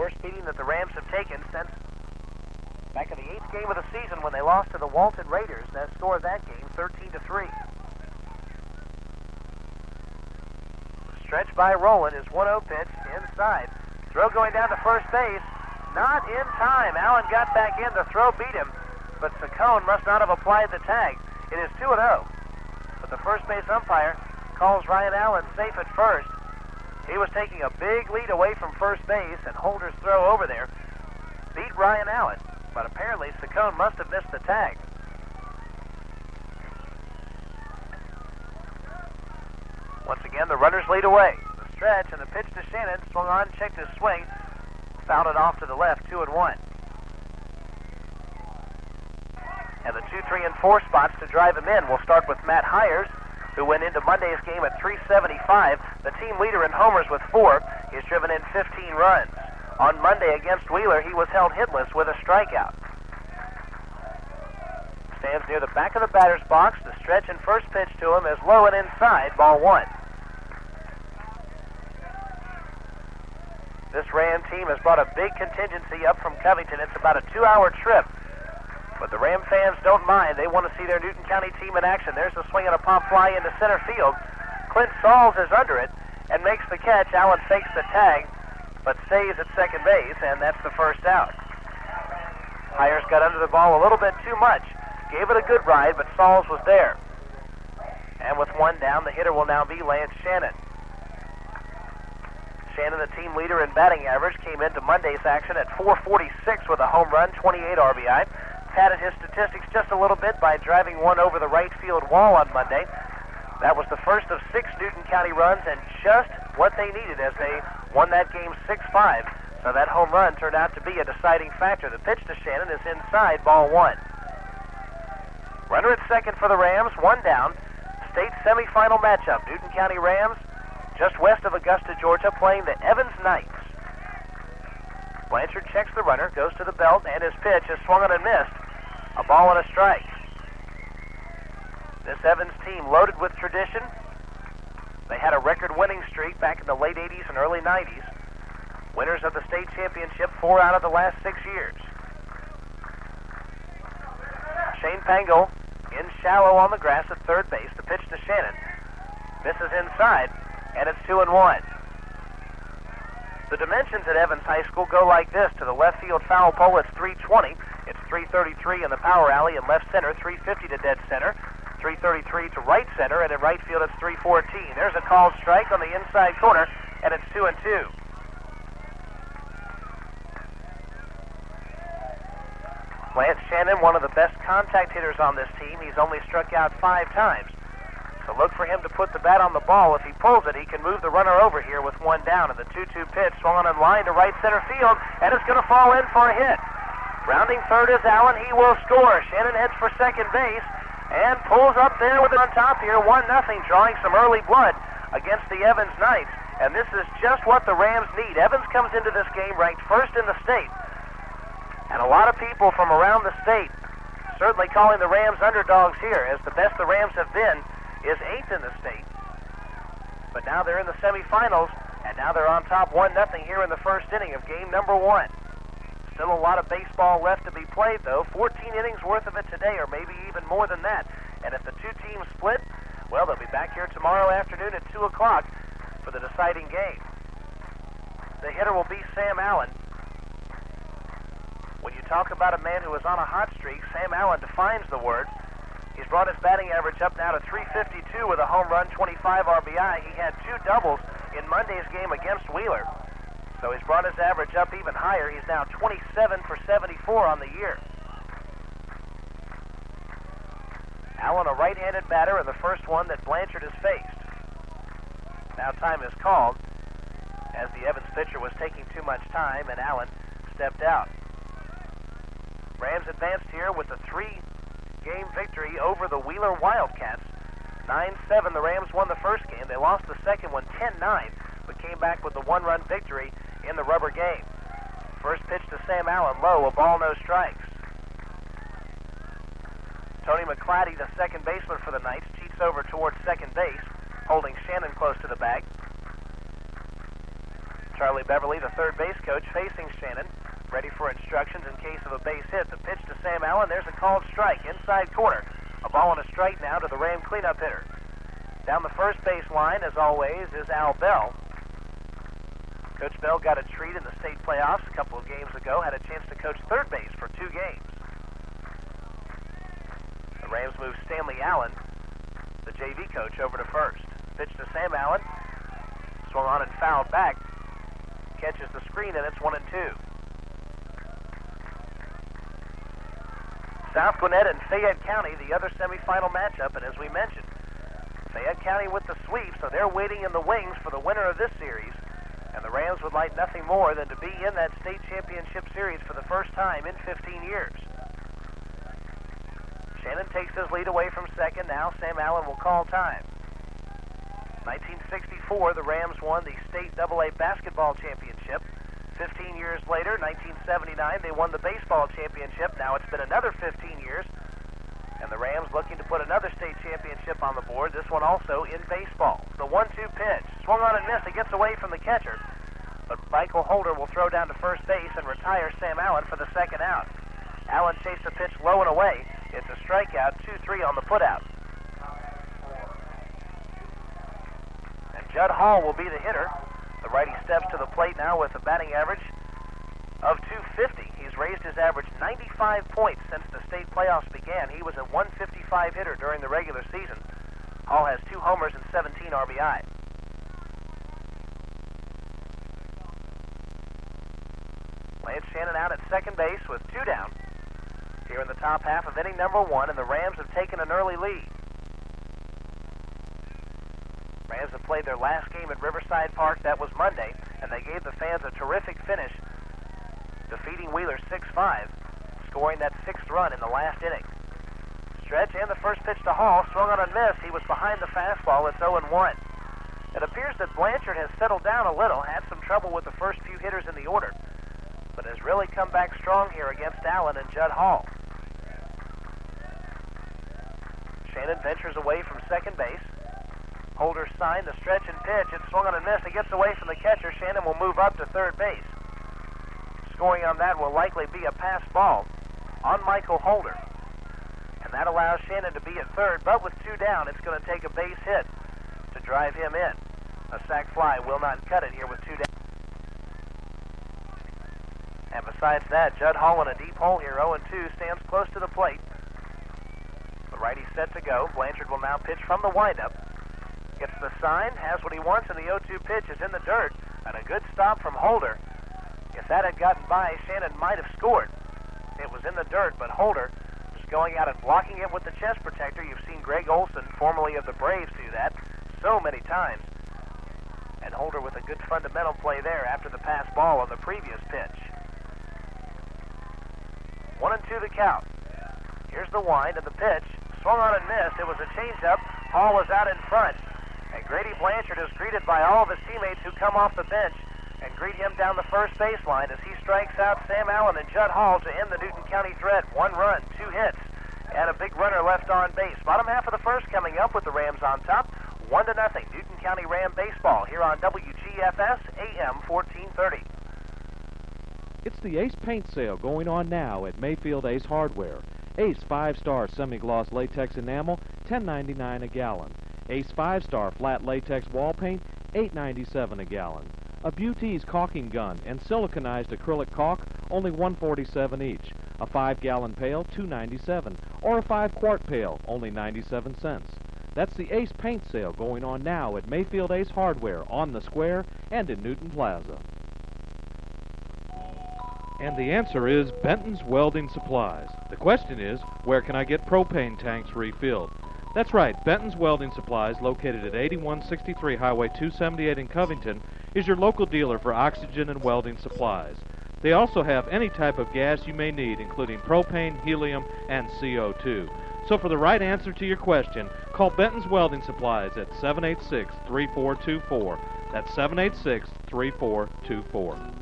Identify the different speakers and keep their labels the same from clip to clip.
Speaker 1: worst beating that the Rams have taken since back in the 8th game of the season when they lost to the Walton Raiders. That score of that game, 13-3. Stretch by Rowland is 1-0 pitch inside. Throw going down to first base. Not in time. Allen got back in. The throw beat him, but Saccone must not have applied the tag. It is 2-0. But the first base umpire calls Ryan Allen safe at first. He was taking a big lead away from first base, and Holder's throw over there beat Ryan Allen. But apparently Saccone must have missed the tag. Once again, the runners lead away. The stretch and the pitch to Shannon. Swung on, checked his swing. Fouled it off to the left, 2-1. And the 2, 3, and 4 spots to drive him in will start with Matt Hires, who went into Monday's game at 375, the team leader in homers with 4. He's driven in 15 runs. On Monday against Wheeler, he was held hitless with a strikeout. Stands near the back of the batter's box. The stretch and first pitch to him is low and inside, ball 1. This Ram team has brought a big contingency up from Covington. It's about a 2-hour trip. But the Ram fans don't mind. They want to see their Newton County team in action. There's a swing and a pop fly into center field. Clint Sauls is under it and makes the catch. Allen fakes the tag, but stays at second base, and that's the first out. Hires got under the ball a little bit too much. Gave it a good ride, but Sauls was there. And with 1 down, the hitter will now be Lance Shannon. Shannon, the team leader in batting average, came into Monday's action at .446 with a home run, 28 RBI. Padded his statistics just a little bit by driving one over the right field wall on Monday. That was the first of 6 Newton County runs and just what they needed as they won that game 6-5. So that home run turned out to be a deciding factor. The pitch to Shannon is inside, ball 1. Runner at second for the Rams, 1 down. State semifinal matchup. Newton County Rams, just west of Augusta, Georgia, playing the Evans Knights. Blanchard checks the runner, goes to the belt, and his pitch is swung on and missed. A ball and a strike. This Evans team loaded with tradition. They had a record winning streak back in the late 80s and early 90s. Winners of the state championship 4 out of the last 6 years. Shane Pangle in shallow on the grass at third base. The pitch to Shannon. Misses inside, and it's 2-1. The dimensions at Evans High School go like this. To the left field foul pole, it's 320. It's 333 in the power alley and left center, 350 to dead center, 333 to right center, and in right field it's 314. There's a called strike on the inside corner, and it's 2-2. Lance Shannon, one of the best contact hitters on this team. He's only struck out 5 times. So look for him to put the bat on the ball. If he pulls it, he can move the runner over here with 1 down. And the 2-2 pitch swung on in line to right center field, and it's going to fall in for a hit. Rounding third is Allen. He will score. Shannon heads for second base and pulls up there with it on top here, 1-0, drawing some early blood against the Evans Knights. And this is just what the Rams need. Evans comes into this game ranked first in the state. And a lot of people from around the state certainly calling the Rams underdogs here, as the best the Rams have been is 8th in the state. But now they're in the semifinals, and now they're on top 1-0 here in the first inning of game number 1. Still a lot of baseball left to be played, though. 14 innings worth of it today, or maybe even more than that. And if the 2 teams split, well, they'll be back here tomorrow afternoon at 2 o'clock for the deciding game. The hitter will be Sam Allen. When you talk about a man who is on a hot streak, Sam Allen defines the word. He's brought his batting average up now to 352 with a home run, 25 RBI. He had 2 doubles in Monday's game against Wheeler. So he's brought his average up even higher. He's now 27 for 74 on the year. Allen, a right-handed batter, and the first one that Blanchard has faced. Now time is called as the Evans pitcher was taking too much time, and Allen stepped out. Rams advanced here with a 3-game victory over the Wheeler Wildcats. 9-7, the Rams won the first game. They lost the second one 10-9, but came back with the 1-run victory in the rubber game. First pitch to Sam Allen, low, a ball, no strikes. Tony McClatty, the second baseman for the Knights, cheats over towards second base, holding Shannon close to the bag. Charlie Beverly, the third base coach, facing Shannon, ready for instructions in case of a base hit. The pitch to Sam Allen. There's a called strike, inside corner. A ball and a strike now to the Ram cleanup hitter. Down the first base line, as always, is Al Bell. Coach Bell got a treat in the state playoffs a couple of games ago, had a chance to coach third base for 2 games. The Rams move Stanley Allen, the JV coach, over to first. Pitch to Sam Allen, swung on and fouled back. Catches the screen, and it's 1-2. South Gwinnett and Fayette County, the other semifinal matchup, and as we mentioned, Fayette County with the sweep, so they're waiting in the wings for the winner of this series, and the Rams would like nothing more than to be in that state championship series for the first time in 15 years. Shannon takes his lead away from second. Now Sam Allen will call time. 1964, the Rams won the state AA basketball championship. 15 years later, 1979, they won the baseball championship. Now it's been another 15 years, and the Rams looking to put another state championship on the board, this one also in baseball. The 1-2 pitch, swung on and missed. It gets away from the catcher, but Michael Holden will throw down to first base and retire Sam Allen for the second out. Allen chased the pitch low and away. It's a strikeout, 2-3 on the putout. And Judd Hall will be the hitter. The righty steps to the plate now with a batting average of 250. He's raised his average 95 points since the state playoffs began. He was a 155 hitter during the regular season. Hall has 2 homers and 17 RBI. Lance Shannon out at second base with 2 down here in the top half of inning number 1, and the Rams have taken an early lead. Rams have played their last game at Riverside Park. That was Monday, and they gave the fans a terrific finish, defeating Wheeler 6-5, scoring that 6th run in the last inning. Stretch and the first pitch to Hall, swung on and missed. He was behind the fastball. It's 0-1. It appears that Blanchard has settled down a little, had some trouble with the first few hitters in the order, but has really come back strong here against Allen and Judd Hall. Shannon ventures away from second base. Holder signed the stretch and pitch. It's swung on and missed. It gets away from the catcher. Shannon will move up to third base. Scoring on that will likely be a pass ball on Michael Holder. And that allows Shannon to be at third, but with 2 down, it's going to take a base hit to drive him in. A sac fly will not cut it here with 2 down. And besides that, Judd Hall in a deep hole here, 0-2, stands close to the plate. The righty set to go. Blanchard will now pitch from the windup. Gets the sign, has what he wants, and the 0-2 pitch is in the dirt. And a good stop from Holder. If that had gotten by, Shannon might have scored. It was in the dirt, but Holder just going out and blocking it with the chest protector. You've seen Greg Olson, formerly of the Braves, do that so many times. And Holder with a good fundamental play there after the pass ball on the previous pitch. 1-2 the count. Here's the wind and the pitch. Swung on and missed. It was a changeup. Hall was out in front. And Grady Blanchard is greeted by all of his teammates who come off the bench and greet him down the first baseline as he strikes out Sam Allen and Judd Hall to end the Newton County threat. 1 run, 2 hits, and a big runner left on base. Bottom half of the first coming up with the Rams on top. 1-0 Newton County Ram baseball here on WGFS AM 1430.
Speaker 2: It's the Ace paint sale going on now at Mayfield Ace Hardware. Ace 5-star semi-gloss latex enamel, $10.99 a gallon. Ace 5-star flat latex wall paint, $8.97 a gallon. A Butez caulking gun and siliconized acrylic caulk, only $1.47 each. A 5-gallon pail, $2.97, or a 5-quart pail, only 97 cents. That's the Ace paint sale going on now at Mayfield Ace Hardware on the Square and in Newton Plaza. And the answer is Benton's Welding Supplies. The question is, where can I get propane tanks refilled? That's right, Benton's Welding Supplies, located at 8163 Highway 278 in Covington, is your local dealer for oxygen and welding supplies. They also have any type of gas you may need, including propane, helium, and CO2. So for the right answer to your question, call Benton's Welding Supplies at 786-3424. That's 786-3424.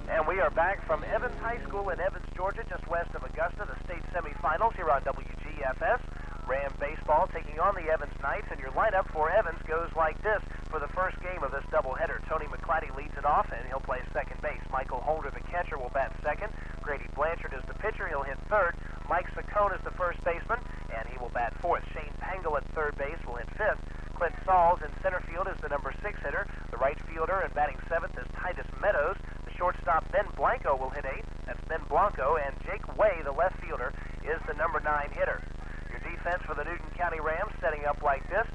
Speaker 1: And we are back from Evans High School in Evans, Georgia. Georgia, just west of Augusta, the state semifinals here on WGFS. Ram baseball taking on the Evans Knights, and your lineup for Evans goes like this for the first game of this doubleheader. Tony McClatty leads it off, and he'll play second base. Michael Holden, the catcher, will bat second. Grady Blanchard is the pitcher. He'll hit third. Mike Saccone is the first baseman, and he will bat fourth. Shane Pangle at third base will hit fifth. Clint Sauls in center field is the number 6 hitter. The right fielder and batting seventh is Titus Meadows. The shortstop, Ben Blanco, will hit eighth. That's Ben Blanco, and Jake Way, the left fielder, is the number 9 hitter. Your defense for the Newton County Rams setting up like this.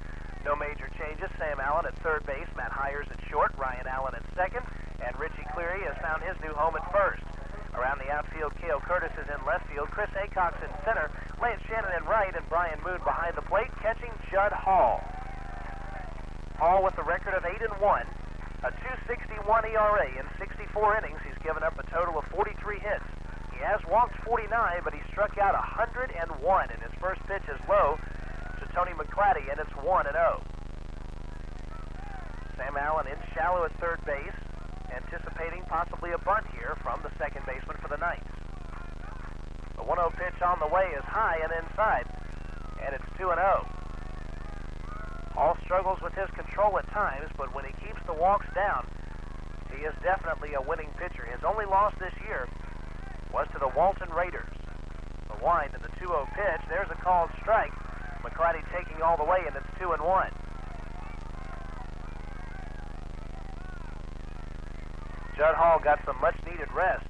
Speaker 1: No major changes. Sam Allen at third base, Matt Hyers at short, Ryan Allen at second, and Richie Cleary has found his new home at first. Around the outfield, Cale Curtis is in left field, Chris Acox in center, Lance Shannon in right, and Brian Moon behind the plate, catching Judd Hall. Hall with a record of 8-1, a 2.61 ERA in 64 innings. He's given up a total of 43 hits. He has walked 49, but he struck out 101, and his first pitch is low to Tony McClatty, and it's 1-0. Sam Allen in shallow at third base, anticipating possibly a bunt here from the second baseman for the Knights. The 1-0 pitch on the way is high and inside, and it's 2-0. Hall struggles with his control at times, but when he keeps the walks down, he is definitely a winning pitcher. His only loss this year was to the Walton Raiders. The wind and the 2-0 pitch. There's a called strike. McClatty taking all the way, and it's 2-1. Judd Hall got some much-needed rest,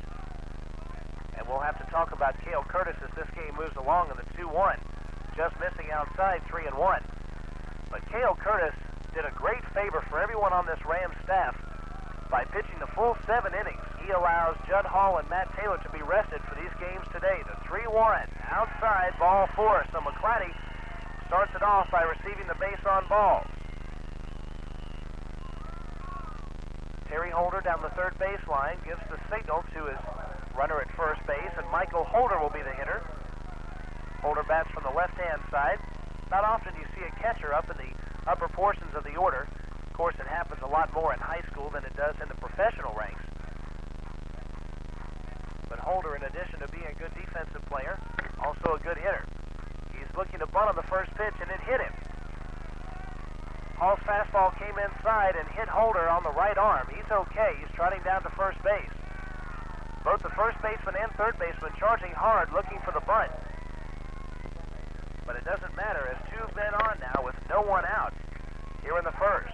Speaker 1: and we'll have to talk about Cale Curtis as this game moves along in the 2-1. Just missing outside, 3-1. But Cale Curtis did a great favor for everyone on this Rams staff by pitching the full 7 innings. He allows Judd Hall and Matt Taylor to be rested for these games today. The 3-1, outside, ball 4. So McClatty starts it off by receiving the base on balls. Terry Holder down the third baseline gives the signal to his runner at first base, and Michael Holder will be the hitter. Holder bats from the left-hand side. Not often you see a catcher up in the upper portions of the order. Of course, it happens a lot more in high school than it does in the professional ranks. But Holder, in addition to being a good defensive player, also a good hitter. He's looking to bunt on the first pitch, and it hit him. Hall's fastball came inside and hit Holder on the right arm. He's okay. He's trotting down to first base. Both the first baseman and third baseman charging hard, looking for the bunt. But it doesn't matter, as 2 men on now with no one out here in the first.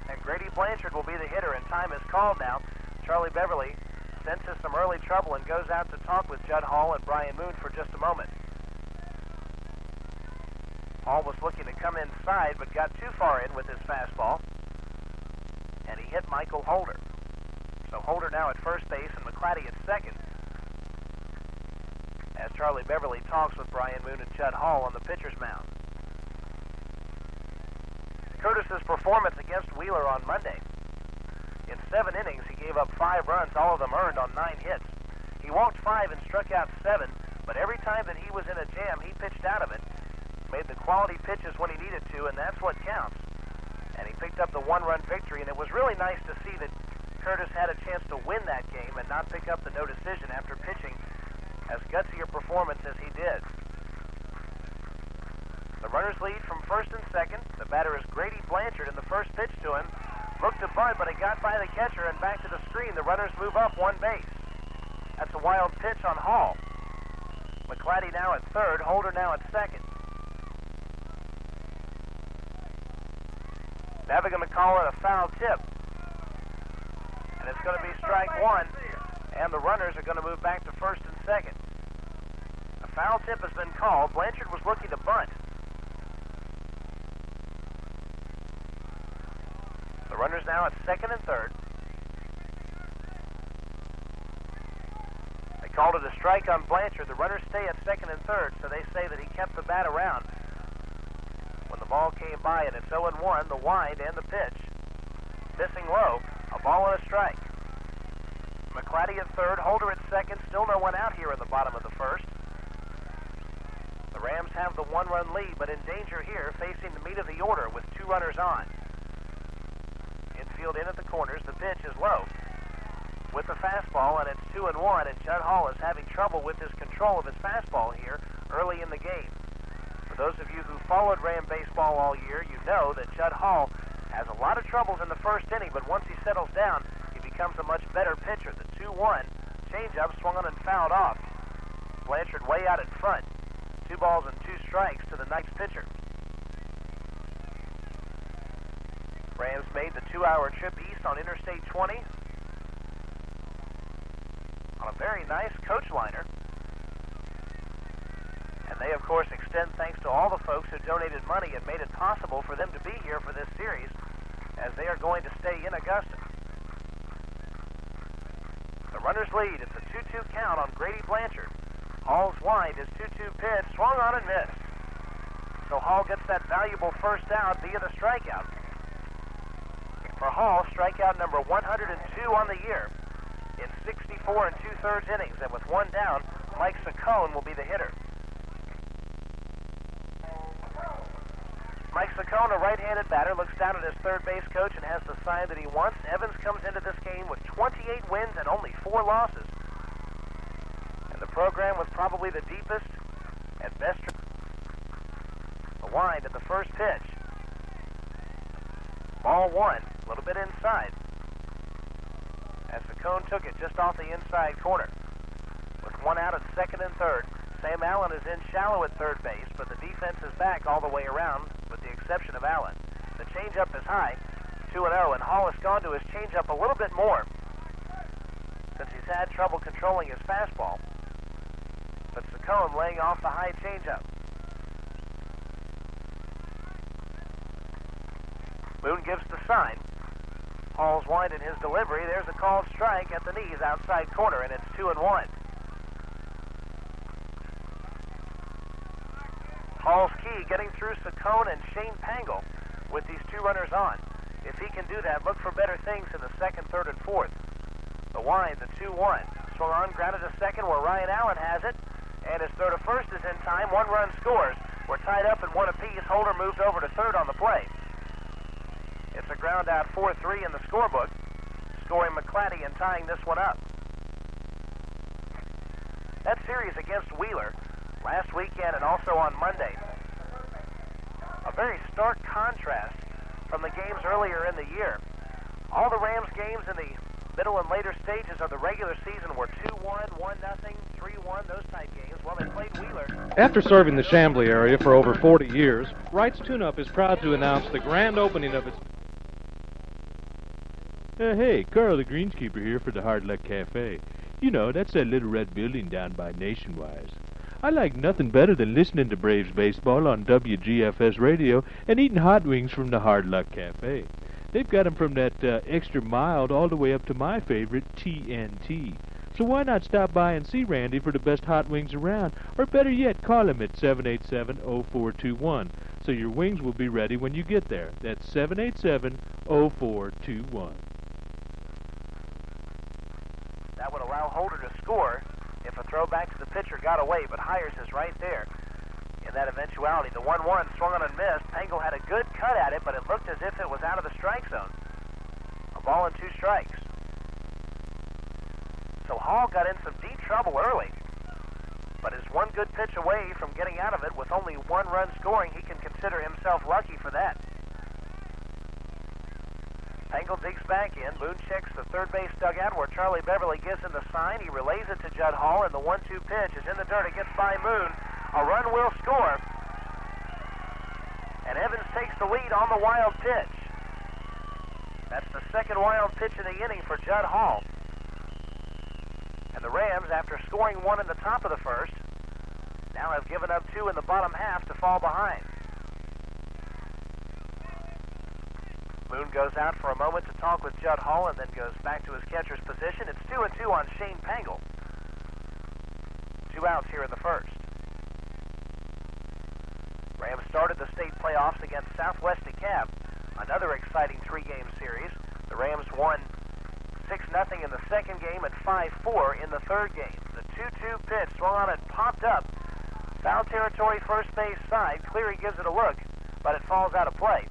Speaker 1: And Grady Blanchard will be the hitter, and time is called now. Charlie Beverly senses some early trouble and goes out to talk with Judd Hall and Brian Moon for just a moment. Hall was looking to come inside, but got too far in with his fastball, and he hit Michael Holder. So Holder now at first base and McClatty at second, as Charlie Beverly talks with Brian Moon and Judd Hall on the pitcher's mound. Curtis's performance against Wheeler on Monday. In 7 innings, he gave up 5 runs, all of them earned on 9 hits. He walked 5 and struck out 7, but every time that he was in a jam, he pitched out of it, made the quality pitches when he needed to, and that's what counts. And he picked up the 1-run victory, and it was really nice to see that Curtis had a chance to win that game and not pick up the no decision after pitching as gutsy a performance as he did. The runners lead from first and second. The batter is Grady Blanchard, and the first pitch to him looked to bunt, but it got by the catcher and back to the screen. The runners move up 1 base. That's a wild pitch on Hall. McClatty now at third, Holder now at second. Now they're going to call it a foul tip, and it's going to be strike 1, and the runners are going to move back to first and second. A foul tip has been called. Blanchard was looking to bunt. The runners now at second and third. They called it a strike on Blanchard. The runners stay at second and third, so they say that he kept the bat around when the ball came by, and it's 0-1, the wind and the pitch. Missing low, a ball and a strike. McClatty at third, Holder at second, still no one out here in the bottom of the first. The Rams have the 1-run lead, but in danger here, facing the meat of the order with 2 runners on. Infield in at the corners, the pitch is low. with the fastball, and it's 2-1, and Judd Hall is having trouble with his control of his fastball here early in the game. For those of you who followed Ram baseball all year, you know that Judd Hall has a lot of troubles in the first inning, but once he settles down, he becomes a much better pitcher. The 2-1 changeup swung on and fouled off. Blanchard way out in front. 2 balls and 2 strikes to the next pitcher. Rams made the 2-hour trip east on Interstate 20 on a very nice coach liner. And they, of course, extend thanks to all the folks who donated money and made it possible for them to be here for this series, as they are going to stay in Augusta. The runners lead. It's a 2-2 count on Grady Blanchard. Hall's wind, his 2-2 pitch, swung on and missed. So Hall gets that valuable first out via the strikeout. For Hall, strikeout number 102 on the year in 64 2/3 innings, and with 1 down, Mike Saccone will be the hitter. Mike Saccone, a right-handed batter, looks down at his third base coach and has the sign that he wants. Evans comes into this game with 28 wins and only 4 losses. And the program was probably the deepest and best. The wind at the first pitch. Ball 1, a little bit inside. As Saccone took it just off the inside corner. With 1 out at second and third, Sam Allen is in shallow at third base, but the defense is back all the way around, with the exception of Allen. The changeup is high, 2-0, and Hall has gone to his changeup a little bit more since he's had trouble controlling his fastball. But Saccone laying off the high changeup. Boone gives the sign. Hall's wind in his delivery. There's a called strike at the knees outside corner, and it's 2-1. Hall's key, getting through Saccone and Shane Pangle with these 2 runners on. If he can do that, look for better things in the second, third, and fourth. The wind, the 2-1. Swung on, grounded to second where Ryan Allen has it, and his throw to first is in time. 1 run scores. We're tied up at 1 apiece. Holder moves over to third on the play. It's a ground out 4-3 in the scorebook, scoring McClatty and tying this one up. That series against Wheeler last weekend and also on Monday, a very stark contrast from the games earlier in the year. All the Rams games in the middle and later stages of the regular season were 2-1, 1-0, 3-1, those type games. Well, they played Wheeler.
Speaker 2: After serving the Chamblee area for over 40 years, Wright's Tune-Up is proud to announce the grand opening of its...
Speaker 3: Hey, Carl the Greenskeeper here for the Hard Luck Cafe. You know, that's that little red building down by Nationwise. I like nothing better than listening to Braves baseball on WGFS Radio and eating hot wings from the Hard Luck Cafe. They've got them from that extra mild all the way up to my favorite, TNT. So why not stop by and see Randy for the best hot wings around, or better yet, call him at 787-0421, so your wings will be ready when you get there. That's 787-0421.
Speaker 1: That would allow Holder to score if a throw back to the pitcher got away, but Hires is right there in that eventuality. The 1-1 swung on and missed. Pangle had a good cut at it, but it looked as if it was out of the strike zone. A ball and 2 strikes. So Hall got in some deep trouble early, but is 1 good pitch away from getting out of it. With only 1 run scoring, he can consider himself lucky for that. Pangle digs back in. Boone checks the third base dugout where Charlie Beverly gives him the sign. He relays it to Judd Hall, and the 1-2 pitch is in the dirt. It gets by Moon. A run will score. And Evans takes the lead on the wild pitch. That's the second wild pitch in the inning for Judd Hall. And the Rams, after scoring 1 in the top of the first, now have given up 2 in the bottom half to fall behind. Moon goes out for a moment to talk with Judd Hall and then goes back to his catcher's position. It's 2-2 on Shane Pangle. 2 outs here in the first. Rams started the state playoffs against Southwest DeKalb. Another exciting 3-game series. The Rams won 6-0 in the second game and 5-4 in the third game. The 2-2 pitch swung on and popped up. Foul territory, first base side. Cleary gives it a look, but it falls out of play.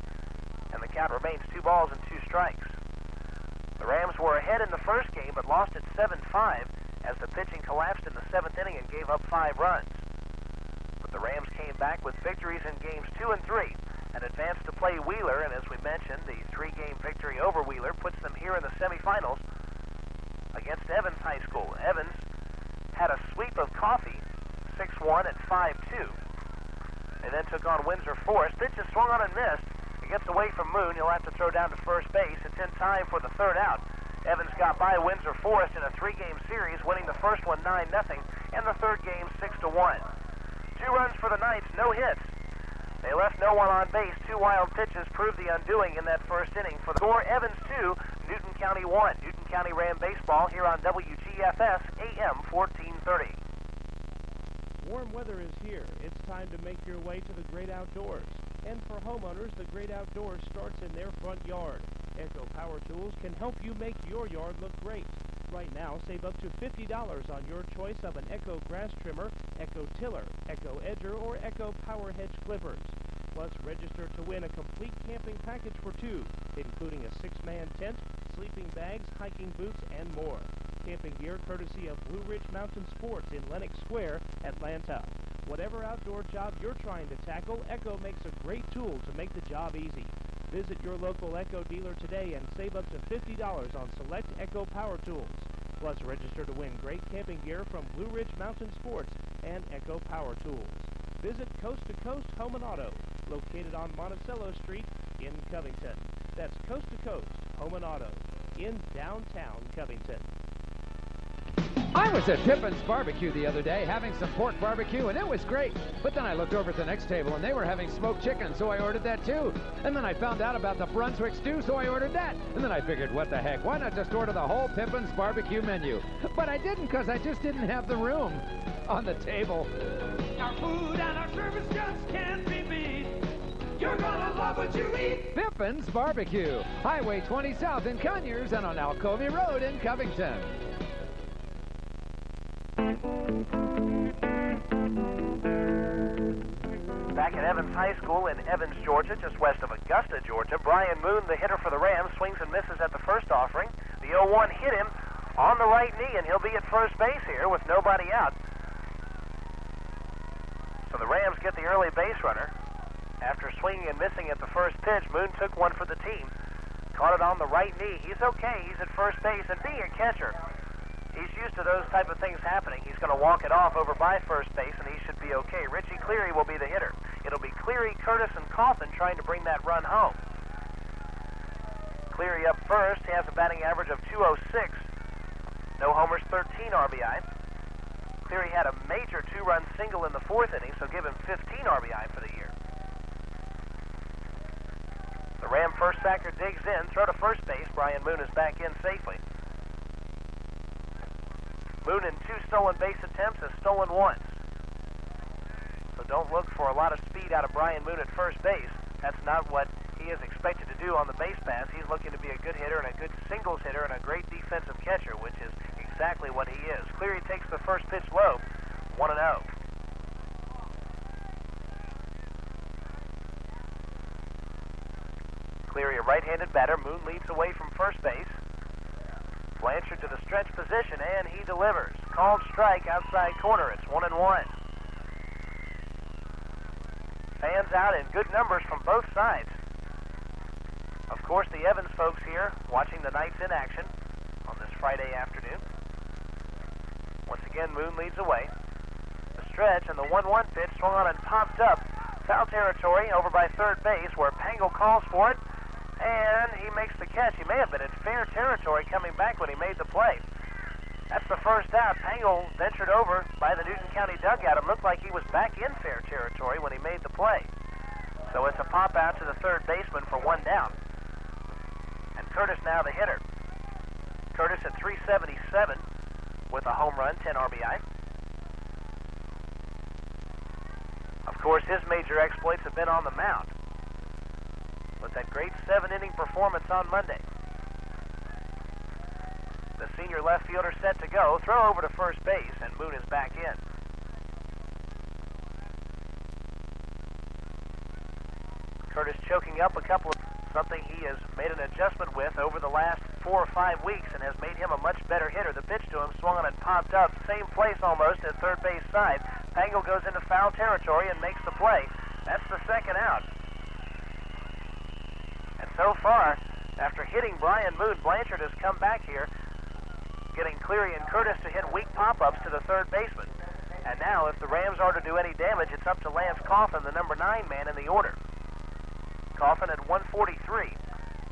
Speaker 1: And the count remains 2 balls and 2 strikes. The Rams were ahead in the first game, but lost at 7-5 as the pitching collapsed in the 7th inning and gave up 5 runs. But the Rams came back with victories in games 2 and 3 and advanced to play Wheeler, and as we mentioned, the 3-game victory over Wheeler puts them here in the semifinals against Evans High School. Evans had a sweep of Coffee, 6-1 and 5-2. They then took on Windsor Forest. Pitch is swung on and missed. It gets away from Moon. He'll have to throw down to first base. It's in time for the 3rd out. Evans got by Windsor Forest in a 3-game series, winning the first one 9-0 and the 3rd game 6-1. 2 runs for the Knights, no hits. They left no one on base. 2 wild pitches proved the undoing in that first inning. For the score, Evans 2, Newton County 1. Newton County ran baseball here on WGFS AM 1430.
Speaker 2: Warm weather is here. It's time to make your way to the great outdoors. And for homeowners, the great outdoors starts in their front yard. Echo Power Tools can help you make your yard look great. Right now, save up to $50 on your choice of an Echo grass trimmer, Echo tiller, Echo edger, or Echo power hedge clippers. Plus, register to win a complete camping package for 2, including a 6-man tent, sleeping bags, hiking boots, and more. Camping gear courtesy of Blue Ridge Mountain Sports in Lenox Square, Atlanta. Whatever outdoor job you're trying to tackle, Echo makes a great tool to make the job easy. Visit your local Echo dealer today and save up to $50 on select Echo Power Tools. Plus, register to win great camping gear from Blue Ridge Mountain Sports and Echo Power Tools. Visit Coast to Coast Home and Auto, located on Monticello Street in Covington. That's Coast to Coast Home and Auto in downtown Covington.
Speaker 4: I was at Pippin's Barbecue the other day having some pork barbecue, and it was great. But then I looked over at the next table, and they were having smoked chicken, so I ordered that too. And then I found out about the Brunswick stew, so I ordered that. And then I figured, what the heck, why not just order the whole Pippin's Barbecue menu? But I didn't, because I just didn't have the room on the table.
Speaker 5: Our food and our service just can't be beat. You're gonna love what you eat.
Speaker 4: Pippin's Barbecue, Highway 20 South in Conyers and on Alcovey Road in Covington.
Speaker 1: Back at Evans High School in Evans, Georgia, just west of Augusta, Georgia, Brian Moon, the hitter for the Rams, swings and misses at the first offering. The 0-1 hit him on the right knee, and he'll be at first base here with nobody out. So the Rams get the early base runner. After swinging and missing at the first pitch, Moon took one for the team. Caught it on the right knee. He's okay. He's at first base, and being a catcher, he's used to those type of things happening. He's going to walk it off over by first base, and he should be okay. Richie Cleary will be the hitter. It'll be Cleary, Curtis, and Coffin trying to bring that run home. Cleary up first. He has a batting average of .206. No homers, 13 RBI. Cleary had a major 2-run single in the 4th inning, so give him 15 RBI for the year. The Ram first backer digs in. Throw to first base. Brian Moon is back in safely. Moon in 2 stolen base attempts has stolen once. So don't look for a lot of speed out of Brian Moon at first base. That's not what he is expected to do on the base pass. He's looking to be a good hitter and a good singles hitter and a great defensive catcher, which is exactly what he is. Cleary takes the first pitch low, 1-0. Cleary, a right-handed batter. Moon leads away from first base. Blanchard to the stretch position, and he delivers. Called strike outside corner. It's 1-1. Fans out in good numbers from both sides. Of course, the Evans folks here watching the Knights in action on this Friday afternoon. Once again, Moon leads away. The stretch and the 1-1 pitch swung on and popped up. Foul territory over by third base where Pangle calls for it. And he makes the catch. He may have been in fair territory coming back when he made the play. That's the first out. Pangle ventured over by the Newton County dugout. It looked like he was back in fair territory when he made the play. So it's a pop out to the third baseman for 1 down. And Curtis now the hitter. Curtis at .377 with a home run, 10 RBI. Of course, his major exploits have been on the mound, with that great 7-inning performance on Monday. The senior left fielder set to go. Throw over to first base, and Moon is back in. Curtis choking up a couple of... something he has made an adjustment with over the last 4 or 5 weeks and has made him a much better hitter. The pitch to him swung on and popped up, same place almost at third base side. Pangle goes into foul territory and makes the play. That's the second out. And so far, after hitting Brian Moon, Blanchard has come back here, getting Cleary and Curtis to hit weak pop-ups to the third baseman. And now, if the Rams are to do any damage, it's up to Lance Coffin, the number 9 man in the order. Coffin at 143.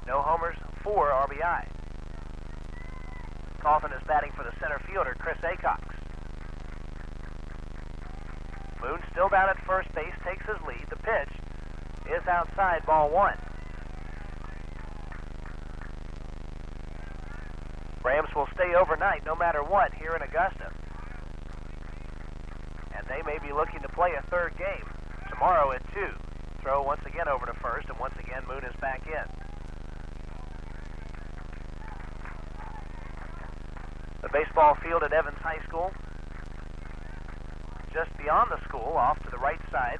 Speaker 1: No homers, 4 RBI. Coffin is batting for the center fielder, Chris Acox. Moon still down at first base, takes his lead. The pitch is outside, ball 1. Rams will stay overnight no matter what here in Augusta. And they may be looking to play a third game tomorrow at 2. Throw once again over to first, and once again Moon is back in. The baseball field at Evans High School. Just beyond the school, off to the right side,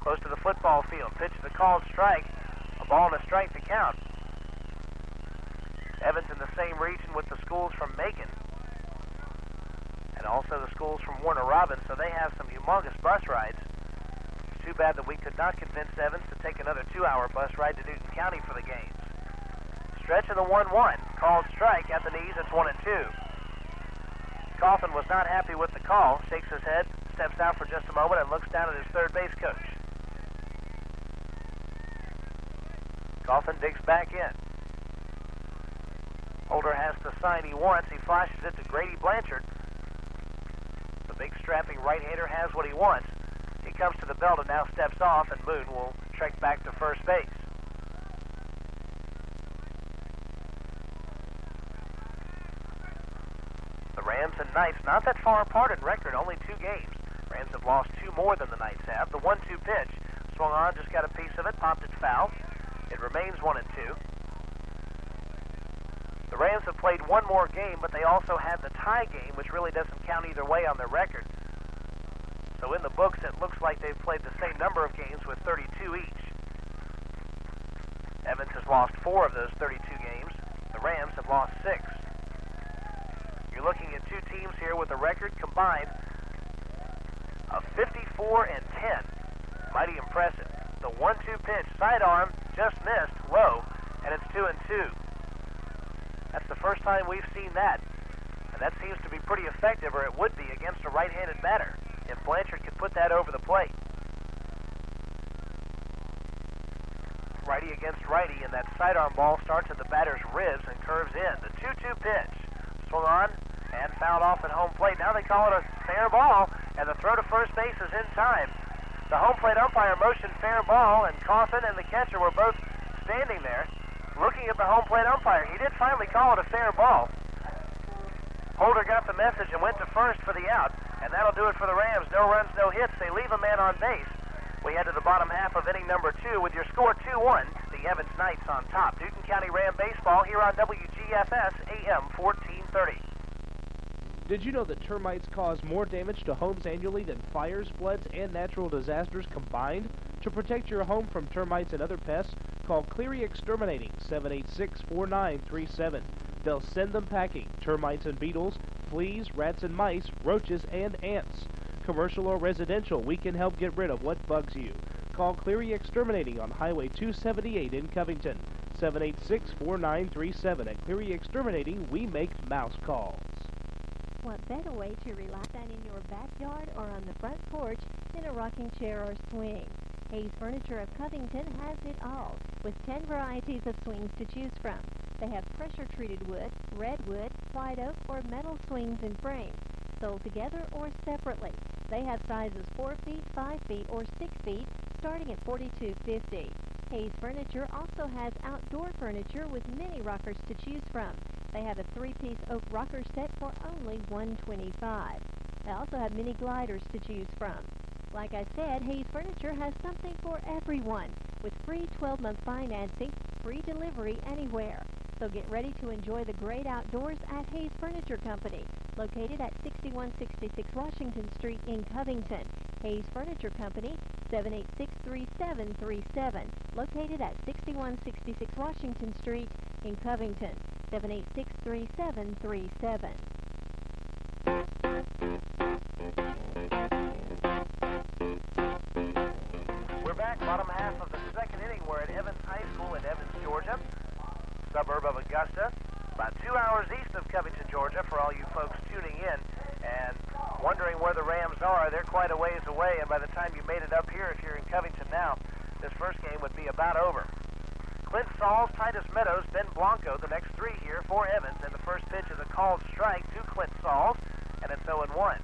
Speaker 1: close to the football field. Pitch is a called strike. A ball and a strike to count. Evans in the same region with the schools from Macon and also the schools from Warner Robins, so they have some humongous bus rides. It's too bad that we could not convince Evans to take another 2-hour bus ride to Newton County for the games. Stretch of the 1-1, called strike at the knees, it's 1-2. Coffin was not happy with the call, shakes his head, steps out for just a moment and looks down at his third base coach. Coffin digs back in. Holder has the sign he wants. He flashes it to Grady Blanchard. The big strapping right-hander has what he wants. He comes to the belt and now steps off, and Moon will trek back to first base. The Rams and Knights not that far apart in record, only 2 games. Rams have lost 2 more than the Knights have. The 1-2 pitch swung on, just got a piece of it, popped it foul. It remains 1-2. The Rams have played 1 more game, but they also had the tie game, which really doesn't count either way on their record. So in the books, it looks like they've played the same number of games with 32 each. Evans has lost 4 of those 32 games. The Rams have lost 6. You're looking at 2 teams here with a record combined of 54-10. Mighty impressive. The 1-2 pitch, sidearm, just missed, low, and it's 2-2. That's the first time we've seen that. And that seems to be pretty effective, or it would be, against a right-handed batter, if Blanchard could put that over the plate. Righty against righty, and that sidearm ball starts at the batter's ribs and curves in. The 2-2 pitch, swung on and fouled off at home plate. Now they call it a fair ball, and the throw to first base is in time. The home plate umpire motioned fair ball, and Coffin and the catcher were both standing there looking at the home plate umpire. He did finally call it a fair ball. Holder got the message and went to first for the out, and that'll do it for the Rams. No runs, no hits. They leave a man on base. We head to the bottom half of inning number 2 with your score 2-1. The Evans Knights on top. Newton County Ram baseball here on WGFS AM 1430.
Speaker 6: Did you know that termites cause more damage to homes annually than fires, floods, and natural disasters combined? To protect your home from termites and other pests, call Cleary Exterminating, 786-4937. They'll send them packing, termites and beetles, fleas, rats and mice, roaches, and ants. Commercial or residential, we can help get rid of what bugs you. Call Cleary Exterminating on Highway 278 in Covington, 786-4937. At Cleary Exterminating, we make mouse calls.
Speaker 7: What better way to relax than in your backyard or on the front porch in a rocking chair or swing? Hayes Furniture of Covington has it all, with 10 varieties of swings to choose from. They have pressure-treated wood, redwood, white oak, or metal swings and frames, sold together or separately. They have sizes 4 feet, 5 feet, or 6 feet, starting at $42.50. Hayes Furniture also has outdoor furniture with many rockers to choose from. They have a 3-piece oak rocker set for only $125. They also have mini gliders to choose from. Like I said, Hayes Furniture has something for everyone, with free 12-month financing, free delivery anywhere. So get ready to enjoy the great outdoors at Hayes Furniture Company, located at 6166 Washington Street in Covington. Hayes Furniture Company, 786-3737, located at 6166 Washington Street in Covington, 786-3737.
Speaker 1: We're back, bottom half of the second inning. We're at Evans High School in Evans, Georgia, suburb of Augusta, about 2 hours east of Covington, Georgia, for all you folks tuning in and wondering where the Rams are. They're quite a ways away, and by the time you made it up here, if you're in Covington now, this first game would be about over. Clint Sauls, Titus Meadows, Ben Blanco, the next three here for Evans, and the first pitch is a called strike to Clint Sauls, and it's 0-1.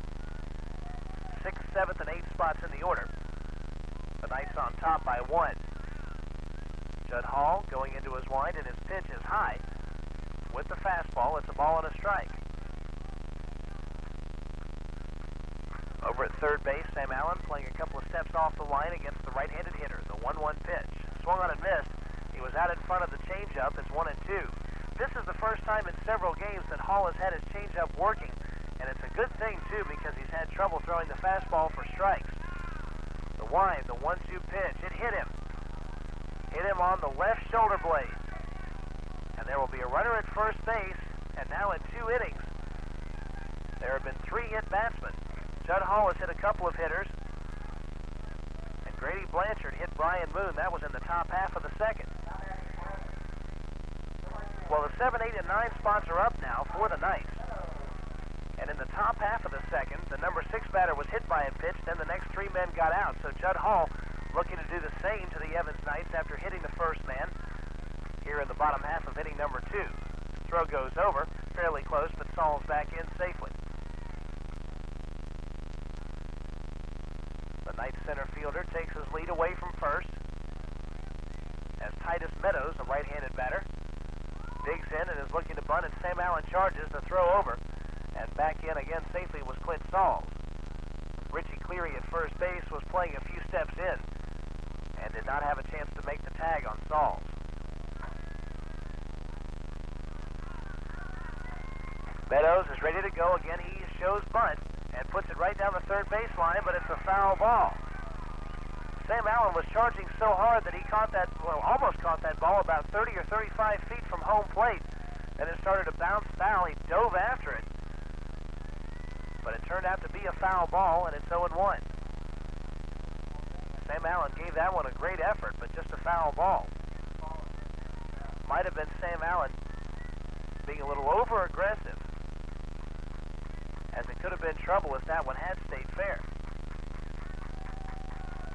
Speaker 1: 6th, 7th, and 8th spots in the order. The Knights on top by 1. Judd Hall going into his wind, and his pitch is high. With the fastball, it's a ball and a strike. Over at third base, Sam Allen playing a couple of steps off the line against the right-handed hitter. The 1-1 pitch. Swung on and missed. He was out in front of the changeup. It's 1-2. This is the first time in several games that Hall has had his changeup working, and it's a good thing, too, because he's had trouble throwing the fastball for strikes. The wind, the 1-2 pitch. It hit him. Hit him on the left shoulder blade. And there will be a runner at first base, and now in 2 innings, there have been 3 hit batsmen. Judd Hall has hit a couple of hitters, and Grady Blanchard hit Brian Moon. That was in the top half of the second. Well, the 7, 8, and 9 spots are up now for the Knights. And in the top half of the second, the number 6 batter was hit by a pitch, then the next 3 men got out. So Judd Hall looking to do the same to the Evans Knights after hitting the first man here in the bottom half of inning number 2. Throw goes over, fairly close, but Sauls back in safely. The Knights center fielder takes his lead away from first as Titus Meadows, a right-handed batter, digs in and is looking to bunt, and Sam Allen charges the throw over, and back in again safely was Clint Sauls. Richie Cleary at first base was playing a few steps in and did not have a chance to make the tag on Sauls. Meadows is ready to go again. He shows bunt and puts it right down the third baseline, but it's a foul ball. Sam Allen was charging so hard that he caught that, well, almost caught that ball about 30 or 35 feet from home plate, and it started to bounce foul. He dove after it, but it turned out to be a foul ball, and it's 0-1. Sam Allen gave that one a great effort, but just a foul ball. Might have been Sam Allen being a little over-aggressive, as it could have been trouble if that one had stayed fair.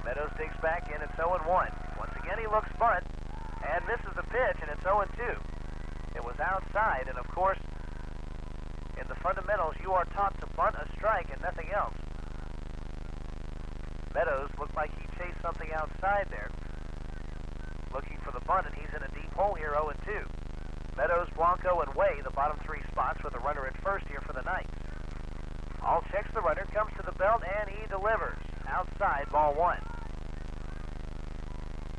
Speaker 1: Meadows digs back in, it's 0-1. Once again, he looks bunt and misses the pitch, and it's 0-2. It was outside, and of course, in the fundamentals, you are taught to bunt a strike and nothing else. Meadows looked like he chased something outside there, looking for the bunt, and he's in a deep hole here, 0-2. Meadows, Blanco, and Way, the bottom 3 spots with a runner at first here for the Knights. Hall checks the runner, comes to the belt, and he delivers. Outside, ball 1.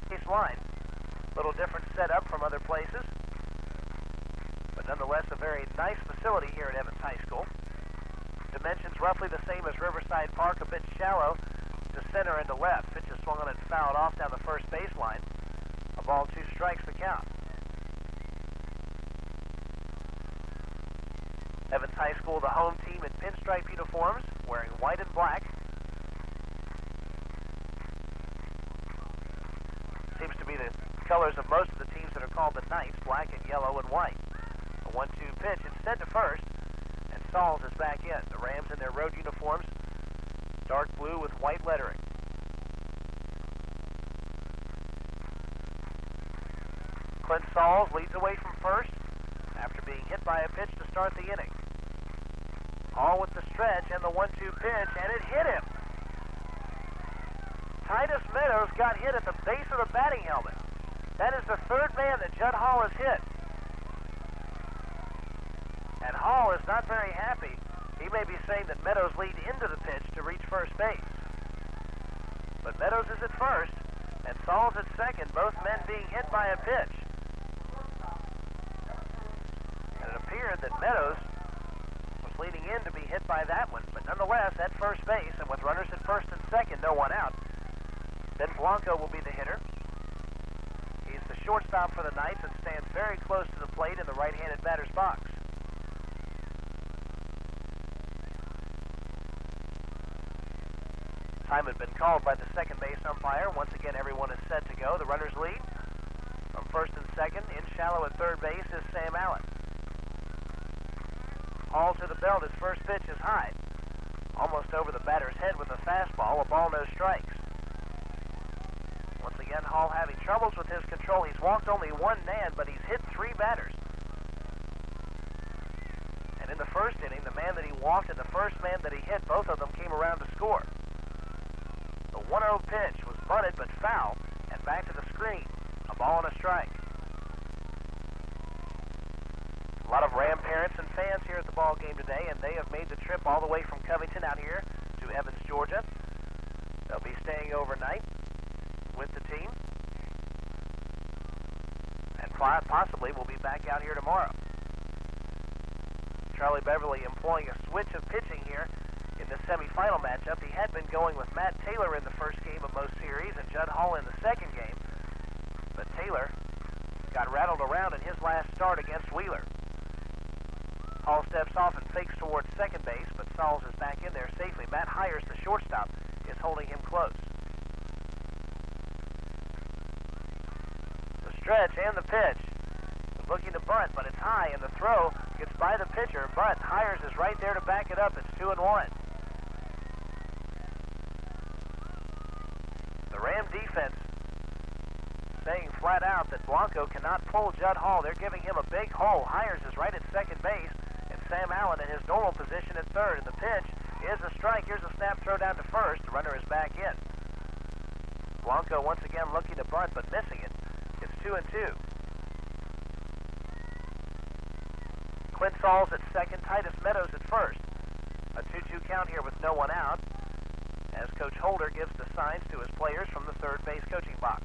Speaker 1: Base line, little different setup from other places, but nonetheless a very nice facility here at Evans High School. Dimensions roughly the same as Riverside Park, a bit shallow to center and to left. Pitch is swung on and fouled off down the first baseline. A ball, 2 strikes the count. Evans High School, the home team in pinstripe uniforms, wearing white and black. Seems to be the colors of most of the teams that are called the Knights, black and yellow and white. A 1-2 pitch instead to first, and Sauls is back in. The Rams in their road uniforms, dark blue with white lettering. Clint Sauls leads away from first after being hit by a pitch to start the inning. All with the stretch and the 1-2 pitch, and it hit him. Titus Meadows got hit at the base of the batting helmet. That is the 3rd man that Judd Hall has hit. And Hall is not very happy. He may be saying that Meadows lead into the pitch to reach first base. But Meadows is at first, and Sauls at second, both men being hit by a pitch. And it appeared that Meadows was leaning in to be hit by that one, but nonetheless at first base, and with runners at first and second, no one out, then Blanco will be the hitter. He's the shortstop for the Knights and stands very close to the plate in the right-handed batter's box. Time had been called by the second base umpire. Once again, everyone is set to go. The runners lead. From first and second, in shallow at third base is Sam Allen. Hall to the belt. His first pitch is high. Almost over the batter's head with a fastball. A ball, no strikes. Once again, Hall having troubles with his control. He's walked only one man, but he's hit three batters. And in the first inning, the man that he walked and the first man that he hit, both of them came around to score. The 1-0 pitch was bunted but foul, and back to the screen. A ball and a strike. A lot of Ram parents and fans here at the ball game today, and they have made the trip all the way from Covington out here to Evans, Georgia. They'll be staying overnight with the team, and possibly will be back out here tomorrow. Charlie Beverly employing a switch of pitching here in the semifinal matchup. He had been going with Matt Taylor in the first game of most series and Judd Hall in the second game, but Taylor got rattled around in his last start against Wheeler. Hall steps off and fakes towards second base, but Sauls is back in there safely. Matt Hires, the shortstop, is holding him close. The stretch and the pitch. Looking to bunt, but it's high, and the throw gets by the pitcher, but Hires is right there to back it up. It's 2-1. The Ram defense saying flat out that Blanco cannot pull Judd Hall. They're giving him a big hole. Hires is right at second base, and Sam Allen in his normal position at third. And the pitch is a strike. Here's a snap throw down to first. The runner is back in. Blanco once again looking to bunt, but missing it. It's 2-2. Clint Sauls at second, Titus Meadows at first. A 2-2 count here with no one out, as Coach Holder gives the signs to his players from the third base coaching box.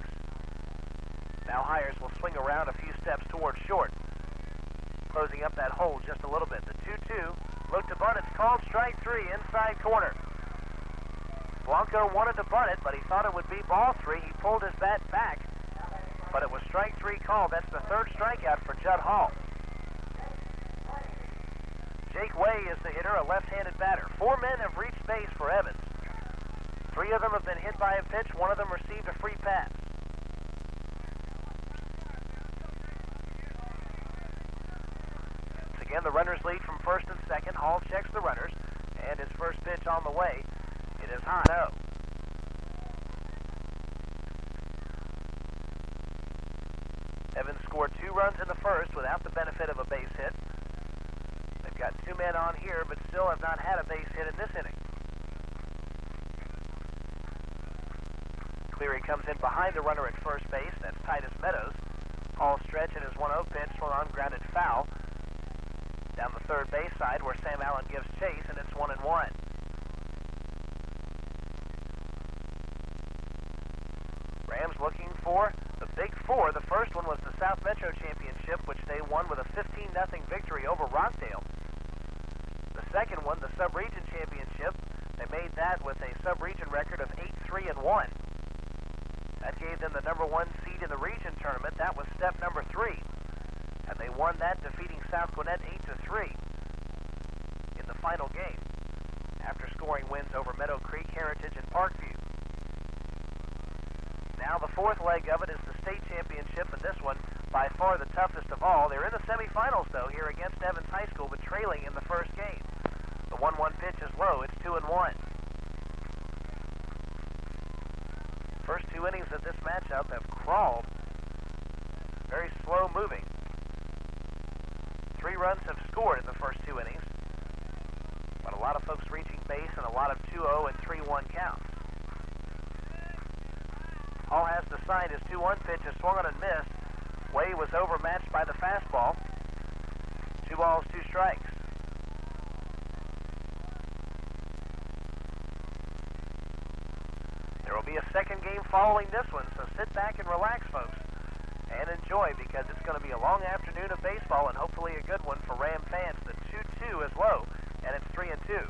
Speaker 1: Now Hires will swing around a few steps towards short, closing up that hole just a little bit. The 2-2, look to bunt, it's called strike three, inside corner. Blanco wanted to bunt it, but he thought it would be ball three. He pulled his bat back, but it was strike three called. That's the third strikeout for Judd Hall. Jake Way is the hitter, a left-handed batter. 4 men have reached base for Evans. 3 of them have been hit by a pitch. 1 of them received a free pass. Once again, the runners lead from first and second. Hall checks the runners, and his first pitch on the way. It is high. No. Evans scored 2 runs in the first without the benefit of a base hit. Got 2 men on here, but still have not had a base hit in this inning. Cleary comes in behind the runner at first base. That's Titus Meadows. Hall stretch in his 1-0 pitch for an ungrounded foul down the third base side where Sam Allen gives chase, and it's 1-1. Rams looking for the Big Four. The first one was the South Metro Championship, which they won with a 15-0 victory over Rockdale. The second one, the Sub-Region Championship, they made that with a Sub-Region record of 8-3-1. That gave them the number 1 seed in the region tournament. That was step number 3. And they won that, defeating South Gwinnett 8-3 in the final game, after scoring wins over Meadow Creek, Heritage, and Parkview. Now the fourth leg of it is the state championship, and this one by far the toughest of all. They're in the semifinals, though, here against Evans High School, but trailing in the first game. The 1-1 pitch is low. It's 2-1. First 2 innings of this matchup have crawled. Very slow moving. 3 runs have scored in the first 2 innings, but a lot of folks reaching base and a lot of 2-0 and 3-1 counts. Hall has the sign. His 2-1 pitch is swung on and missed. Way was overmatched by the fastball. 2 balls, 2 strikes. There will be a second game following this one, so sit back and relax, folks, and enjoy, because it's going to be a long afternoon of baseball and hopefully a good one for Ram fans. The 2-2 is low, and 3-2.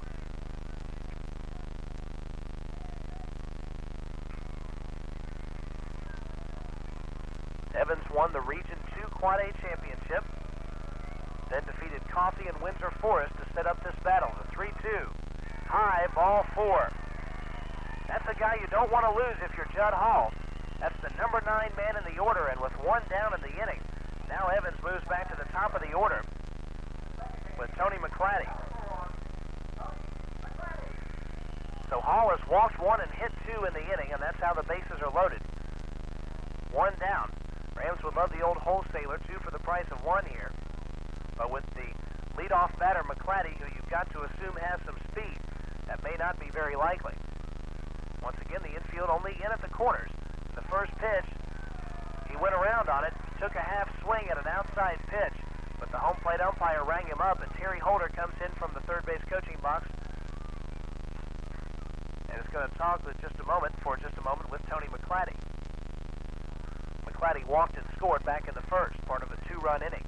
Speaker 1: Evans won the Region 2 Quad A championship, then defeated Coffee and Windsor Forest to set up this battle. The 3-2. High, ball 4. That's a guy you don't want to lose if you're Judd Hall. That's the number 9 man in the order, and with 1 down in the inning, now Evans moves back to the top of the order with Tony McClatty. So Hall has walked 1 and hit 2 in the inning, and that's how the bases are loaded. 1 down. Rams would love the old wholesaler, 2 for the price of 1 here. But with the leadoff batter, McClatty, who you've got to assume has some speed, that may not be very likely. Once again, the infield only in at the corners. The first pitch, he went around on it, took a half swing at an outside pitch, but the home plate umpire rang him up, and Terry Holder comes in from the third base coaching box and is going to talk for just a moment with Tony McClatty. McClatty walked and scored back in the first, part of a 2-run inning.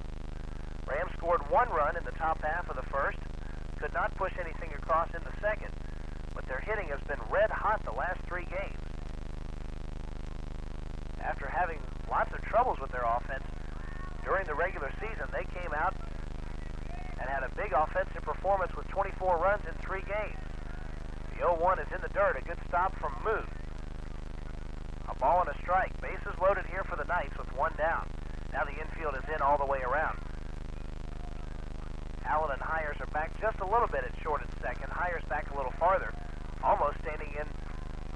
Speaker 1: Rams scored 1 run in the top half of the first, could not push anything across in the second, but their hitting has been red hot the last 3 games. After having lots of troubles with their offense during the regular season, they came out and had a big offensive performance with 24 runs in 3 games. The 0-1 is in the dirt, a good stop from Moon. A ball and a strike. Bases loaded here for the Knights with 1 down. Now the infield is in all the way around. Allen and Hires are back just a little bit at short and second. Hires back a little farther, almost standing in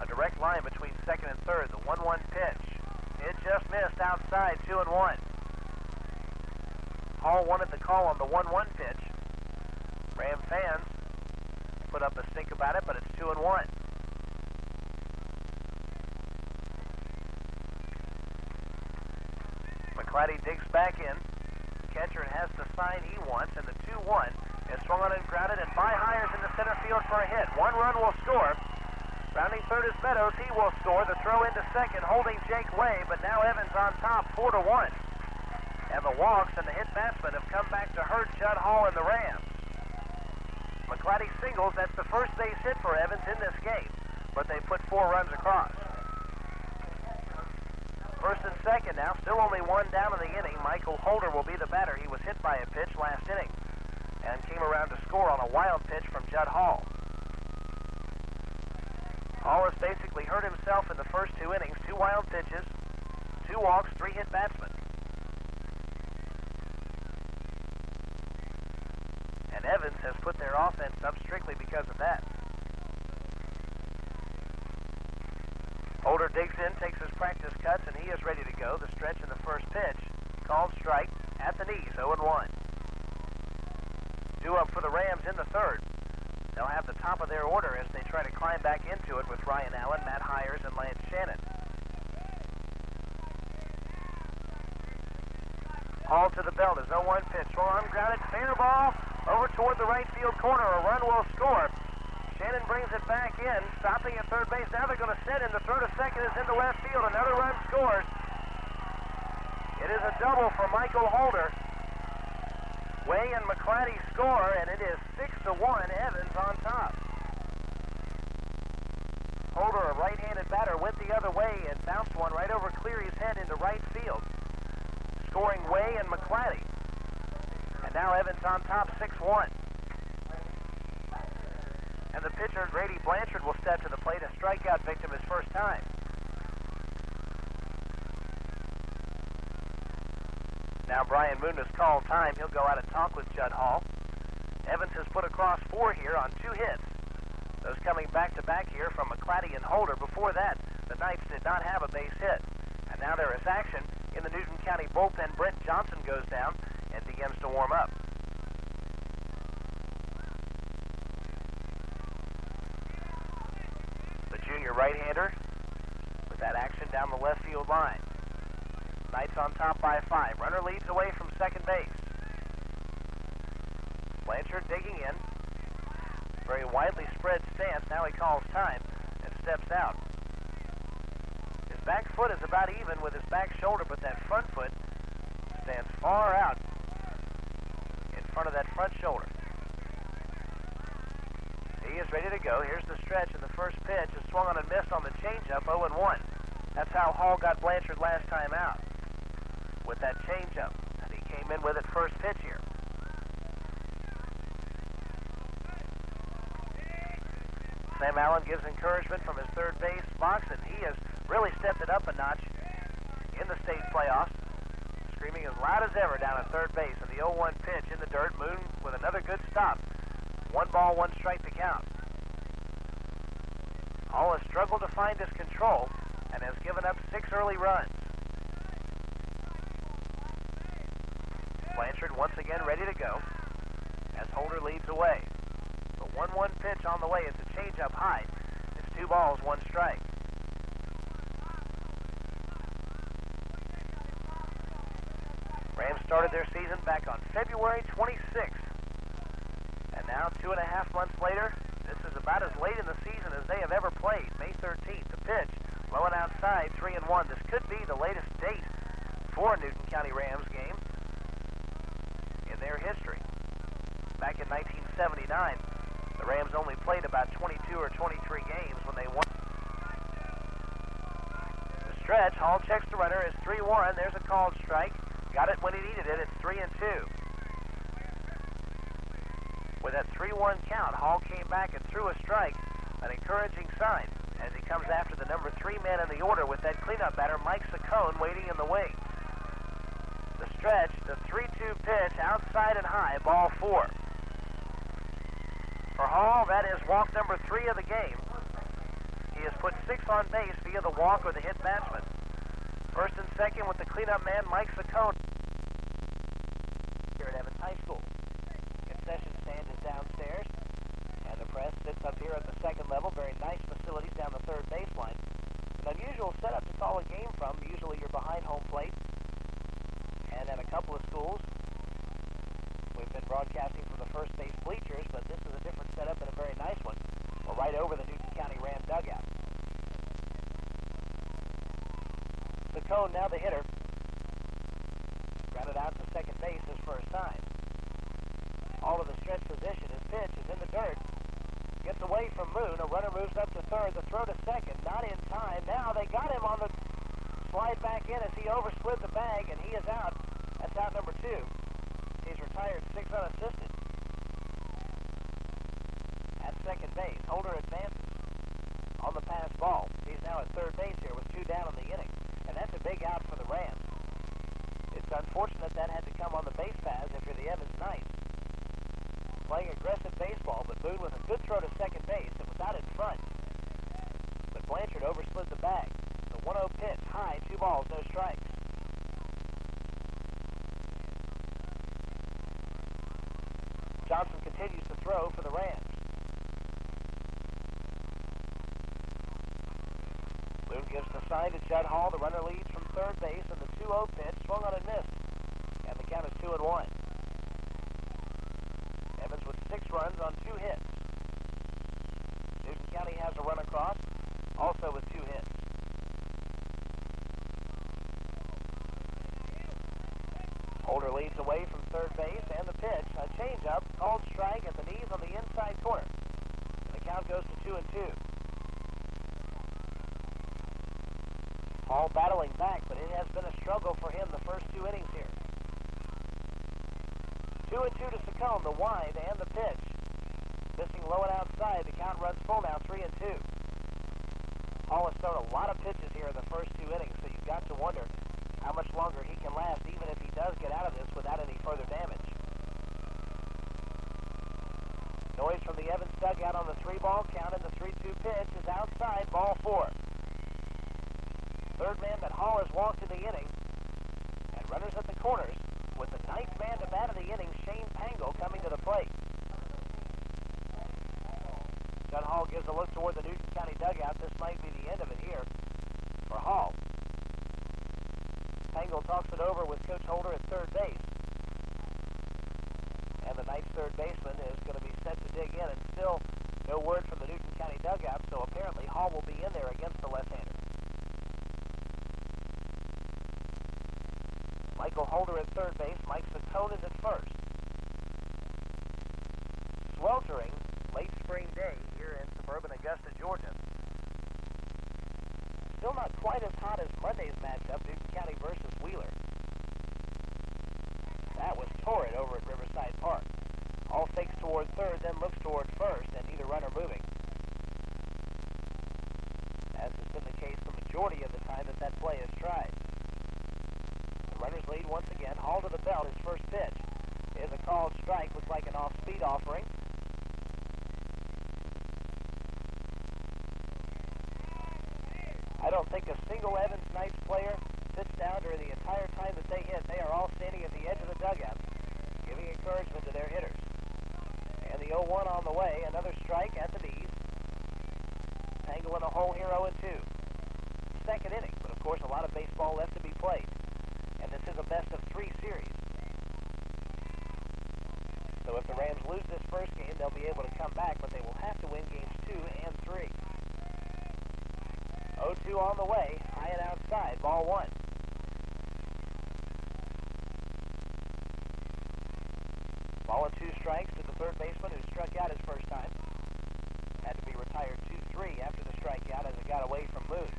Speaker 1: a direct line between second and third. The 1-1 pitch. It just missed outside, 2-1. Hall wanted the call on the 1-1 pitch. Ram fans put up a stink about it, but it's 2-1. McClatty digs back in. Catcher has the sign he wants, and the 2-1 is swung on and grounded, and by Hires in the center field for a hit. 1 run will score. Rounding third is Meadows. He will score. The throw into second, holding Jake Way, but now Evans on top, 4-1. And the walks and the hit batsmen have come back to hurt Judd Hall and the Rams. McClatty singles. That's the first base hit for Evans in this game, but they put 4 runs across. First and second now, still only 1 down in the inning. Michael Holder will be the batter. He was hit by a pitch last inning and came around to score on a wild pitch from Judd Hall. Hall has basically hurt himself in the first 2 innings. 2 wild pitches, 2 walks, 3 hit batsmen. And Evans has put their offense up strictly because of that. Holder digs in, takes his practice cuts, and he is ready to go. The stretch in the first pitch. Called strike at the knees, 0-1. 2 up for the Rams in the third. They'll have the top of their order as they try to climb back into it with Ryan Allen, Matt Hires, and Lance Shannon. Hall to the belt is 0-1 pitch. Swung on, grounded, fair ball over toward the right field corner. A run will score. Shannon brings it back in, stopping at third base. Now they're going to set in. The throw to second is into left field. Another run scores. It is a double for Michael Holder. Way and McClatty score, and it is 6-1. Evans on top. Holder, a right-handed batter, went the other way and bounced one right over Cleary's head into right field, scoring Way and McClatty. And now Evans on top, 6-1. And the pitcher, Grady Blanchard, will step to the plate, a strikeout victim his first time. Now Brian Moon has called time. He'll go out and talk with Judd Hall. Evans has put across 4 here on 2 hits. Those coming back-to-back here from McClatty and Holder. Before that, the Knights did not have a base hit. And now there is action in the Newton County bullpen. Brent Johnson goes down and begins to warm up. Junior right-hander with that action down the left field line. Knights on top by 5. Runner leads away from second base. Blanchard digging in. Very widely spread stance. Now he calls time and steps out. His back foot is about even with his back shoulder, but that front foot stands far out in front of that front shoulder. He is ready to go. Here's the stretch, and the first pitch is swung on and missed on the changeup, 0-1. That's how Hall got Blanchard last time out, with that changeup. And he came in with it first pitch here. Sam Allen gives encouragement from his third base box, and he has really stepped it up a notch in the state playoffs, screaming as loud as ever down at third base. And the 0-1 pitch in the dirt. Moon with another good stop. 1 ball, 1 strike to count. Hall has struggled to find his control and has given up 6 early runs. Blanchard once again ready to go as Holder leads away. The 1-1 pitch on the way. It's a changeup high. It's 2 balls, 1 strike. Rams started their season back on February 26th. And now, 2.5 months later, this is about as late in the season as they have ever played. May 13th, the pitch, low and outside, 3-1. This could be the latest date for a Newton County Rams game in their history. Back in 1979, the Rams only played about 22 or 23 games when they won. The stretch, Hall checks the runner, is 3-1. There's a called strike. Got it when he needed it. It's 3-2. With that 3-1 count, Hall came back and threw a strike, an encouraging sign, as he comes after the number 3 man in the order with that cleanup batter, Mike Saccone, waiting in the wing. The stretch, the 3-2 pitch, outside and high, ball 4. For Hall, that is walk number 3 of the game. He has put 6 on base via the walk or the hit batsman. First and second with the cleanup man, Mike Saccone, here at Evans High School. Concession stand is downstairs, and the press sits up here at the second level. Very nice facilities down the third baseline. An unusual setup to call a game from. Usually you're behind home plate. And at a couple of schools, we've been broadcasting from the first base bleachers, but this is a different setup and a very nice one. We're right over the Newton County Ram dugout. Saccone, now the hitter. Grounded out to second base his first time. All of the stretch position. His pitch is in the dirt. Gets away from Moon. A runner moves up to third. The throw to second. Not in time. Now they got him on the slide back in as he overslid the bag, and he is out. That's out number 2. He's retired 6 unassisted. At second base, Holder advances on the pass ball. He's now at third base here with 2 down in the inning. And that's a big out for the Rams. It's unfortunate that had to come on the base paths if you're the Evans Knights. Playing aggressive baseball, but Boone with a good throw to second base. It was out in front. But Blanchard overslid the bag. The 1-0 pitch, high, 2 balls, no strikes. Johnson continues to throw for the Rams. Boone gives the sign to Judd Hall. The runner leads from third base, and the 2-0 pitch swung on and missed. And the count is 2-1. Evans with 6 runs on 2 hits. Newton County has a run across, also with 2 hits. Holder leads away from third base, and the pitch, a changeup, called strike at the knees on the inside corner. And the count goes to 2-2. Hall battling back, but it has been a struggle for him the first 2 innings here. 2-2 to Saccone, the wind and the pitch. Missing low and outside, the count runs full now, 3-2. Hall has thrown a lot of pitches here in the first 2 innings, so you've got to wonder how much longer he can last, even if he does get out of this without any further damage. Noise from the Evans dugout on the 3-ball count, and the 3-2 pitch is outside, ball 4. Third man that Hall has walked in the inning, and runners at the corners, with the 9th man to bat of the inning, Shane Pangle, coming to the plate. Judd Hall gives a look toward the Newton County dugout. This might be the end of it here for Hall. Pangle talks it over with Coach Holder at third base. And the Knights third baseman is going to be set to dig in, and still no word from the Newton County dugout, so apparently Hall will be in there against the left-hander. Michael Holder at third base. base. Mike Saccone is at first. Sweltering, 2-2 late spring day here in suburban Augusta, Georgia. Still not quite as hot as Monday's matchup, Newton County versus Wheeler. That was torrid over at Riverside Park. Hall fakes toward third, then looks toward first, and neither runner moving. As has been the case the majority of the time that play is tried. The runners lead once again. Hall to the belt, his first pitch is a called strike, looks like an off-speed offering. I don't think a single Evans Knights player sits down during the entire time that they hit. They are all standing at the edge of the dugout, giving encouragement to their hitters. And the 0-1 on the way, another strike at the knees. Tangle in a hole here, 0-2. Second inning, but of course a lot of baseball left to be played. And this is a best-of-3 series. So if the Rams lose this first game, they'll be able to come back, but they will have to win games 2 and 3. 0-2 on the way, high and outside, ball 1. Ball and 2 strikes to the third baseman who struck out his first time. Had to be retired 2-3 after the strikeout as it got away from Moon.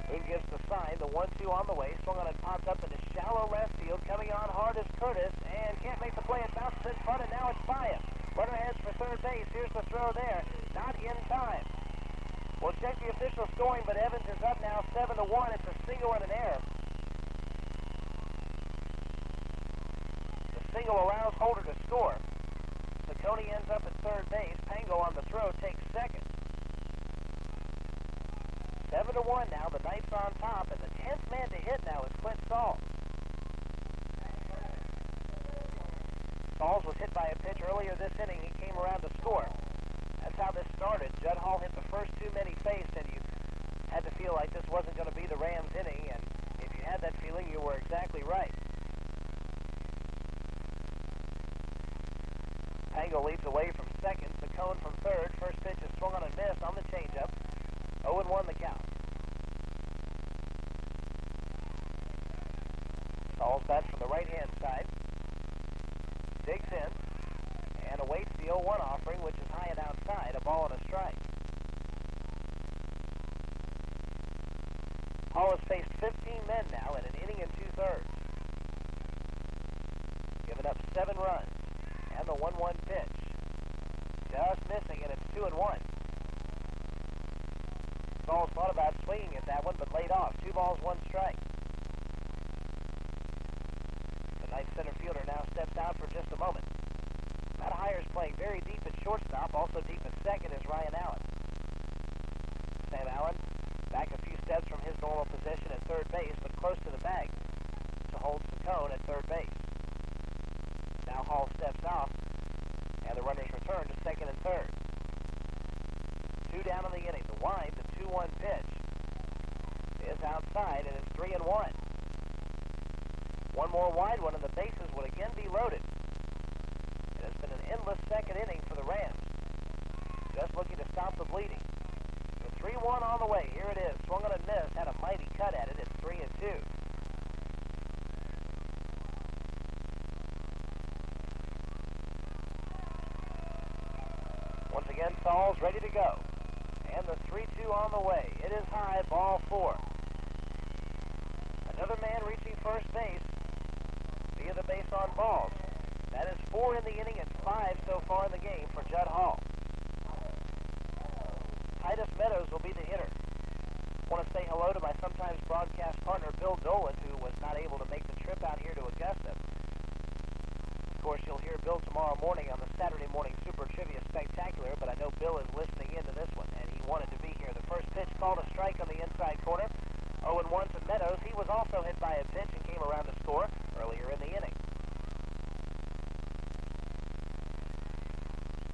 Speaker 1: Moon gives the sign, the 1-2 on the way, swung on and pops up into shallow left field. Coming on hard is Curtis, and can't make the play. It bounces in front, and now it's by him. Runner heads for third base. Here's the throw there. Not in time. We'll check the official scoring, but Evans is up now 7-1. It's a single and an error. The single allows Holder to score. Saccone ends up at third base. Pango on the throw takes second. 7-1 now. The Knights on top, and the 10th man to hit now is Clint Sauls. Sauls was hit by a pitch earlier this inning. He came around to score. That's how this started. Judd Hall hit the first too many faced, and you had to feel like this wasn't going to be the Rams inning, and if you had that feeling, you were exactly right. Pango leads away from second. Saccone from third. First pitch is swung on and missed on the changeup. 0-1 the count. Sauls bats from the right-hand side. Digs in and awaits the 0-1 offering, which is high and outside, a ball and a strike. Hall has faced 15 men now in an inning and 2/3. Given up 7 runs, and the 1-1 pitch. Just missing, and it's 2-1. Sauls thought about swinging at that one, but laid off. 2 balls, 1 strike. The Knights center fielder now steps out for just a moment. Matt Hires playing very deep at shortstop. Also deep at second is Ryan Allen. Sam Allen back a few steps from his normal position at third base, but close to the bag to hold Saccone at third base. Now Hall steps off, and the runners return to second and third. 2 down in the inning. The wind, the 2-1 pitch is outside, and it's 3-1. One more wide one, and the bases would again be loaded. It has been an endless second inning for the Rams. Just looking to stop the bleeding. The 3-1 on the way. Here it is. Swung on and missed. Had a mighty cut at it. It's 3-2. Once again, Sauls ready to go. And the 3-2 on the way. It is high, ball 4. Another man reaching first base via the base on balls. That is 4 in the inning and 5 so far in the game for Judd Hall. Titus Meadows will be the hitter. I want to say hello to my sometimes broadcast partner, Bill Dolan, who was not able to make the trip out here to Augusta. Of course, you'll hear Bill tomorrow morning on the Saturday Morning Super Trivia Spectacular, but I know Bill is listening into this one, and he wanted to be here. The first pitch called a strike on the inside corner. 0-1 to Meadows. He was also hit by a pitch and came around to score earlier in the inning.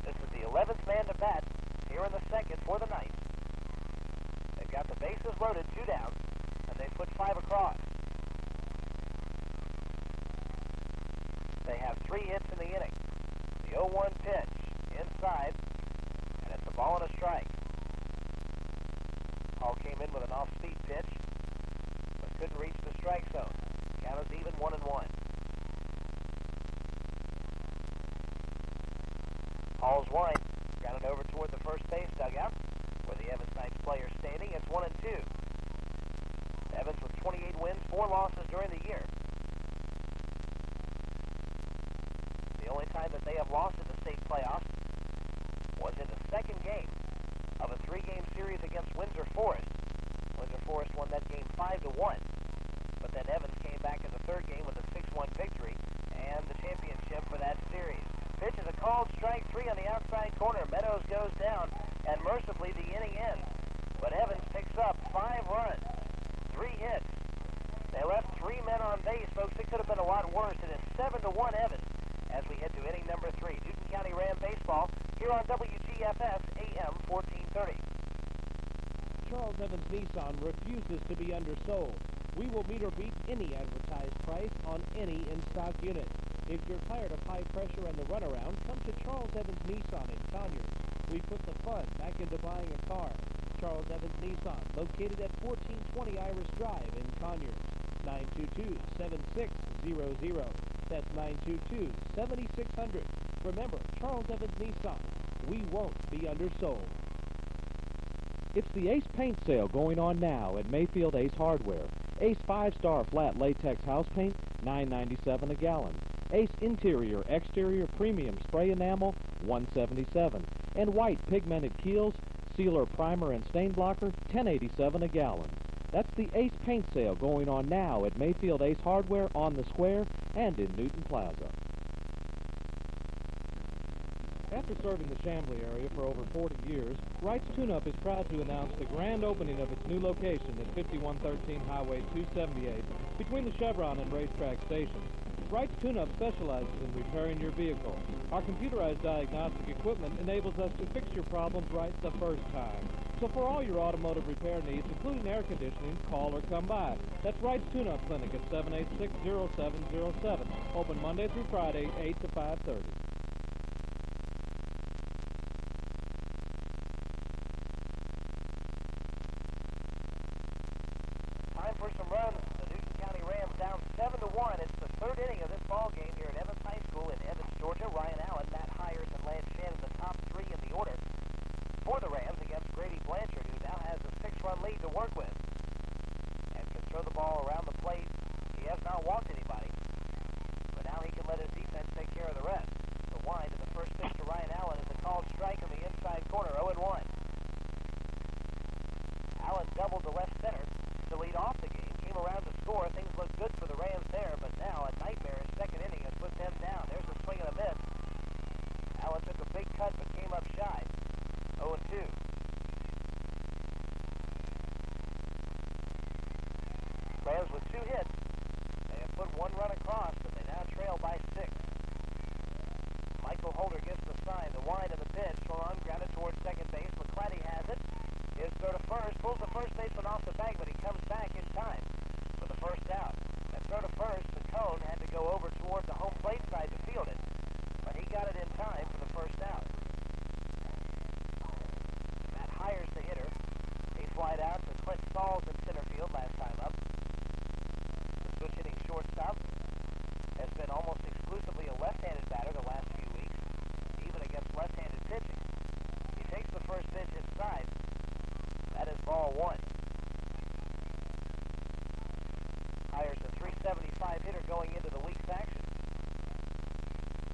Speaker 1: This is the 11th man to bat here in the second for the Knights. They've got the bases loaded, 2 down, and they've put 5 across. They have 3 hits in the inning. The 0-1 pitch inside, and it's a ball and a strike. Hall came in with an off-speed pitch, but couldn't reach the strike zone. Count is even, 1-1. Hall's wide. Grounded over toward the first base dugout, where the Evans Knights player standing. It's 1-2. Evans with 28 wins, 4 losses during the year. The only time that they have lost in the state playoffs was in the second game of a 3-game series against Windsor Forest. Windsor Forest won that game 5-1, but then Evans came back in the third game with a 6-1 victory and the championship for that series. Pitch is a called strike 3 on the outside corner. Meadows goes down, and mercifully the inning ends. But Evans picks up 5 runs, 3 hits. They left 3 men on base, folks. It could have been a lot worse. It is 7-1 Evans as we head to inning number 3. Newton County Ram baseball here on WGFS AM 1430.
Speaker 6: Charles Evans Nissan refuses to be undersold. We will meet or beat any advertised price on any in-stock unit. If you're tired of high pressure and the runaround, come to Charles Evans Nissan in Conyers. We put the fun back into buying a car. Charles Evans Nissan, located at 1420 Iris Drive in Conyers. 922-7600. That's 922-7600. Remember, Charles Evans Nissan. We won't be undersold.
Speaker 2: It's the Ace Paint Sale going on now at Mayfield Ace Hardware. Ace 5-star flat latex house paint, $9.97 a gallon. Ace Interior Exterior Premium Spray Enamel, $177. And white pigmented keels, sealer primer and stain blocker, $10.87 a gallon. That's the Ace Paint Sale going on now at Mayfield Ace Hardware on the Square and in Newton Plaza. After serving the Chamblee area for over 40 years, Wright's Tune-Up is proud to announce the grand opening of its new location at 5113 Highway 278 between the Chevron and Racetrack stations. Wright's Tune-Up specializes in repairing your vehicle. Our computerized diagnostic equipment enables us to fix your problems right the first time. So for all your automotive repair needs, including air conditioning, call or come by. That's Wright's Tune-Up Clinic at 786-0707. Open Monday through Friday, 8 to 5:30.
Speaker 1: Time for some runs. The Newton County Rams down 7-1. It's the third inning of this ball game here at Evans High School in Evans, Georgia. Ryan Allen, Matt Hires, and Lance Shannon, the top 3 in the order for the Rams against Grady Blanchard, who now has a 6-run lead to work with and can throw the ball around the plate. He has not walked anybody, but now he can let his defense take care of the rest. The wind of the first pitch to Ryan Allen is a called strike on the inside corner, 0-1. Allen doubled to left center to lead off the game, came around to score. Things look good for the Rams there, but now a nightmare second inning has put them down. There's a swing and a miss. Allen took a big cut but came up shy. 0-2. Rams with 2 hits. They have put 1 run across, but they now trail by 6. Michael Holder gives the sign. The wind of the pitch. Swung on, grounded towards second base. McClatty has it. His throw to first. Pulls the first baseman off the bag, but he comes back in time for the first out. That throw to first, the cone had to go over toward the home plate side to field it, but he got it in time for the first out. Matt Hires the hitter. He flied out to Clint Stalls in center field last time up. The switch hitting shortstop has been almost exclusively a left-handed batter the last few weeks, even against left-handed pitching. He takes the first pitch inside. That is ball 1. Hires a .375 hitter going into the week's action,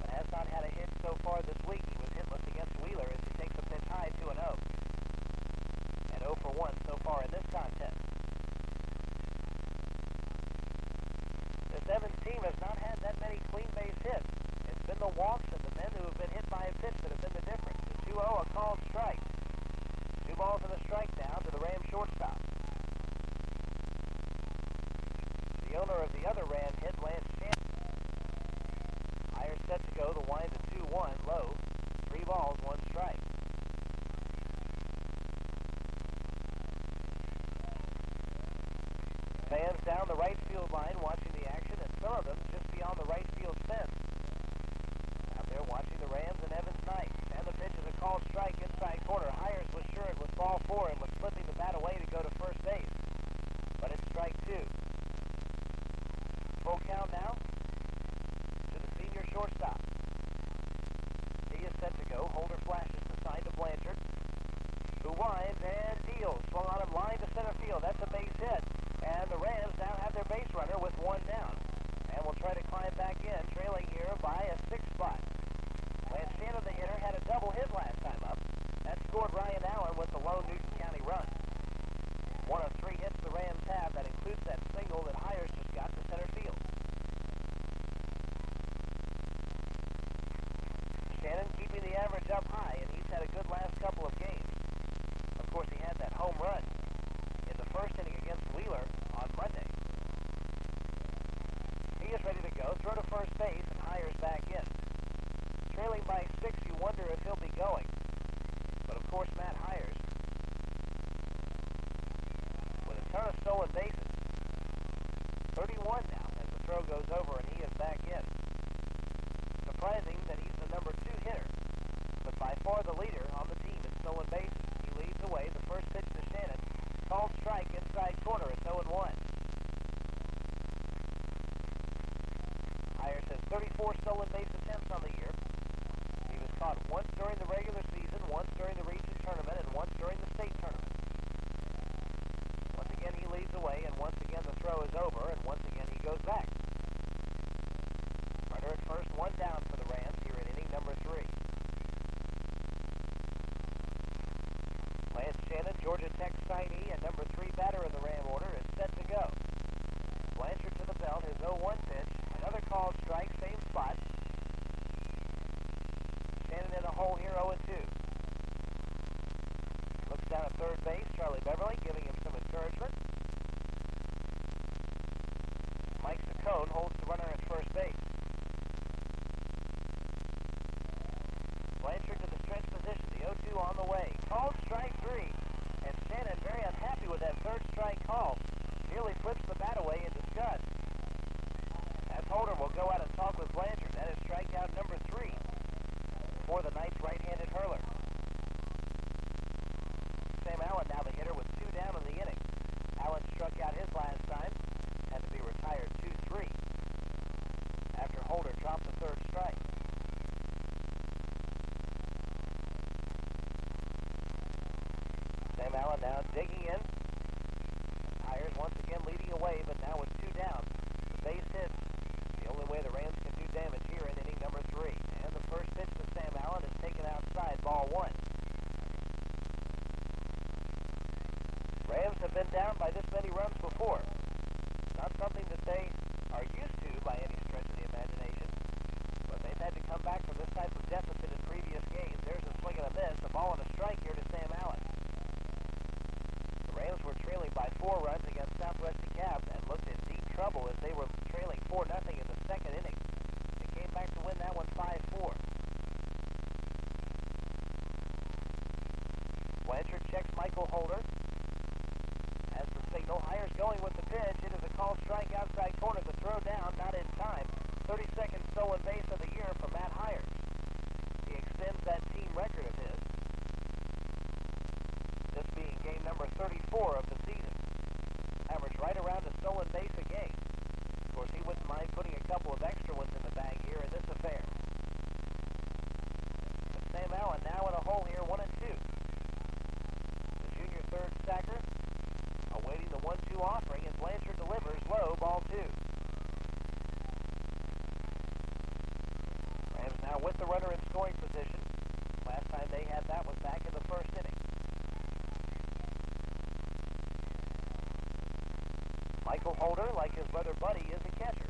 Speaker 1: but has not had a hit so far this week. He was hitless against Wheeler as he takes a pitch high, 2-0. And 0 for 1 so far in this contest. This Evans team has not had that many clean base hits. It's been the walks and the men who have been hit by a pitch that have been the difference. The 2-0, a called strike. 2 balls and a strike now to the Ram shortstop. The owner of the other Ram hit, Lance Shannon. Hires set to go. The wind to 2-1, low. 3 balls, 1 strike. Fans down the right field line watching the action, and some of them just beyond the right field fence. Out there watching the Rams and Evans Knights. And the pitch is a called strike inside corner. Hires was sure it was ball 4 and was slipping the bat away to go to first base. But it's strike 2. Full count now to the senior shortstop. He is set to go. Holden first inning against Wheeler on Monday. He is ready to go. Throw to first base, and Hires back in. Trailing by 6, you wonder if he'll be going. But of course, Matt Hires, with a ton of stolen bases, 31 now as the throw goes over and he is back in. Surprising that he's the number 2 hitter, but by far the leader on the team in stolen bases. He leads away. The first pitch to Shannon. Called strike inside corner. It's 0-1. Hires has 34 stolen base attempts on the year. He was caught once during the regular season, once during the region tournament, and once during the state tournament. Once again he leads away, and once again the throw is over, and once again he goes back. Runner at first, 1 down for the Rams here in inning number 3. Lance Shannon, Georgia Tech signee and number 3 batter in the Ram order, is set to go. Blanchard to the belt, his 0-1 pitch. Another called strike, same spot. Shannon in a hole here, 0-2. Looks down at third base, Charlie Beverly giving him some encouragement. Mike Saccone holds the runner at first base. Blanchard to the stretch position, the 0-2 on the way. Called strike 3, and Shannon very unhappy with that third strike call. Nearly flips the bat away in disgust. As Holden will go out and talk with Blanchard. That is strikeout number 3 for the Knights right-handed hurler. Sam Allen now the hitter with 2 down in the inning. Allen struck out his last time. Had to be retired 2-3 after Holder dropped the third strike. Sam Allen now digging in. Hires once again leading away, but now with 2 down. The base hits. The only way the Rams can do damage here in inning number 3. And the first pitch to Sam Allen is taken outside, ball 1. Rams have been down by this many runs before. Not something that they are used to by any stretch of the imagination. But they've had to come back from this type of deficit in previous games. There's a swing and a miss. A ball and a strike here to Sam Allen. The Rams were trailing by 4 runs against Southwest DeKalb and looked in deep trouble as they were trailing 4-0 in the second inning. They came back to win that one 5-4. Blanchard checks Michael Holder. As the signal, Hires going with the pitch. It is a called strike outside corner. The throw down, not in time. 32nd stolen base of the year for Matt Hires. He extends that team record of his. This being game number 34 of the season. Average right around a stolen base a game. Of course, he wouldn't mind putting a couple of extra ones in the bag here in this affair. But Sam Allen now in a hole here, 1-2. The junior third stacker awaiting the 1-2 offering, and Blanchard delivers low, ball 2. Rams now with the runner in scoring position. Last time they had that was back in the first inning. Michael Holder, like his brother Buddy, is a catcher.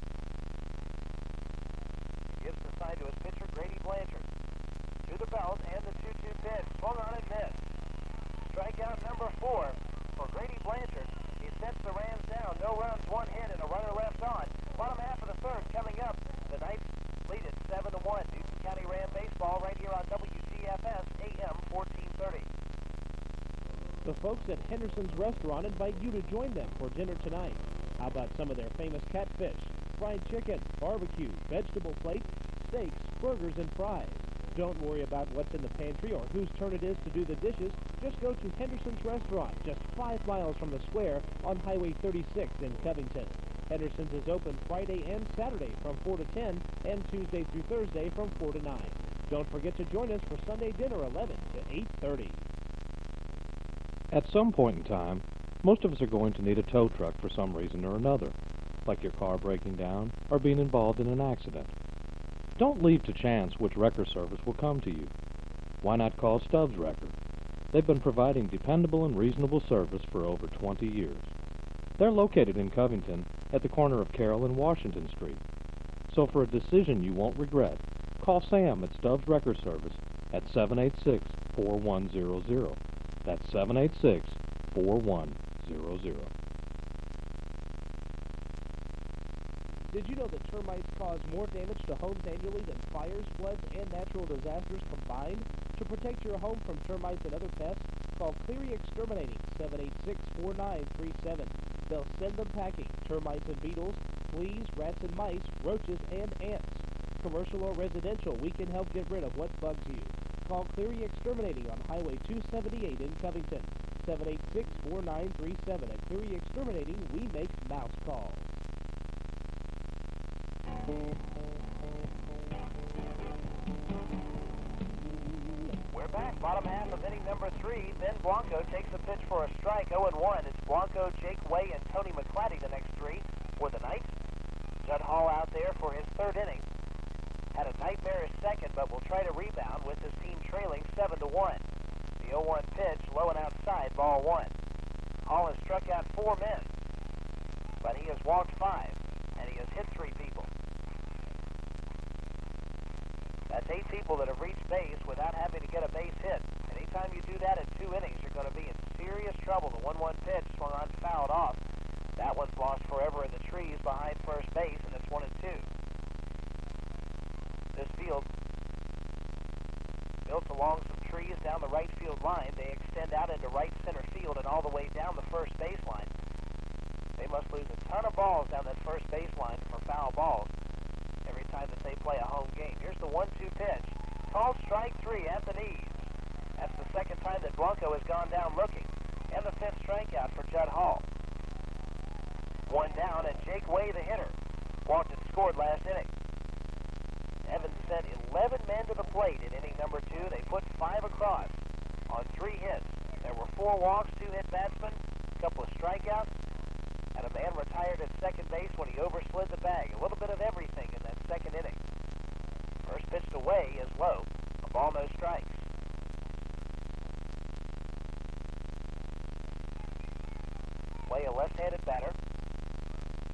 Speaker 1: He gives the sign to his pitcher, Grady Blanchard. To the belt, and the 2-2 pitch. Swung on and missed. Strikeout number 4 for Grady Blanchard. He sets the Rams down. No runs, 1 hit, and a runner left on. Bottom half of the third coming up. The Knights lead it 7-1. Newton County Ram baseball right here on WGFS AM 1430.
Speaker 6: The folks at Henderson's Restaurant invite you to join them for dinner tonight. How about some of their famous catfish, fried chicken, barbecue, vegetable plate, steaks, burgers, and fries? Don't worry about what's in the pantry or whose turn it is to do the dishes. Just go to Henderson's Restaurant, just 5 miles from the square on Highway 36 in Covington. Henderson's is open Friday and Saturday from 4 to 10 and Tuesday through Thursday from 4 to 9. Don't forget to join us for Sunday dinner 11 to 8:30.
Speaker 2: At some point in time, most of us are going to need a tow truck for some reason or another, like your car breaking down or being involved in an accident. Don't leave to chance which wrecker service will come to you. Why not call Stubbs Wrecker? They've been providing dependable and reasonable service for over 20 years. They're located in Covington at the corner of Carroll and Washington Street. So for a decision you won't regret, call Sam at Stubbs Wrecker Service at 786-4100. That's 786-4100. 0-0.
Speaker 6: Did you know that termites cause more damage to homes annually than fires, floods, and natural disasters combined? To protect your home from termites and other pests, call Cleary Exterminating, 786-4937. They'll send them packing, termites and beetles, fleas, rats and mice, roaches, and ants. Commercial or residential, we can help get rid of what bugs you. Call Cleary Exterminating on Highway 278 in Covington, 786-4937. At Cleary Exterminating, we make mouse calls.
Speaker 1: We're back. Bottom half of inning number 3. Ben Blanco takes a pitch for a strike, 0-1. It's Blanco, Jake Way, and Tony McClatty the next 3 for the Knights. Judd Hall out there for his 3rd inning. Had a nightmarish second, but will try to rebound with his team trailing 7-1. The 0-1 pitch, low and outside, ball 1. Hall has struck out 4 men, but he has walked 5, and he has hit 3 people. That's 8 people that have reached base without having to get a base hit. Anytime you do that in 2 innings, you're going to be in serious trouble. The 1-1 pitch swung on, fouled off. That one's lost forever in the trees behind first base, and it's 1-2. This field built along some trees down the right field line. They extend out into right center field and all the way down the first baseline. They must lose a ton of balls down that first baseline for foul balls every time that they play a home game. Here's the 1-2 pitch. Called strike 3 at the knees. That's the second time that Blanco has gone down looking. And the 5th strikeout for Judd Hall. 1 down, and Jake Way, the hitter, walked and scored last inning. Evans sent 11 men to the plate in inning number 2. They put 5 across on 3 hits. There were 4 walks, 2 hit batsmen, a couple of strikeouts, and a man retired at second base when he overslid the bag. A little bit of everything in that second inning. First pitch to Way is low. A ball, no strikes. Way, a left-handed batter,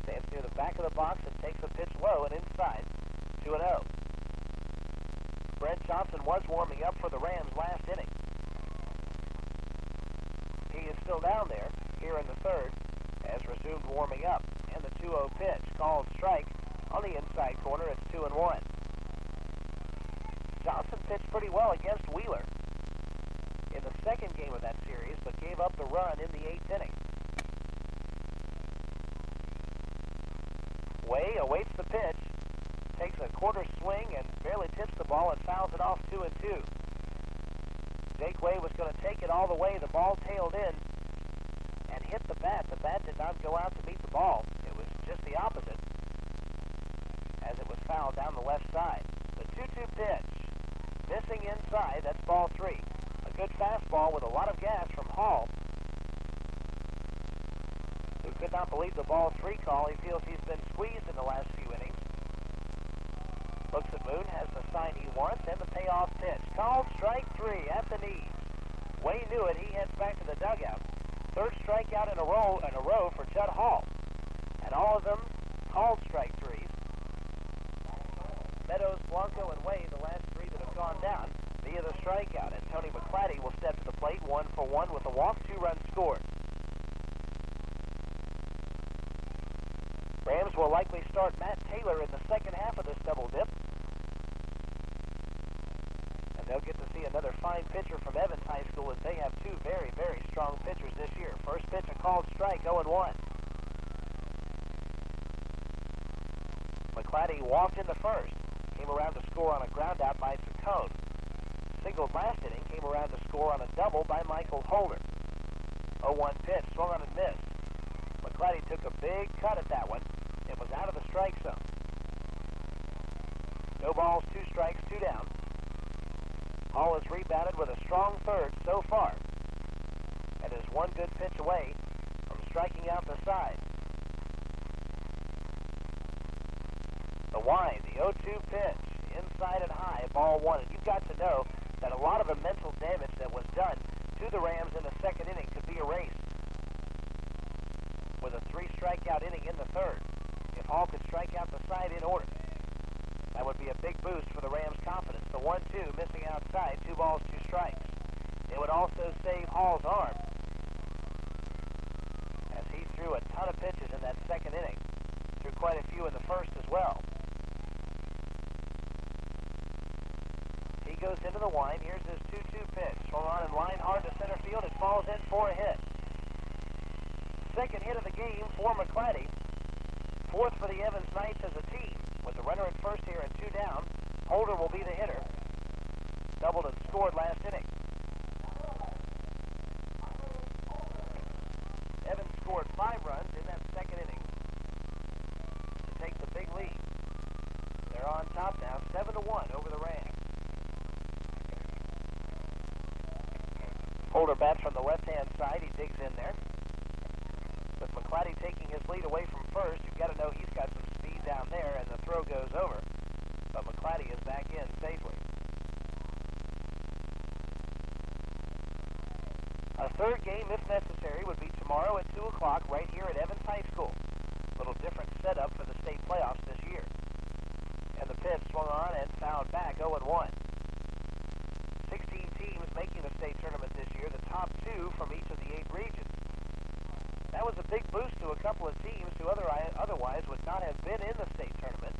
Speaker 1: stands near the back of the box and takes a pitch low and inside. 2-0. Brent Johnson was warming up for the Rams last inning. He is still down there here in the 3rd, has resumed warming up. And the 2-0 pitch, called strike on the inside corner. It's 2-1. Johnson pitched pretty well against Wheeler in the second game of that series, but gave up the run in the 8th inning. Way awaits the pitch, takes a quarter swing and barely tips the ball and fouls it off 2-2. Jake Way was going to take it all the way. The ball tailed in and hit the bat. The bat did not go out to meet the ball. It was just the opposite as it was fouled down the left side. The 2-2 pitch, missing inside. That's ball 3. A good fastball with a lot of gas from Hall, who could not believe the ball 3 call. He feels he's been squeezed in the last few innings. Looks at Moon, has the sign he wants, and the payoff pitch. Called strike 3 at the knees. Way knew it. He heads back to the dugout. 3rd strikeout in a row for Judd Hall. And all of them called strike 3s. Meadows, Blanco, and Way, the last 3 that have gone down via the strikeout. And Tony McClatty will step to the plate 1 for 1 with a walk, 2 runs scored. Rams will likely start Matt Taylor in the second half of this double dip. And they'll get to see another fine pitcher from Evans High School, as they have 2 very, very strong pitchers this year. First pitch, a called strike, 0-1. McClatty walked in the first. Came around to score on a ground out by Saccone. Singled last inning, came around to score on a double by Michael Holden. 0-1 pitch, swung on and missed. McClatty took a big cut at that one. It was out of the strike zone. No balls, 2 strikes, 2 down. Hall has rebounded with a strong 3rd so far, and is 1 good pitch away from striking out the side. The wind, the 0-2 pitch, inside and high, ball 1. And you've got to know that a lot of the mental damage that was done to the Rams in the second inning could be erased with a 3 strikeout inning in the 3rd. If Hall could strike out the side in order, that would be a big boost for the Rams' confidence. The 1-2 missing outside, 2 balls, 2 strikes. It would also save Hall's arm. a ton of pitches in that second inning. Threw quite a few in the first as well. He goes into the wind. Here's his 2-2 pitch. Swung on and line hard to center field. It falls in for a hit. Second hit of the game for McClatty. Fourth for the Evans Knights as a team. With the runner at first here and 2 down, Holden will be the hitter. Doubled and scored last inning. Evans scored 5 runs in that second inning to take the big lead. They're on top now, 7-1 over the Rams. Holder bats from the left-hand side. He digs in there. With McClatty taking his lead away from first, you've got to know he's got some speed down there, and the throw goes over. But McClatty is back in safely. A third game, if necessary, would be tomorrow at 2 o'clock right here at Evans High School. A little different setup for the state playoffs this year. And the pitch swung on and fouled back, 0-1. 16 teams making the state tournament this year, the top 2 from each of the 8 regions. That was a big boost to a couple of teams who otherwise would not have been in the state tournament,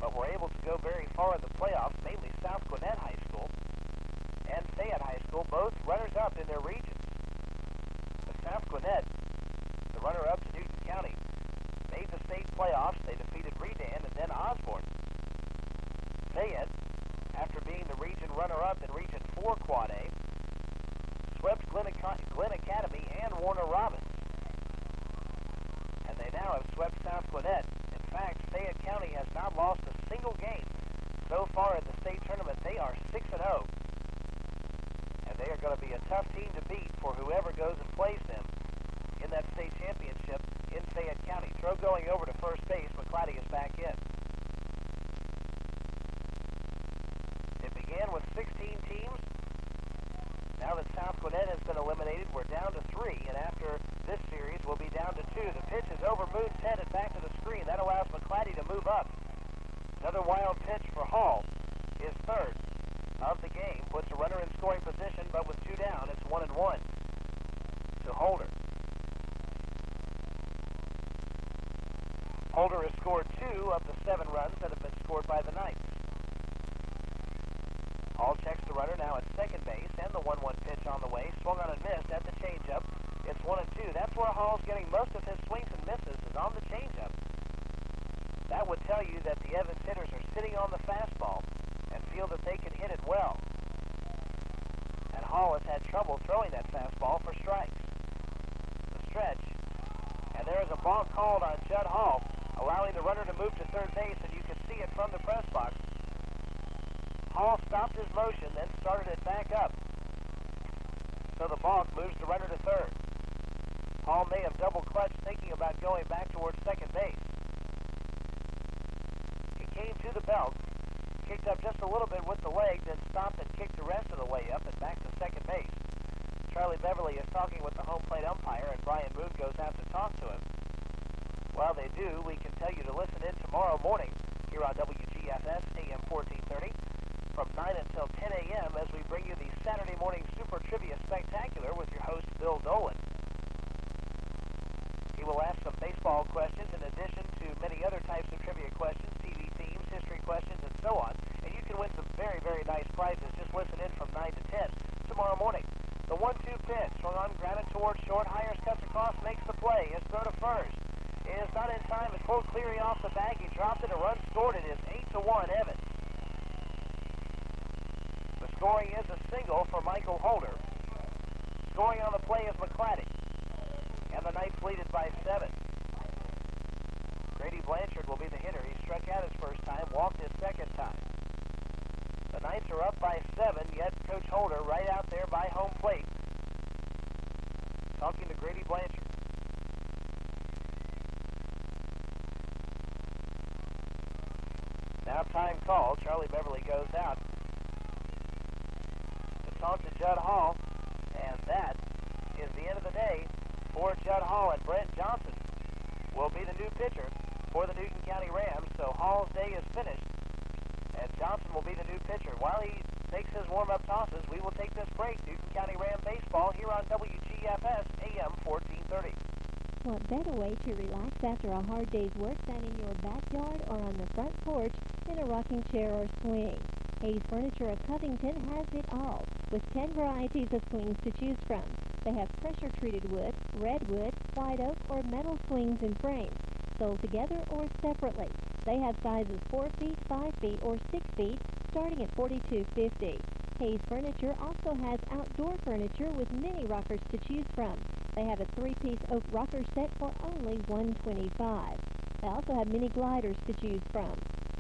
Speaker 1: but were able to go very far in the playoffs, mainly South Gwinnett High School and Fayette High School, both runners-up in their regions. But South Gwinnett, the runner-up to Newton County, made the state playoffs. They defeated Redan and then Osborne. Fayette, after being the region runner-up in Region 4 Quad A, swept Glen Academy and Warner Robins. And they now have swept South Gwinnett. In fact, Fayette County has not lost a single game so far in the state tournament. They are 6-0. And they are going to be a tough team to beat for whoever goes and plays them in that state championship in Fayette County. Throw going over to first base. McClatty is back in. It began with 16 teams. Now that South Gwinnett has been eliminated, we're down to 3, and after this series, we'll be down to 2. The pitch is over Moon's head and back to the screen. That allows McClatty to move up. Another wild pitch for Hall, his third of the game. Puts a runner in scoring position, but with 2 down, it's 1-1 to Holder. Holder has scored 2 of the 7 runs that have been scored by the Knights. Hall checks the runner now at second base, and the 1-1 pitch on the way. Swung on and missed at the changeup. It's 1-2. That's where Hall's getting most of his swings and misses, is on the changeup. That would tell you that the Evans hitters are sitting on the fastball and feel that they can hit it well. And Hall has had trouble throwing that fastball for strikes. The stretch, and there is a ball called on Judd Hall, allowing the runner to move to third base, and you can see it from the press box. Hall stopped his motion, then started it back up. So the ball moves the runner to third. Hall may have double clutched, thinking about going back towards second base. He came to the belt, kicked up just a little bit with the leg, then stopped and kicked the rest of the way up and back to second base. Charlie Beverly is talking with the home plate umpire, and Brian Moon goes out to talk to him. While they do, we can tell you to listen in tomorrow morning here on WGFS AM 1430 from 9 until 10 a.m. as we bring you the Saturday Morning Super Trivia Spectacular with your host, Bill Dolan. He will ask some baseball questions in addition to many other types of trivia questions, TV themes, history questions, and so on. And you can win some very, very nice prizes. Just listen in from 9 to 10 tomorrow morning. The 1-2 pitch, swung on, grounded towards short. Hires cuts across, makes the play. His throw to first. It is not in time. It's pulled Cleary off the bag. He dropped it. A run scored. It is 8-1 Evans. The scoring is a single for Michael Holder. Scoring on the play is McClatty. And the Knights lead it by 7. Grady Blanchard will be the hitter. He struck out his first time, walked his second time. The Knights are up by 7, yet Coach Holder right out there by home plate, talking to Grady Blanchard. Now time called. Charlie Beverly goes out. It's on to Judd Hall, and that is the end of the day for Judd Hall, and Brent Johnson will be the new pitcher for the Newton County Rams. So Hall's day is finished, and Johnson will be the new pitcher. While he makes his warm-up tosses, we will take this break. Newton County Ram baseball here on WGFS AM 1430.
Speaker 7: what better way to relax after a hard day's work than in your backyard or on the front porch in a rocking chair or swing? Hayes Furniture of Covington has it all, with 10 varieties of swings to choose from. They have pressure-treated wood, redwood, white oak, or metal swings and frames, sold together or separately. They have sizes 4 feet, 5 feet, or 6 feet, starting at $42.50. Hayes Furniture also has outdoor furniture with many rockers to choose from. They have a 3-piece oak rocker set for only $125. They also have mini gliders to choose from.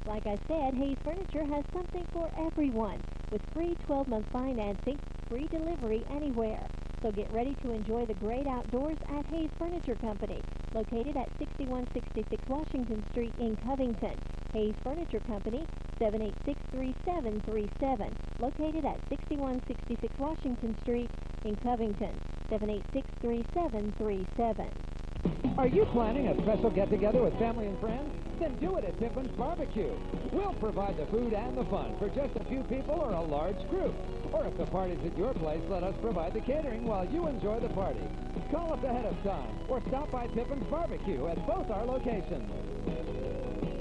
Speaker 7: Like I said, Hayes Furniture has something for everyone, with free 12-month financing, free delivery anywhere. So get ready to enjoy the great outdoors at Hayes Furniture Company, located at 6166 Washington Street in Covington. Hayes Furniture Company, 786-3737, located at 6166 Washington Street in Covington, 786-3737.
Speaker 4: Are you planning a special get-together with family and friends? Then do it at Tippon's Barbecue. We'll provide the food and the fun for just a few people or a large group. Or if the party's at your place, let us provide the catering while you enjoy the party. Call us ahead of time or stop by Tippon's Barbecue at both our locations.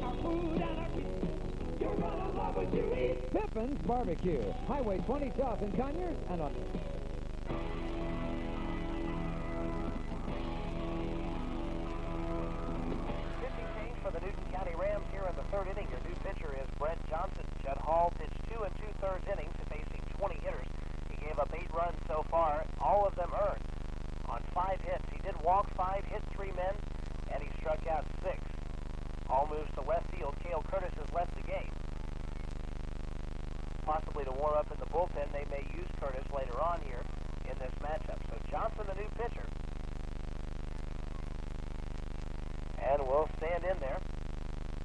Speaker 5: Our food and our people, you're gonna love what you eat.
Speaker 4: Tippon's Barbecue, Highway 20 South in Conyers and on...
Speaker 1: 50 change for the Newton County Rams here in the third inning. Your new pitcher is Brent Johnson. Judd Hall pitched 2 2/3 innings, facing 20 hitters. He gave up 8 runs so far, all of them earned. On 5 hits, he did walk 5, hit 3 men, and he struck out 6. Hall moves to left field. Cale Curtis has left the game. Possibly to warm up in the bullpen, they may use Curtis later on here in this matchup. So Johnson, the new pitcher, and will stand in there.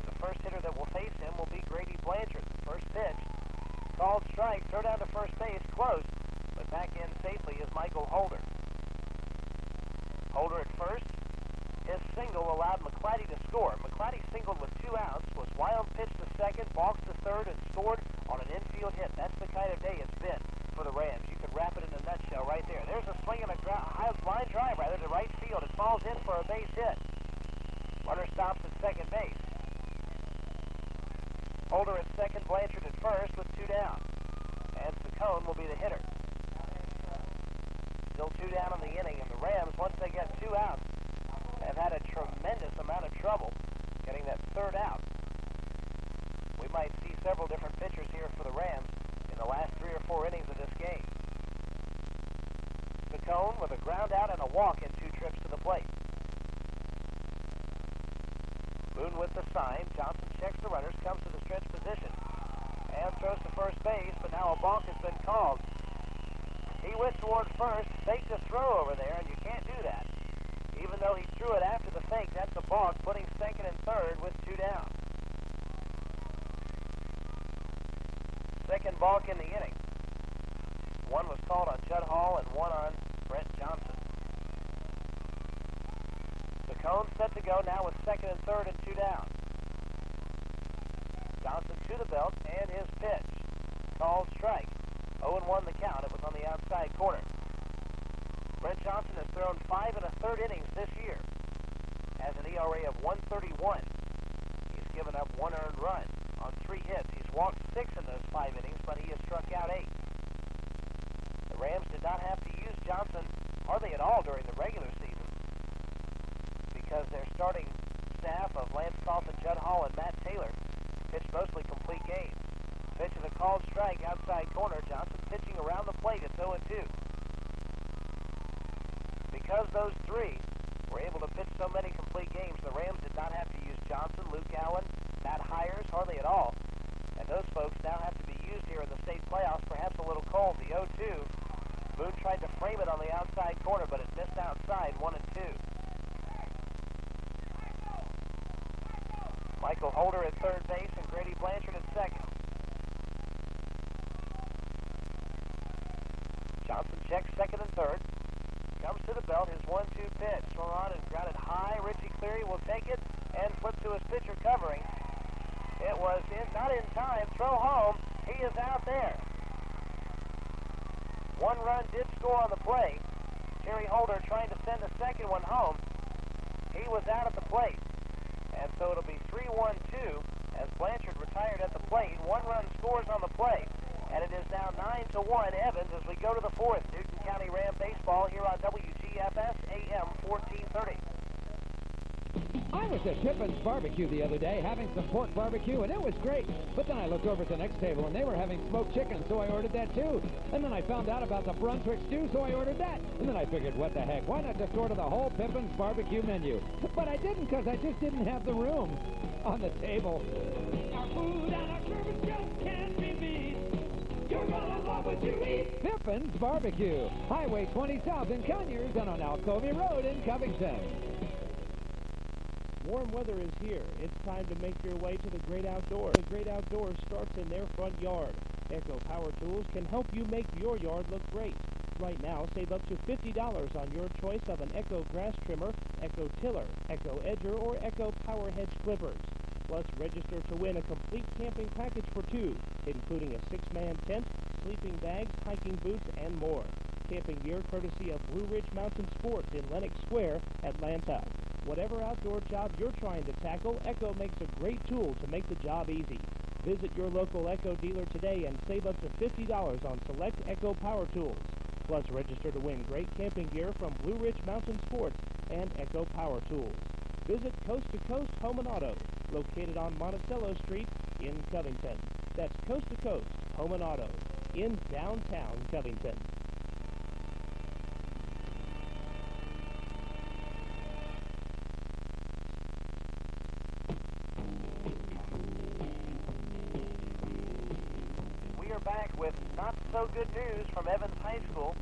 Speaker 1: The first hitter that will face him will be Grady Blanchard. The first pitch, called strike, throw down to first base, close, but back in safely is Michael Holden. Holder at first. His single allowed McClatty to score. McClatty singled with 2 outs, was wild pitch to second, balked to third, and scored on an infield hit. That's the kind of day it's been for the Rams. You could wrap it in a nutshell right there. There's a swing and a high line drive to right field. It falls in for a base hit. Runner stops at second base. Holder at second, Blanchard at first with 2 down. And Saccone will be the hitter. Still 2 down in the inning, and the Rams, once they get 2 outs, have had a tremendous amount of trouble getting that 3rd out. We might see several different pitchers here for the Rams in the last 3 or 4 innings of this game. Saccone with a ground out and a walk in 2 trips to the plate. Boone with the sign. Johnson checks the runners, comes to the stretch position, and throws to first base, but now a balk has been called. He went toward first, faked a throw over there, and you can't do that. Even though he threw it after the fake, that's a balk, putting second and third with 2 down. Second balk in the inning. 1 was called on Judd Hall and 1 on Brent Johnson. Saccone set to go now with second and third and 2 down. Johnson to the belt, and his pitch. Called strike. 0-1 the count. It was on the outside corner. Brent Johnson has thrown 5 1/3 innings this year. Has an ERA of 1.31. He's given up 1 earned run on 3 hits. He's walked 6 in those 5 innings, but he has struck out 8. The Rams did not have to use Johnson hardly at all during the regular season because their starting staff of Lance Coffin, Judd Hall, and Matt Taylor pitched mostly complete games. Pitch is a called strike outside corner. Johnson pitching around the plate. It's 0-2. Because those 3 were able to pitch so many complete games, the Rams did not have to use Johnson, Luke Allen, Matt Hires, hardly at all. And those folks now have to be used here in the state playoffs, perhaps a little cold. The 0-2. Boone tried to frame it on the outside corner, but it missed outside, 1-2. Michael Holder at third base and Grady Blanchard at second. Johnson checks second and third. Comes to the belt, his 1-2 pitch. Swung on and grounded high. Richie Cleary will take it and flip to his pitcher covering. It was not in time. Throw home. He is out there. 1 run did score on the play. Terry Holder trying to send the second one home. He was out at the plate. And so it'll be 3-1-2 as Blanchard retired at the plate. 1 run scores on the play. And it is now 9-1 Evans as we go to the 4th. Newton County Ram baseball here on WGFS AM 1430.
Speaker 4: I was at Tippin's Barbecue the other day having some pork barbecue, and it was great. But then I looked over at the next table, and they were having smoked chicken, so I ordered that too. And then I found out about the Brunswick stew, so I ordered that. And then I figured, what the heck, why not just order the whole Tippin's Barbecue menu? But I didn't, because I just didn't have the room on the table.
Speaker 5: Our food and our service just can't be beat. You're gonna love what you eat.
Speaker 4: Tippin's Barbecue, Highway 20 South in Conyers and on Alcovey Road in Covington.
Speaker 6: Warm weather is here. It's time to make your way to the Great Outdoors. The Great Outdoors starts in their front yard. Echo Power Tools can help you make your yard look great. Right now, save up to $50 on your choice of an Echo grass trimmer, Echo tiller, Echo edger, or Echo power hedge clippers. Plus, register to win a complete camping package for 2, including a 6-man tent, sleeping bags, hiking boots, and more. Camping gear courtesy of Blue Ridge Mountain Sports in Lenox Square, Atlanta. Whatever outdoor job you're trying to tackle, Echo makes a great tool to make the job easy. Visit your local Echo dealer today and save up to $50 on select Echo power tools. Plus, register to win great camping gear from Blue Ridge Mountain Sports and Echo power tools. Visit Coast to Coast Home and Auto, located on Monticello Street in Covington. That's Coast to Coast Home and Auto in downtown Covington.
Speaker 1: Back with not so good news from Evans High School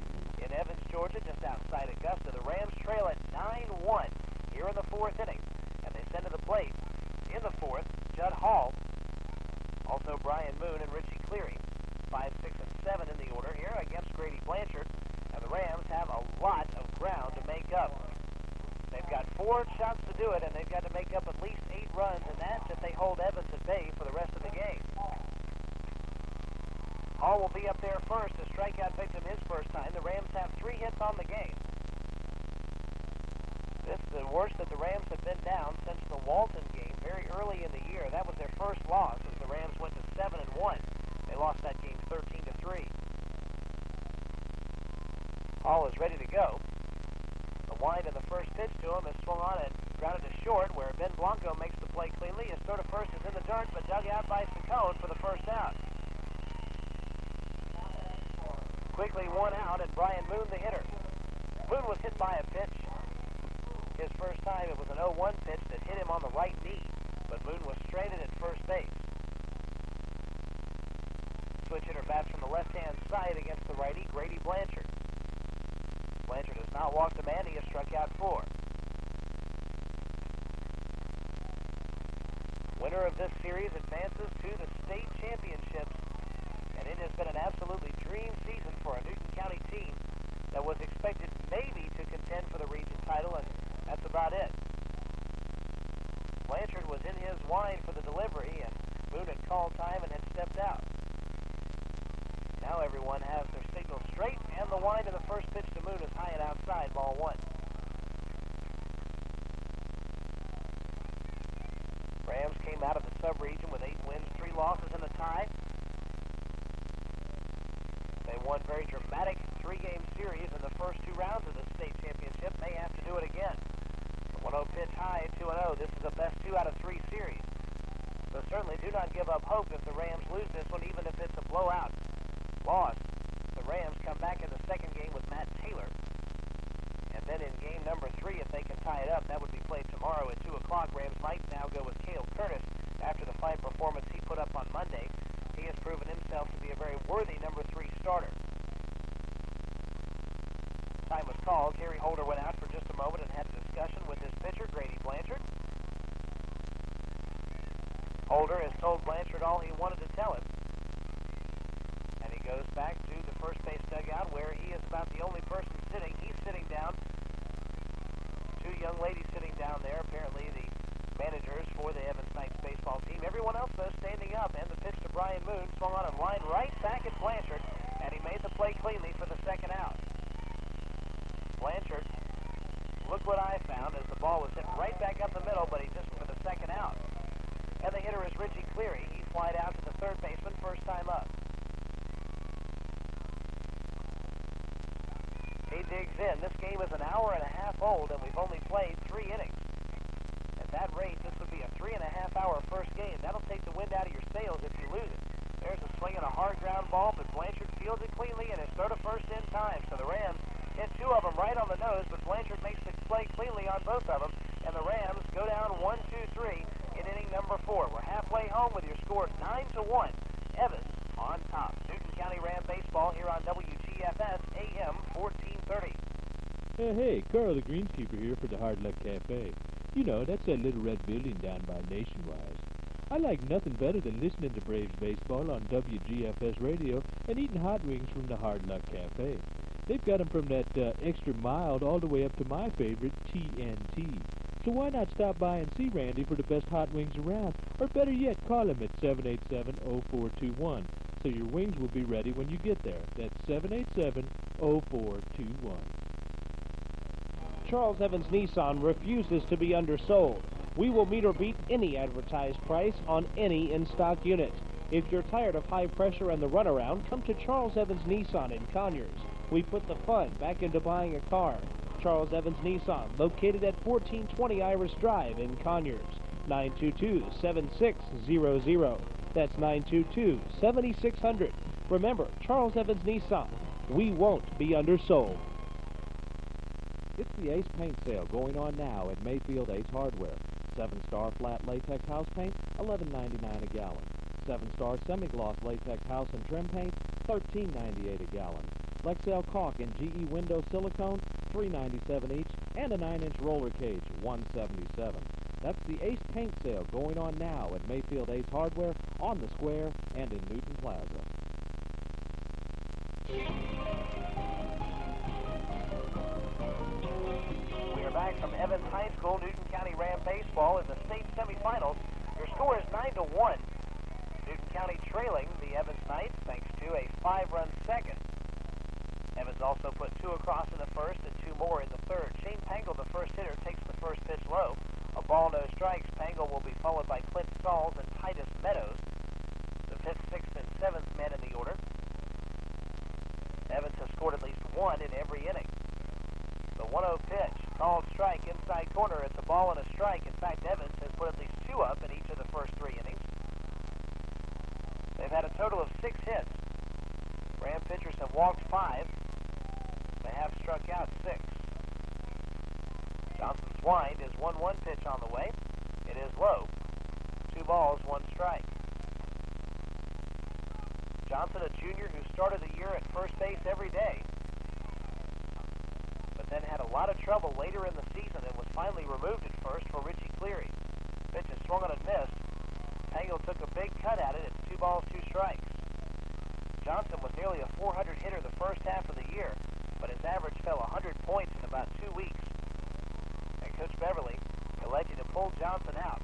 Speaker 1: in Evans, Georgia, just outside Augusta. The Rams trail at 9-1 here in the 4th inning, and they send to the plate in the 4th Judd Hall, also Brian Moon and Richie Cleary. 5, 6, and 7 in the order here against Grady Blanchard, and the Rams have a lot of ground to make up. They've got 4 shots to do it, and they've got to make up at least 8 runs, and that's if they hold Evans at bay for the rest of the game. Hall will be up there first, a strikeout victim his first time. The Rams have 3 hits on the game. This is the worst that the Rams have been down since the Walton game very early in the year. That was their first loss as the Rams went to 7-1. They lost that game 13-3. Hall is ready to go. The wind of the first pitch to him is swung on and grounded to short, where Ben Blanco makes the play cleanly. His throw to first is in the dirt, but dug out by Saccone for the first out. Quickly 1 out, and Brian Moon the hitter. Moon was hit by a pitch. His first time it was an 0-1 pitch that hit him on the right knee, but Moon was stranded at first base. Switch hitter bats from the left-hand side against the righty, Grady Blanchard. Blanchard has not walked a man. He has struck out 4. Winner of this series advances to the state championships. And it has been an absolutely dream season for a Newton County team that was expected maybe to contend for the region title, and that's about it. Blanchard was in his wind for the delivery, and Moon had called time and had stepped out. Now everyone has their signal straight, and the wind of the first pitch to Moon is high and outside, ball 1. Rams came out of the sub-region with 8 wins, 3 losses, and a tie. They won very dramatic 3-game series in the first 2 rounds of the state championship. They have to do it again. The 1-0 pitch high, 2-0. This is a best 2 out of 3 series. So certainly do not give up hope if the Rams lose this one, even if it's a blowout loss. The Rams come back in the second game with Matt Taylor. And then in game number 3, if they can tie it up, that would be played tomorrow at 2 o'clock. Rams might now go with Cale Curtis after the fine performance he put up on Monday. He has proven himself to be a very worthy number 3 starter. Time was called. Kerry Holder went out for just a moment and had a discussion with his pitcher, Grady Blanchard. Holder has told Blanchard all he wanted to tell him. And he goes back to the first base dugout where he is about the only person sitting. He's sitting down. 2 young ladies sitting down there, apparently the managers for the Evans Knights baseball team. Everyone else, though, standing up, and the pitch to Brian Moon swung on and lined right back at Blanchard, and he made the play cleanly for the second out. Blanchard looked what I found as the ball was hit right back up the middle, but he just for the second out. And the hitter is Richie Cleary. He flied out to the third baseman, first time up. He digs in. This game is an hour and a half old, and we've only played 3 innings. At that rate, this would be a 3.5-hour first game. That'll take the wind out of your sails if you lose it. There's a swing and a hard ground ball, but Blanchard fields it cleanly and is throw to first in time. So the Rams hit 2 of them right on the nose, but Blanchard makes the play cleanly on both of them, and the Rams go down 1-2-3 in inning number 4. We're halfway home with your score 9-1. Evans on top. Newton County Ram baseball here on WGFS AM 1430.
Speaker 3: Hey, Carl the greenskeeper here for the Hard Luck Cafe. You know, that's that little red building down by Nationwide. I like nothing better than listening to Braves baseball on WGFS Radio and eating hot wings from the Hard Luck Cafe. They've got them from that extra mild all the way up to my favorite, TNT. So why not stop by and see Randy for the best hot wings around? Or better yet, call him at 787-0421. So your wings will be ready when you get there. That's 787-0421.
Speaker 6: Charles Evans Nissan refuses to be undersold. We will meet or beat any advertised price on any in-stock unit. If you're tired of high pressure and the runaround, come to Charles Evans Nissan in Conyers. We put the fun back into buying a car. Charles Evans Nissan, located at 1420 Iris Drive in Conyers. 922-7600. That's 922-7600. Remember, Charles Evans Nissan. We won't be undersold.
Speaker 2: It's the Ace Paint Sale going on now at Mayfield Ace Hardware. 7-star flat latex house paint, $11.99 a gallon. 7-star semi-gloss latex house and trim paint, $13.98 a gallon. Lexel caulk and GE window silicone, $3.97 each, and a 9-inch roller cage, $177. That's the Ace Paint Sale going on now at Mayfield Ace Hardware, on the Square, and in Newton Plaza.
Speaker 1: We are back from Evans High School, Newton County Ram baseball in the state semifinals. Your score is 9-1. Newton County trailing the Evans Knights thanks to a 5-run second. Evans also put 2 across in the first and 2 more in the third. Shane Pangle, the first hitter, takes the first pitch low. A ball, no strikes. Pangle will be followed by Clint Sauls and Titus Meadows, the 5th, 6th, and 7th men in the order. Evans has scored at least 1 in every inning. The 1-0 pitch, called strike, inside corner. It's a ball and a strike. In fact, Evans has put at least 2 up in each of the first 3 innings. They've had a total of 6 hits. Ram pitchers have walked 5. They have struck out 6. Johnson's wind is 1-1 pitch on the way. It is low. 2 balls, 1 strike. Johnson, a junior who started the year at first base every day, but then had a lot of trouble later in the season and was finally removed at first for Richie Cleary. Pitch is swung on and missed. Pangle took a big cut at it. It's 2 balls, 2 strikes. Johnson was nearly a 400 hitter the first half of the year, but his average fell 100 points in about 2 weeks. And Coach Beverly elected to pull Johnson out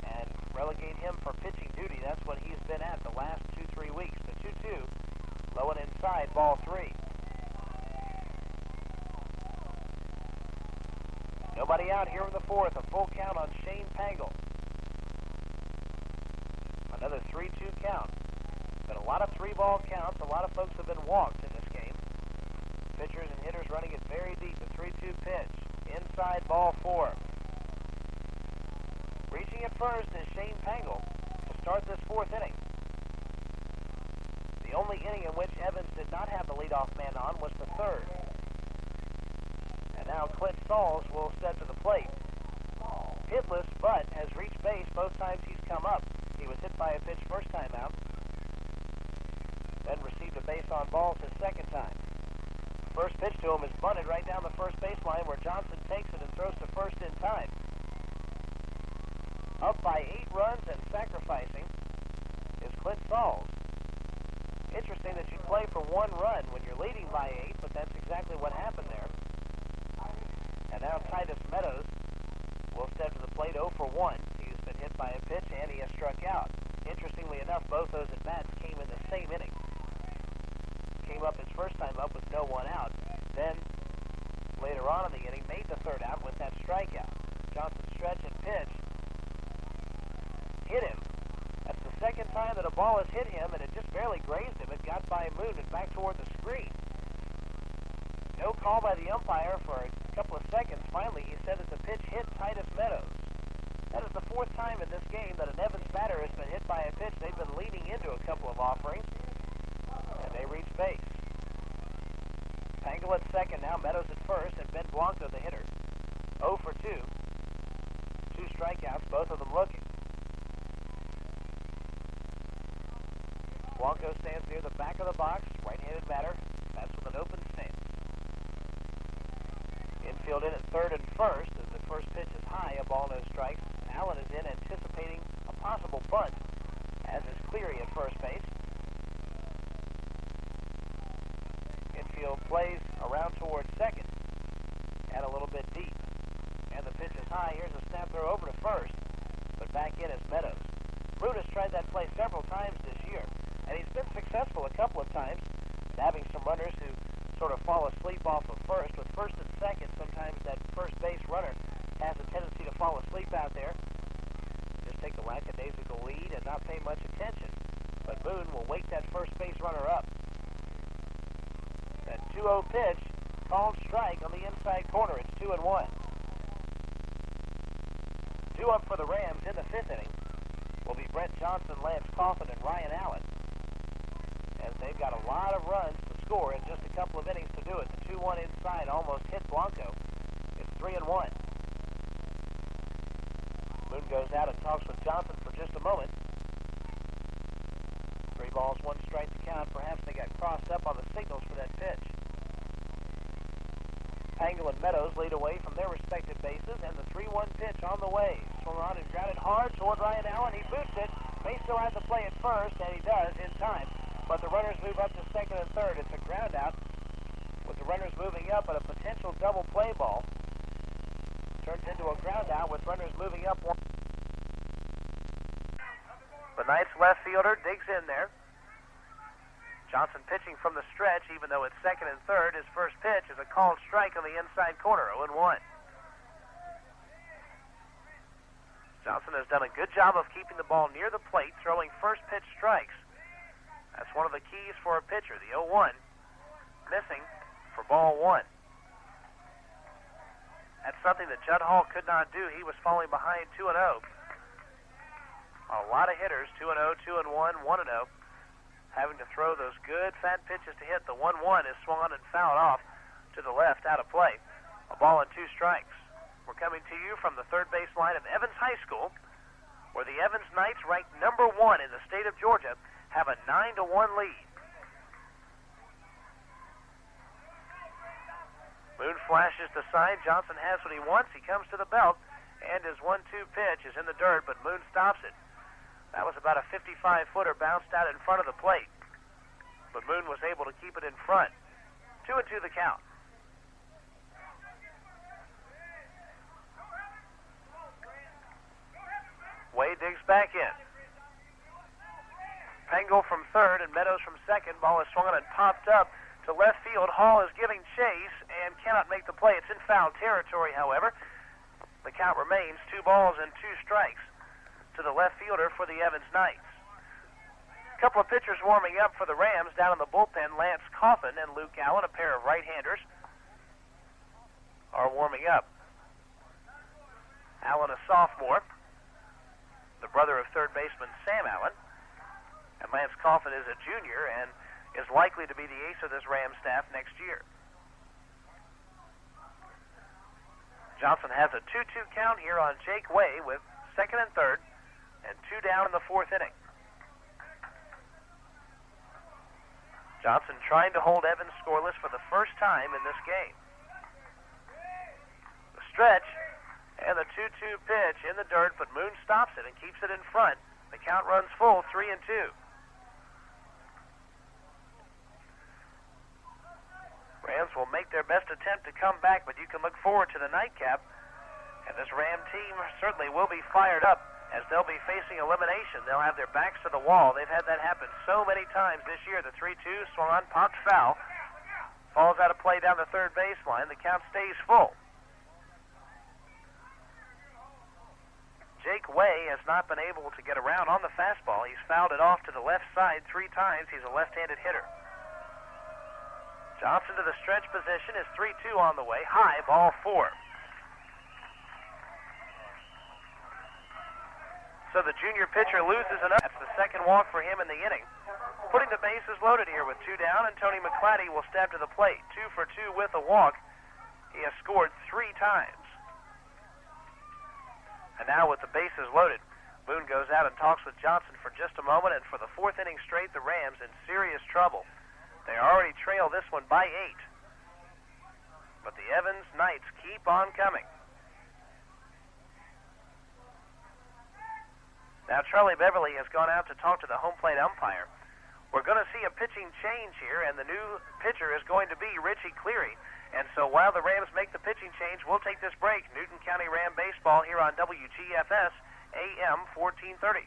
Speaker 1: and relegate him for pitching duty. That's what he's been at the last 2-3 weeks. The 2-2, low and inside, ball 3. Nobody out here in the 4th. A full count on Shane Pangle. Another 3-2 count. Been a lot of 3-ball counts. A lot of folks have been walked in this game. Pitchers and hitters running it very deep. The 3-2 pitch. Inside, ball 4. Reaching at first is Shane Pangle to start this 4th inning. The only inning in which Evans did not have the leadoff man on was the 3rd. And now Clint Sauls will step to the plate. Hitless, but has reached base both times he's come up. He was hit by a pitch first time out, then received a base on balls his second time. First pitch to him is bunted right down the first baseline, where Johnson takes it and throws to first in time. Up by 8 runs and sacrificing is Clint Sauls. Interesting that you play for 1 run when you're leading by 8, but that's exactly what happened there. And now Titus Meadows will step to the plate 0 for 1. He's been hit by a pitch and he has struck out. Interestingly enough, both those at-bats came in the same inning. Came up his first time up with no one out. Then, later on in the inning made the third out with that strikeout. Johnson's stretch and pitch hit him. That's the second time that a ball has hit him, and it just barely grazed him. It got by Moon and back toward the screen. No call by the umpire for a couple of seconds. Finally, he said that the pitch hit Titus Meadows. That is the fourth time in this game that an Evans batter has been hit by a pitch. They've been leading into a couple of offerings, and they reach base. Pangle at second now, Meadows at first, and Ben Blanco the hitter. 0 for 2. 2 strikeouts, both of them looking. Blanco stands near the back of the box, right-handed batter. That's with an open stance. Infield in at third and first as the first pitch is high, a ball, no strikes. Allen is in anticipating a possible bunt, as is Cleary at first base. Infield plays around towards second and a little bit deep. And the pitch is high. Here's a snap throw over to first, but back in is Meadows. Moon has tried that play several times this year, and he's been successful a couple of times, having some runners who sort of fall asleep off of first. With first and second, sometimes that first base runner has a tendency to fall asleep out there. Just take a lackadaisical lead and not pay much attention. But Moon will wake that first base runner up. That 2-0 pitch, called strike on the inside corner. It's 2-1. 2 up for the Rams in the fifth inning will be Brett Johnson, Lance Coffin, and Ryan Allen, as they've got a lot of runs to score in just a couple of innings to do it. The 2-1 inside almost hit Blanco. It's 3-1. Moon goes out and talks with Johnson for just a moment. 3 balls, 1 strike to count. Perhaps they got crossed up on the signals for that pitch. Pangle and Meadows lead away from their respective bases, and the 3-1 pitch on the way. Swung on and grounded hard toward Ryan Allen. He boots it. May still have to play it first, and he does in time. But the runners move up to second and third. It's a ground out with the runners moving up, and a potential double play ball turns into a ground out with runners moving up. The Knights left fielder digs in there. Johnson pitching from the stretch, even though it's second and third. His first pitch is a called strike on the inside corner, 0-1. Johnson has done a good job of keeping the ball near the plate, throwing first pitch strikes. That's one of the keys for a pitcher. The 0-1 missing for ball 1. That's something that Judd Hall could not do. He was falling behind 2-0. A lot of hitters, 2-0, 2-1, 1-0, having to throw those good fat pitches to hit. The 1-1 is swung on and fouled off to the left, out of play. A ball and 2 strikes. We're coming to you from the third base line of Evans High School, where the Evans Knights, ranked number 1 in the state of Georgia, have a 9-1 lead. Moon flashes the sign. Johnson has what he wants. He comes to the belt, and his 1-2 pitch is in the dirt, but Moon stops it. That was about a 55-footer bounced out in front of the plate, but Moon was able to keep it in front. 2-2 the count. Wade digs back in. Pangle from third and Meadows from second. Ball is swung on and popped up to left field. Hall is giving chase and cannot make the play. It's in foul territory, however. The count remains 2 balls and 2 strikes to the left fielder for the Evans Knights. A couple of pitchers warming up for the Rams down in the bullpen. Lance Coffin and Luke Allen, a pair of right-handers, are warming up. Allen, a sophomore, the brother of third baseman Sam Allen, and Lance Coffin is a junior and is likely to be the ace of this Ram staff next year. Johnson has a 2-2 count here on Jake Way with second and third, and 2 down in the fourth inning. Johnson trying to hold Evans scoreless for the first time in this game. The stretch and the 2-2 pitch in the dirt, but Moon stops it and keeps it in front. The count runs full, 3-2. Rams will make their best attempt to come back, but you can look forward to the nightcap. And this Ram team certainly will be fired up as they'll be facing elimination. They'll have their backs to the wall. They've had that happen so many times this year. The 3-2 swung on, popped foul. falls out of play down the third baseline. The count stays full. Jake Way has not been able to get around on the fastball. He's fouled it off to the left side 3 times. He's a left-handed hitter. Johnson to the stretch position is 3-2 on the way. High, ball 4. So the junior pitcher loses enough. That's the second walk for him in the inning. Putting the bases loaded here with 2 down, and Tony McClatty will step to the plate. 2 for 2 with a walk. He has scored 3 times. And now with the bases loaded, Boone goes out and talks with Johnson for just a moment, and for the 4th inning straight, the Rams in serious trouble. They already trail this one by 8. But the Evans Knights keep on coming. Now Charlie Beverly has gone out to talk to the home plate umpire. We're going to see a pitching change here, and the new pitcher is going to be Richie Cleary. And so while the Rams make the pitching change, we'll take this break. Newton County Ram Baseball here on WGFS AM 1430.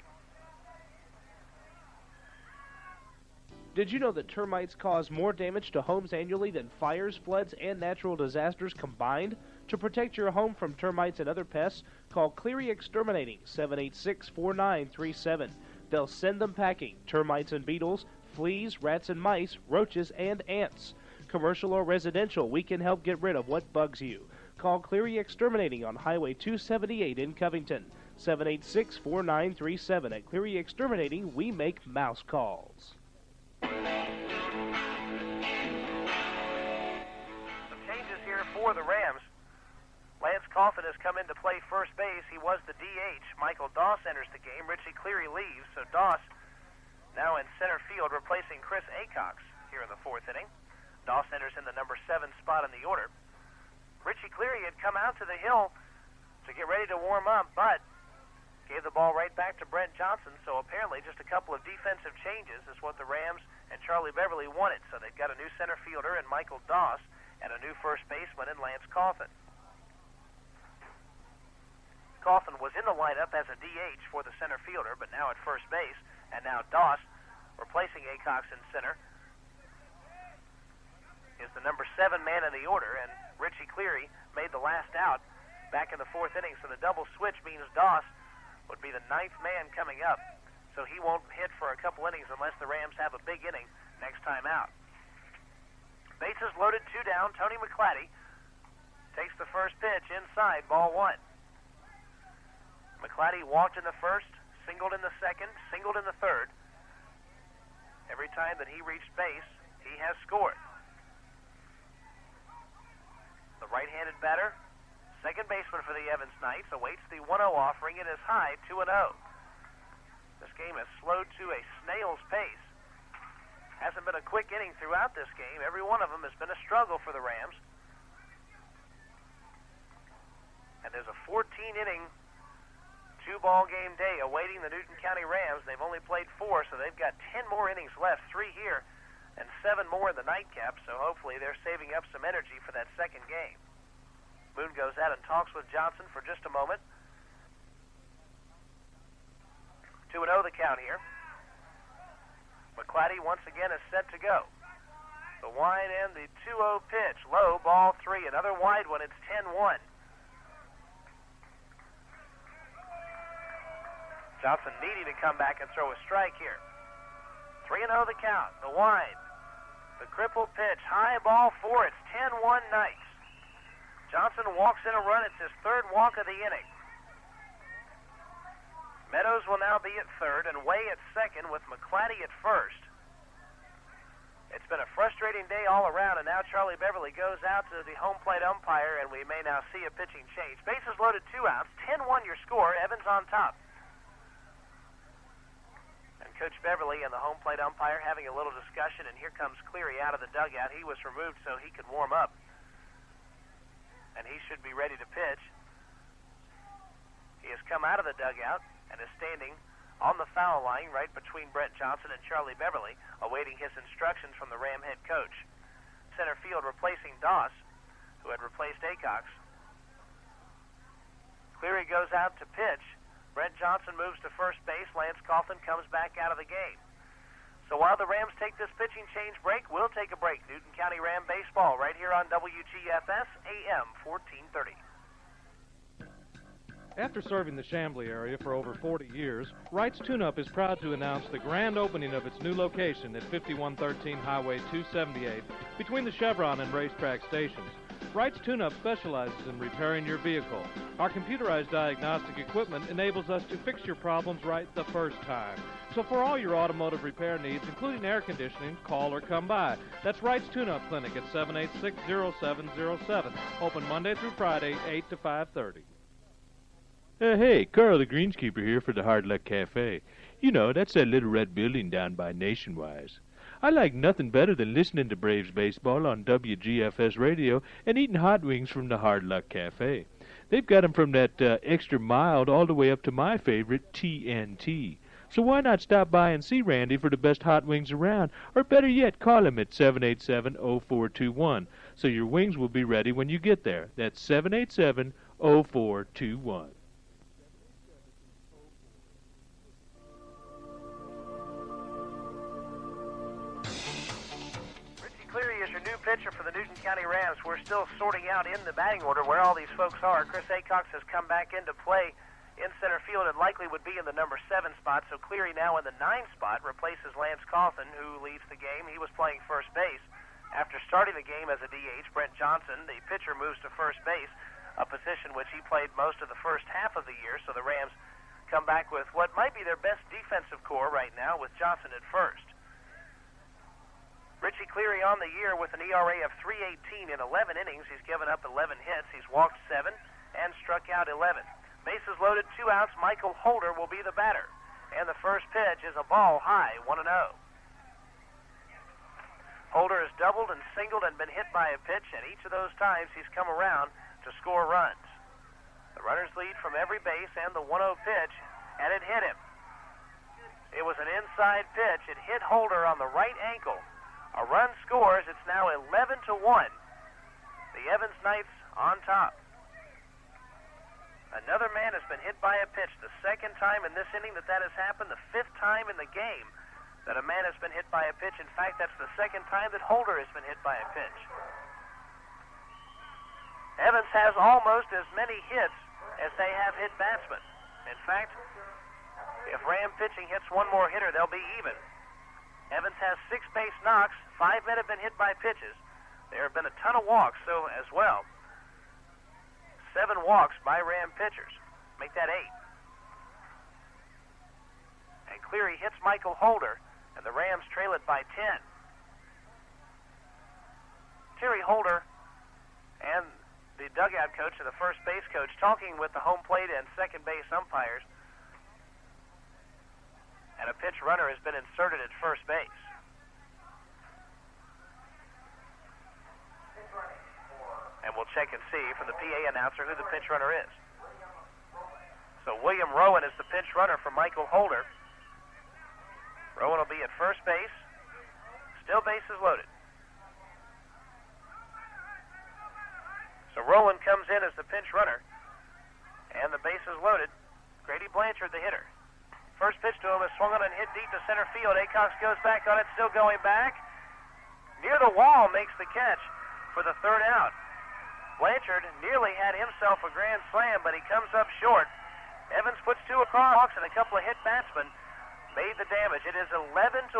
Speaker 6: Did you know that termites cause more damage to homes annually than fires, floods, and natural disasters combined? To protect your home from termites and other pests, call Cleary Exterminating, 786-4937. They'll send them packing, termites and beetles, fleas, rats and mice, roaches, and ants. Commercial or residential, we can help get rid of what bugs you. Call Cleary Exterminating on Highway 278 in Covington, 786-4937. At Cleary Exterminating, we make mouse calls.
Speaker 1: Some changes here for the Rams. Lance Coffin has come in to play first base. He was the DH. Michael Doss enters the game. Richie Cleary leaves, so Doss now in center field replacing Chris Acox here in the 4th inning. Doss enters in the number 7 spot in the order. Richie Cleary had come out to the hill to get ready to warm up, but gave the ball right back to Brent Johnson, so apparently just a couple of defensive changes is what the Rams and Charlie Beverly wanted. So they've got a new center fielder in Michael Doss and a new first baseman in Lance Coffin. Coffin was in the lineup as a DH for the center fielder, but now at first base, and now Doss replacing Acox in center is the number 7 man in the order, and Richie Cleary made the last out back in the 4th inning, so the double switch means Doss would be the 9th man coming up, so he won't hit for a couple innings unless the Rams have a big inning next time out. Bases loaded, 2 down. Tony McClatty takes the first pitch inside, ball 1. McClatty walked in the first, singled in the second, singled in the third. Every time that he reached base, he has scored. The right-handed batter, second baseman for the Evans Knights, awaits the 1-0 offering. It is high, 2-0. This game has slowed to a snail's pace. Hasn't been a quick inning throughout this game. Every one of them has been a struggle for the Rams. And there's a 14-inning, 2-ball game day awaiting the Newton County Rams. They've only played 4, so they've got 10 more innings left, 3 here and 7 more in the nightcap, so hopefully they're saving up some energy for that second game. Boone goes out and talks with Johnson for just a moment. 2-0 the count here. McClatty once again is set to go. The wide and the 2-0 pitch. Low, ball 3. Another wide one. It's 10-1. Johnson needing to come back and throw a strike here. 3-0 the count. The wide. The crippled pitch. High, ball 4. It's 10-1 Knights. Johnson walks in a run. It's his 3rd walk of the inning. Meadows will now be at 3rd and Way at 2nd with McClatty at 1st. It's been a frustrating day all around, and now Charlie Beverly goes out to the home plate umpire, and we may now see a pitching change. Bases loaded, 2 outs. 10-1 your score. Evans on top. And Coach Beverly and the home plate umpire having a little discussion, and here comes Cleary out of the dugout. He was removed so he could warm up, and he should be ready to pitch. He has come out of the dugout and is standing on the foul line right between Brent Johnson and Charlie Beverly, awaiting his instructions from the Ram head coach. Center field replacing Doss, who had replaced Acox. Cleary goes out to pitch. Brent Johnson moves to first base. Lance Coffin comes back out of the game. So while the Rams take this pitching change break, we'll take a break. Newton County Ram baseball right here on WGFS AM 1430.
Speaker 2: After serving the Chamblee area for over 40 years, Wright's Tune-Up is proud to announce the grand opening of its new location at 5113 Highway 278 between the Chevron and Racetrack stations. Wright's Tune-Up specializes in repairing your vehicle. Our computerized diagnostic equipment enables us to fix your problems right the first time. So for all your automotive repair needs, including air conditioning, call or come by. That's Wright's Tune-Up Clinic at 786-0707. Open Monday through Friday, 8 to 5:30.
Speaker 3: Hey, Carl the Greenskeeper here for the Hard Luck Cafe. You know, that's that little red building down by Nationwise. I like nothing better than listening to Braves baseball on WGFS Radio and eating hot wings from the Hard Luck Cafe. They've got 'em from that extra mild all the way up to my favorite, TNT. So why not stop by and see Randy for the best hot wings around, or better yet, call him at 787-0421, so your wings will be ready when you get there. That's 787-0421.
Speaker 1: Cleary is your new pitcher for the Newton County Rams. We're still sorting out in the batting order where all these folks are. Chris Acox has come back into play in center field and likely would be in the number 7 spot. So Cleary now in the 9 spot replaces Lance Coffin, who leads the game. He was playing first base. After starting the game as a DH, Brent Johnson, the pitcher, moves to first base, a position which he played most of the first half of the year. So the Rams come back with what might be their best defensive core right now, with Johnson at first. Richie Cleary on the year with an ERA of 3.18 in 11 innings. He's given up 11 hits. He's walked 7 and struck out 11. Bases loaded, 2 outs. Michael Holder will be the batter. And the first pitch is a ball high, 1-0. Holder has doubled and singled and been hit by a pitch, and each of those times he's come around to score runs. The runners lead from every base and the 1-0 pitch, and it hit him. It was an inside pitch. It hit Holder on the right ankle. A run scores. It's now 11-1. The Evans Knights on top. Another man has been hit by a pitch. The second time in this inning that has happened. The 5th time in the game that a man has been hit by a pitch. In fact, that's the second time that Holder has been hit by a pitch. Evans has almost as many hits as they have hit batsmen. In fact, if Ram pitching hits one more hitter, they'll be even. Evans has 6 base knocks. 5 men have been hit by pitches. There have been a ton of walks, so as well. 7 walks by Ram pitchers. Make that 8. And Cleary hits Michael Holder, and the Rams trail it by 10. Terry Holder and the dugout coach and the first base coach talking with the home plate and second base umpires. And a pitch runner has been inserted at first base. And we'll check and see from the PA announcer who the pitch runner is. So William Rowan is the pinch runner for Michael Holder. Rowan will be at first base. Still bases loaded. So Rowan comes in as the pinch runner. And the bases loaded. Grady Blanchard, the hitter. First pitch to him is swung on and hit deep to center field. Acox goes back on it, still going back. Near the wall, makes the catch for the 3rd out. Blanchard nearly had himself a grand slam, but he comes up short. Evans puts 2 across, and a couple of hit batsmen made the damage. It is 11-1.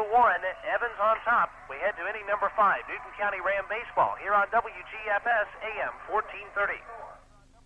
Speaker 1: Evans on top. We head to inning number 5. Newton County Ram baseball here on WGFS AM 1430.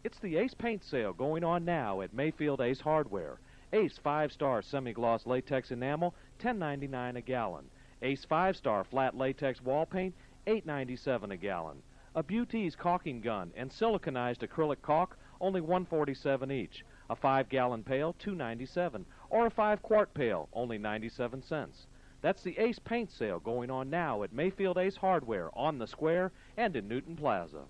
Speaker 2: It's the Ace Paint Sale going on now at Mayfield Ace Hardware. Ace 5-star semi-gloss latex enamel, $10.99 a gallon. Ace 5-star flat latex wall paint, $8.97 a gallon. A Butez caulking gun and siliconized acrylic caulk, only $1.47 each. A 5-gallon pail, $2.97, or a 5-quart pail, only 97 cents. That's the Ace Paint Sale going on now at Mayfield Ace Hardware on the Square and in Newton Plaza.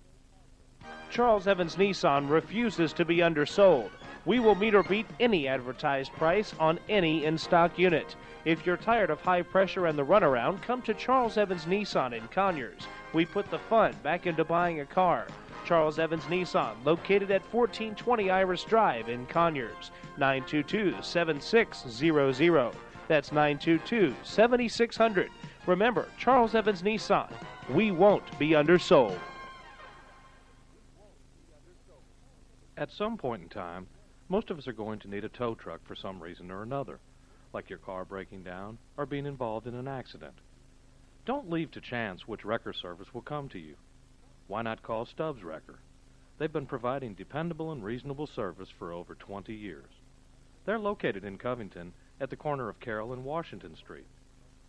Speaker 6: Charles Evans Nissan refuses to be undersold. We will meet or beat any advertised price on any in-stock unit. If you're tired of high pressure and the runaround, come to Charles Evans Nissan in Conyers. We put the fun back into buying a car. Charles Evans Nissan, located at 1420 Iris Drive in Conyers, 922-7600. That's 922-7600. Remember, Charles Evans Nissan. We won't be undersold.
Speaker 2: At some point in time, most of us are going to need a tow truck for some reason or another, like your car breaking down or being involved in an accident. Don't leave to chance which wrecker service will come to you. Why not call Stubbs Wrecker? They've been providing dependable and reasonable service for over 20 years. They're located in Covington at the corner of Carroll and Washington Street.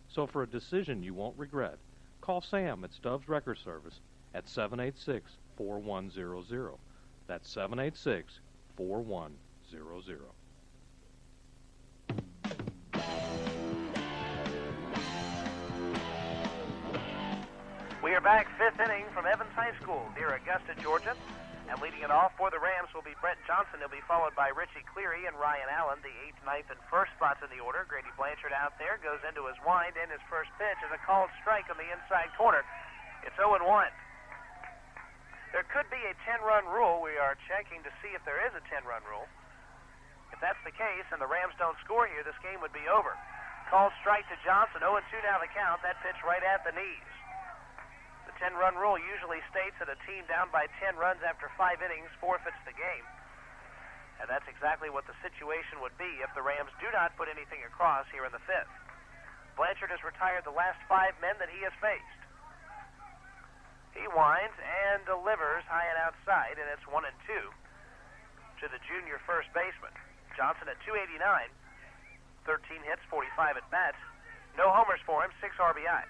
Speaker 2: So for a decision you won't regret, call Sam at Stubbs Wrecker Service at 786-4100. That's 786-4100.
Speaker 1: We are back, fifth inning from Evans High School near Augusta, Georgia. And leading it off for the Rams will be Brent Johnson. He'll be followed by Richie Cleary and Ryan Allen, the 8th, 9th, and 1st spots in the order. Grady Blanchard out there goes into his wind, and his first pitch is a called strike on the inside corner. It's 0-1. There could be a 10-run rule. We are checking to see if there is a 10-run rule. If that's the case and the Rams don't score here, this game would be over. Called strike to Johnson, 0-2 now the count. That pitch right at the knees. The 10-run rule usually states that a team down by 10 runs after 5 innings forfeits the game. And that's exactly what the situation would be if the Rams do not put anything across here in the 5th. Blanchard has retired the last 5 men that he has faced. He winds and delivers high and outside, and it's 1-2 to the junior first baseman. Johnson at 289, 13 hits, 45 at bats. No homers for him, 6 RBI.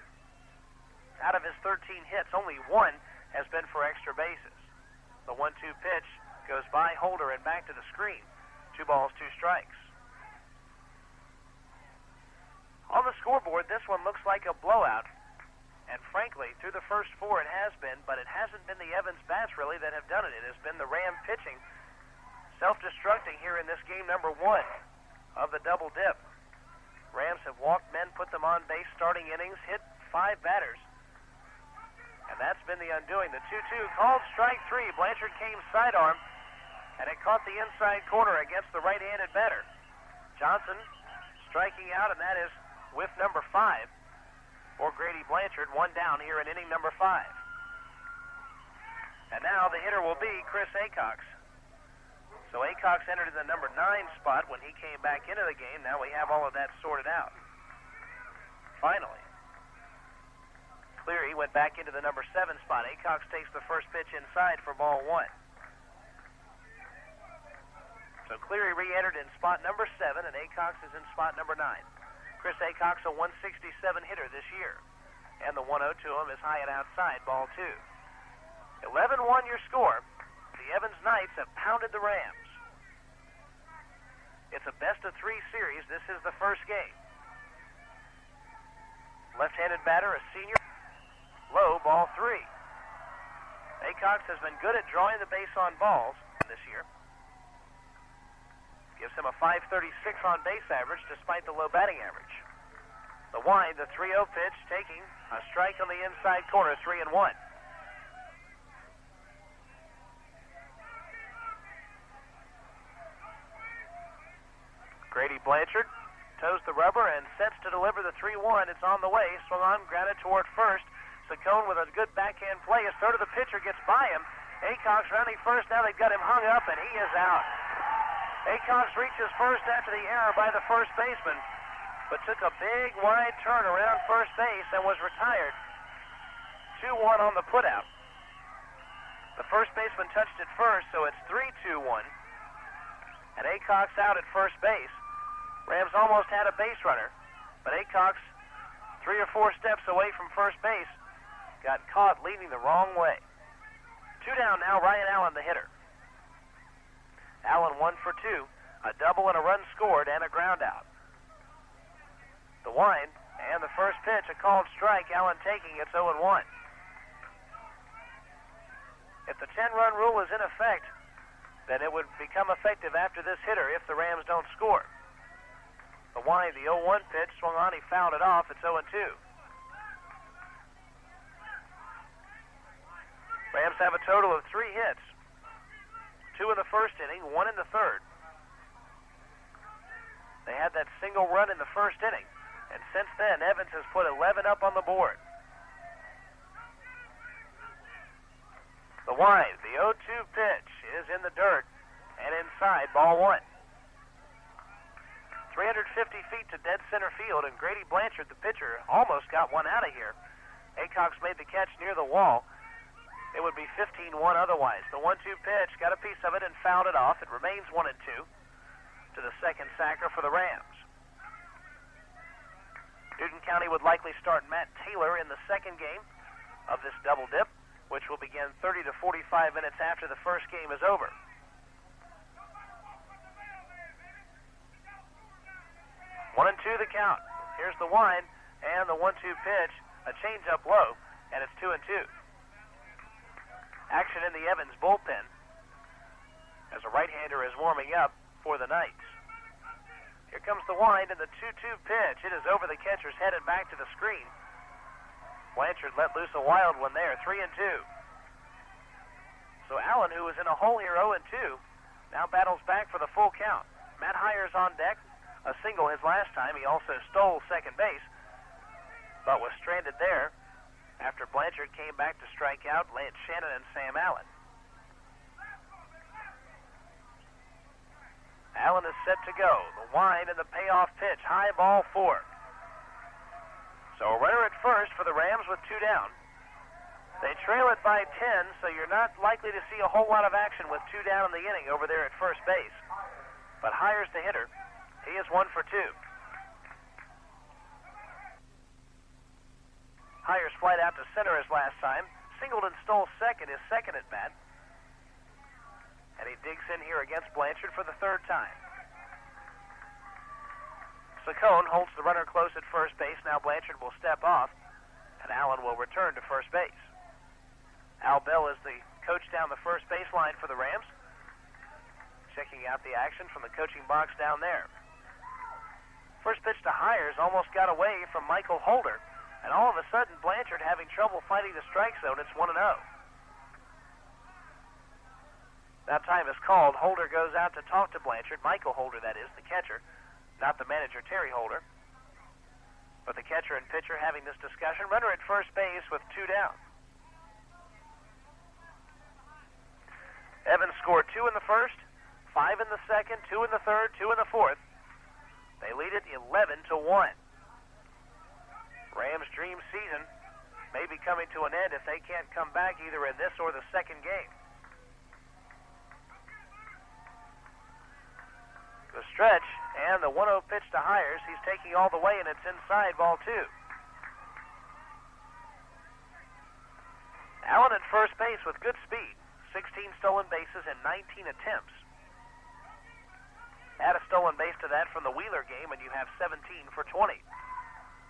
Speaker 1: Out of his 13 hits, only 1 has been for extra bases. The 1-2 pitch goes by Holden and back to the screen. 2 balls, 2 strikes. On the scoreboard, this one looks like a blowout. And frankly, through the first 4 it has been, but it hasn't been the Evans bats really that have done it. It has been the Ram pitching self-destructing here in this game number 1 of the double dip. Rams have walked men, put them on base starting innings, hit 5 batters. And that's been the undoing. The 2-2 called strike 3. Blanchard came sidearm, and it caught the inside corner against the right-handed batter. Johnson striking out, and that is whiff number 5 for Grady Blanchard. 1 down here in inning number 5. And now the hitter will be Chris Acox. So Acox entered in the number 9 spot when he came back into the game. Now we have all of that sorted out. Finally. Cleary went back into the number 7 spot. Acox takes the first pitch inside for ball 1. So Cleary re-entered in spot number 7, and Acox is in spot number 9. Chris Acox, a 167 hitter this year. And the 1-0 to him is high and outside, ball 2. 11-1 your score. The Evans Knights have pounded the Rams. It's a best-of-3 series. This is the first game. Left-handed batter, a senior. Low, ball 3. Acox has been good at drawing the base on balls this year. Gives him a .536 on base average despite the low batting average. The wind, the 3-0 pitch, taking a strike on the inside corner, 3-1. Grady Blanchard toes the rubber and sets to deliver the 3-1. It's on the way, swung on, grounded toward first. Saccone with a good backhand play. His third of the pitcher gets by him. Acox rounding first. Now they've got him hung up, and he is out. Acox reaches first after the error by the first baseman, but took a big wide turn around first base and was retired. 2-1 on the putout. The first baseman touched it first, so it's 3-2-1. And Acox out at first base. Rams almost had a base runner, but Acox, 3 or 4 steps away from first base, got caught leading the wrong way. 2 down now, Ryan Allen, the hitter. Allen 1 for 2, a double and a run scored and a ground out. The wind and the first pitch, a called strike. Allen taking, it's 0-1. If the 10-run rule is in effect, then it would become effective after this hitter if the Rams don't score. The wind, the 0-1 pitch, swung on, he fouled it off, it's 0-2. Rams have a total of 3 hits. 2 in the first inning, 1 in the third. They had that single run in the first inning, and since then, Evans has put 11 up on the board. The wind, the 0-2 pitch is in the dirt and inside, ball one. 350 feet to dead center field, and Grady Blanchard, the pitcher, almost got one out of here. Acox made the catch near the wall. It would be 15-1 otherwise. The 1-2 pitch got a piece of it and fouled it off. It remains 1-2 to the second sacker for the Rams. Newton County would likely start Matt Taylor in the second game of this double dip, which will begin 30 to 45 minutes after the first game is over. One and two the count. Here's the wind and the 1-2 pitch, a changeup low, and it's 2-2. Action in the Evans bullpen as a right-hander is warming up for the Knights. Here comes the wind and the 2-2 pitch. It is over the catcher's head and back to the screen. Blanchard let loose a wild one there, 3-2. So Allen, who was in a hole here 0-2, now battles back for the full count. Matt Hires on deck, a single his last time. He also stole second base, but was stranded there after Blanchard came back to strike out Lance Shannon and Sam Allen. Allen is set to go. The wind and the payoff pitch, high ball 4. So a runner at first for the Rams with 2 down. They trail it by 10, so you're not likely to see a whole lot of action with 2 down in the inning over there at first base. But Hires the hitter. He is 1 for 2. Hires flight out to center his last time. Singled and stole second, his second at bat. And he digs in here against Blanchard for the third time. Saccone holds the runner close at first base. Now Blanchard will step off, and Allen will return to first base. Al Bell is the coach down the first baseline for the Rams, checking out the action from the coaching box down there. First pitch to Hires almost got away from Michael Holder, and all of a sudden Blanchard having trouble finding the strike zone. It's 1-0. That time is called. Holder goes out to talk to Blanchard. Michael Holder, that is, the catcher, not the manager, Terry Holder. But the catcher and pitcher having this discussion. Runner at first base with 2 down. Evans scored 2 in the first, 5 in the second, 2 in the third, 2 in the fourth. They lead it 11-1. Rams' dream season may be coming to an end if they can't come back either in this or the second game. The stretch and the 1-0 pitch to Hires. He's taking all the way, and it's inside, ball 2. Allen at first base with good speed. 16 stolen bases in 19 attempts. Add a stolen base to that from the Wheeler game, and you have 17 for 20.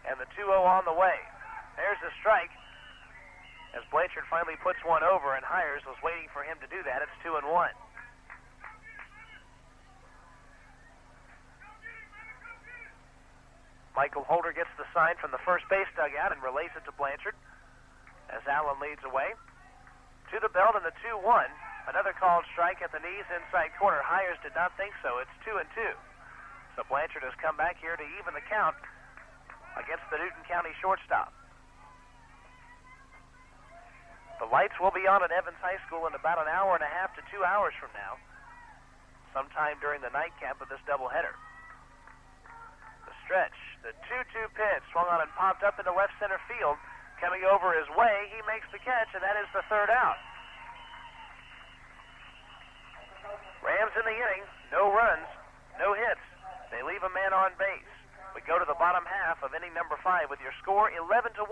Speaker 1: And the 2-0 on the way. There's a strike as Blanchard finally puts one over, and Hires was waiting for him to do that. It's 2-1. Michael Holder gets the sign from the first base dugout and relays it to Blanchard as Allen leads away. To the belt and the 2-1. Another called strike at the knees inside corner. Hires did not think so. It's 2-2. So Blanchard has come back here to even the count against the Newton County shortstop. The lights will be on at Evans High School in about an hour and a half to 2 hours from now, sometime during the nightcap of this doubleheader. The stretch, the 2-2 pitch, swung on and popped up into left center field. Coming over his way, he makes the catch, and that is the third out. Rams in the inning, no runs, no hits. They leave a man on base. We go to the bottom half of inning number 5 with your score 11-1.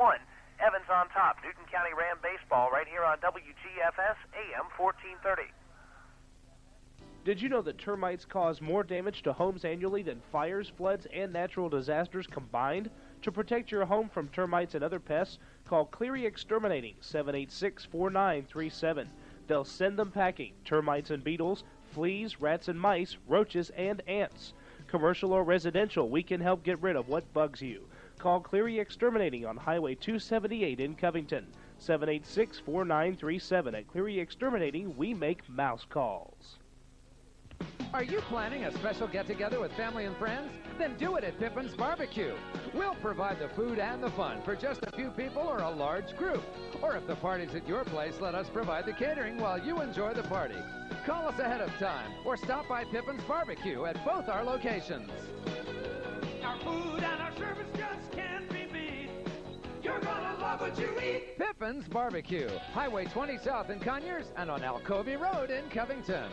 Speaker 1: Evans on top. Newton County Ram baseball right here on WGFS AM 1430.
Speaker 6: Did you know that termites cause more damage to homes annually than fires, floods, and natural disasters combined? To protect your home from termites and other pests, call Cleary Exterminating, 786-4937. They'll send them packing. Termites and beetles, fleas, rats and mice, roaches, and ants. Commercial or residential, we can help get rid of what bugs you. Call Cleary Exterminating on Highway 278 in Covington, 786-4937. At Cleary Exterminating, we make mouse calls.
Speaker 4: Are you planning a special get-together with family and friends? Then do it at Pippen's Barbecue. We'll provide the food and the fun for just a few people or a large group. Or if the party's at your place, let us provide the catering while you enjoy the party. Call us ahead of time or stop by Pippen's Barbecue at both our locations.
Speaker 5: Our food and our service just can't be beat. You're gonna love what you eat.
Speaker 4: Pippen's Barbecue, Highway 20 South in Conyers and on Alcovey Road in Covington.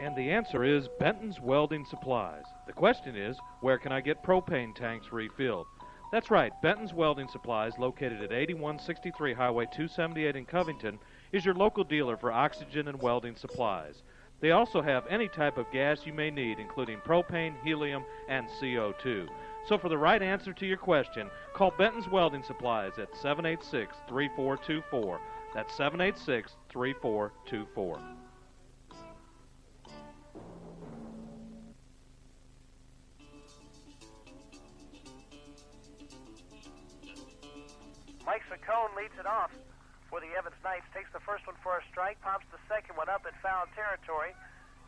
Speaker 2: And the answer is Benton's Welding Supplies. The question is, where can I get propane tanks refilled? That's right, Benton's Welding Supplies, located at 8163 Highway 278 in Covington, is your local dealer for oxygen and welding supplies. They also have any type of gas you may need, including propane, helium, and CO2. So for the right answer to your question, call Benton's Welding Supplies at 786-3424. That's 786-3424.
Speaker 1: Mike Saccone leads it off for the Evans Knights. Takes the first one for a strike, pops the second one up in foul territory.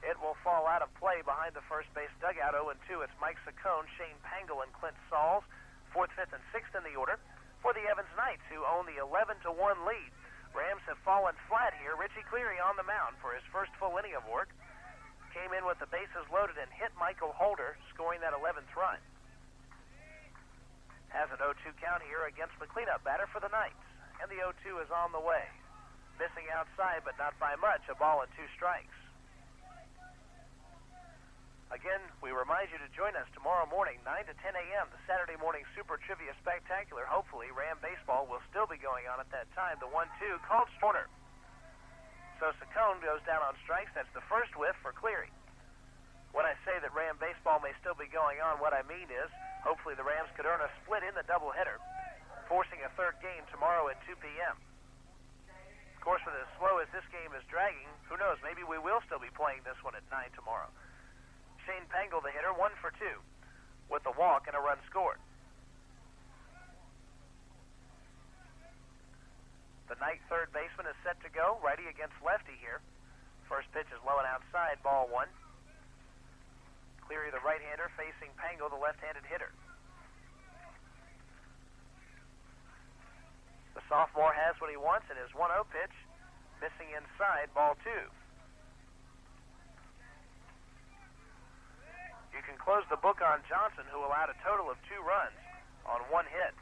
Speaker 1: It will fall out of play behind the first base dugout. 0-2. It's Mike Saccone, Shane Pangle, and Clint Sauls. 4th, 5th, and 6th in the order for the Evans Knights, who own the 11-1 lead. Rams have fallen flat here. Richie Cleary on the mound for his first full inning of work. Came in with the bases loaded and hit Michael Holder, scoring that 11th run. Has an 0-2 count here against the cleanup batter for the Knights. And the 0-2 is on the way. Missing outside, but not by much. A ball and 2 strikes. Again, we remind you to join us tomorrow morning, 9 to 10 a.m., the Saturday Morning Super Trivia Spectacular. Hopefully, Ram Baseball will still be going on at that time. The 1-2 called Stoner. So Saccone goes down on strikes. That's the first whiff for Cleary. When I say that Ram Baseball may still be going on, what I mean is hopefully the Rams could earn a split in the doubleheader, forcing a third game tomorrow at 2 p.m. Of course, with as slow as this game is dragging, who knows, maybe we will still be playing this one at 9 tomorrow. Shane Pangle, the hitter, 1 for 2, with a walk and a run scored. The Knight third baseman is set to go, righty against lefty here. First pitch is low and outside, ball 1. Cleary, the right-hander, facing Pangle, the left-handed hitter. The sophomore has what he wants in his 1-0 pitch. Missing inside, ball 2. You can close the book on Johnson, who allowed a total of 2 runs on 1 hit.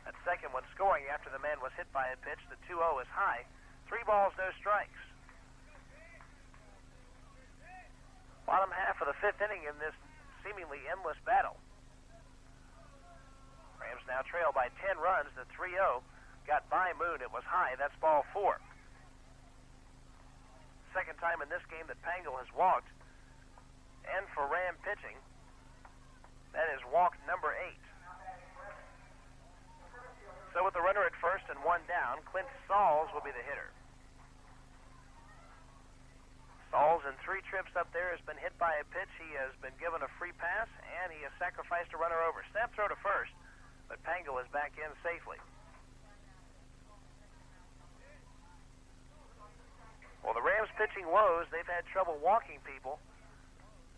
Speaker 1: That second one scoring after the man was hit by a pitch. The 2-0 is high. 3 balls, no strikes. Bottom half of the 5th inning in this seemingly endless battle. Rams now trail by 10 runs. The 3-0 got by Moon. It was high. That's ball 4. Second time in this game that Pangle has walked. And for Ram pitching, that is walk number 8. So with the runner at first and 1 down, Clint Sauls will be the hitter. Sauls in 3 trips up there has been hit by a pitch. He has been given a free pass, and he has sacrificed a runner over. Snap throw to first, but Pangle is back in safely. Well, the Rams pitching woes, they've had trouble walking people.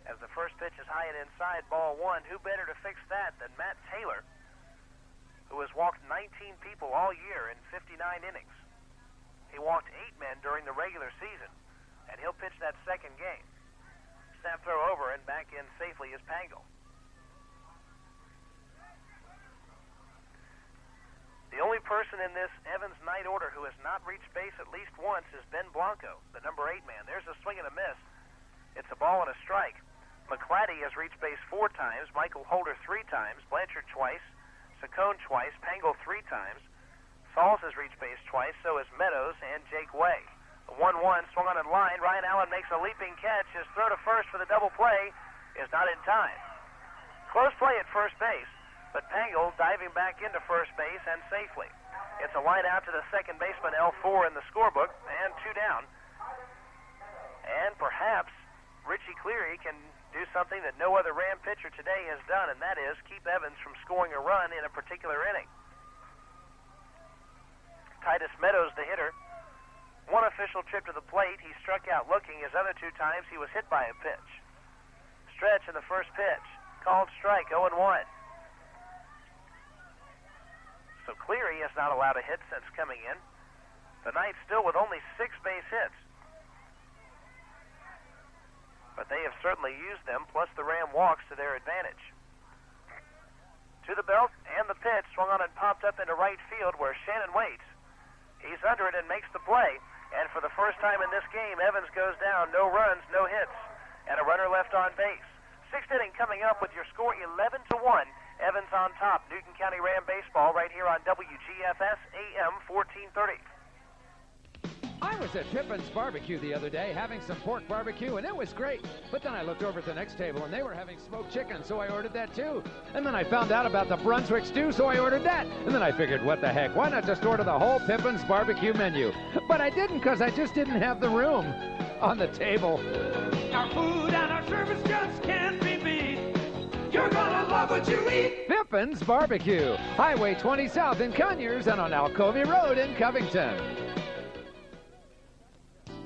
Speaker 1: As the first pitch is high and inside, ball 1. Who better to fix that than Matt Taylor, who has walked 19 people all year in 59 innings. He walked 8 men during the regular season, and he'll pitch that second game. Snap throw over, and back in safely is Pangle. The only person in this Evans Knight order who has not reached base at least once is Ben Blanco, the number 8 man. There's a swing and a miss. It's a ball and a strike. McClatty has reached base 4 times, Michael Holder 3 times, Blanchard twice, Saccone twice, Pangle 3 times. Sauls has reached base twice, so has Meadows and Jake Way. The 1-1 swung on in line. Ryan Allen makes a leaping catch. His throw to first for the double play is not in time. Close play at first base, but Pangle diving back into first base and safely. It's a line out to the second baseman, L4 in the scorebook, and 2 down. And perhaps Richie Cleary can do something that no other Ram pitcher today has done, and that is keep Evans from scoring a run in a particular inning. Titus Meadows, the hitter, one official trip to the plate. He struck out looking. His other 2 times he was hit by a pitch. Stretch in the first pitch. Called strike, 0-1. So Cleary has not allowed a hit since coming in. The Knights still with only 6 base hits. But they have certainly used them, plus the Ram walks to their advantage. To the belt, and the pitch swung on and popped up into right field where Shannon waits. He's under it and makes the play. And for the first time in this game, Evans goes down. No runs, no hits, and a runner left on base. 6th inning coming up with your score 11-1. Evans on top. Newton County Ram baseball right here on WGFS AM 1430.
Speaker 4: I was at Pippin's Barbecue the other day having some pork barbecue, and it was great. But then I looked over at the next table, and they were having smoked chicken, so I ordered that too. And then I found out about the Brunswick stew, so I ordered that. And then I figured, what the heck, why not just order the whole Pippin's Barbecue menu? But I didn't, because I just didn't have the room on the table.
Speaker 5: Our food and our service just can't be beat. You're gonna love what you eat.
Speaker 4: Pippin's Barbecue, Highway 20 South in Conyers and on Alcovey Road in Covington.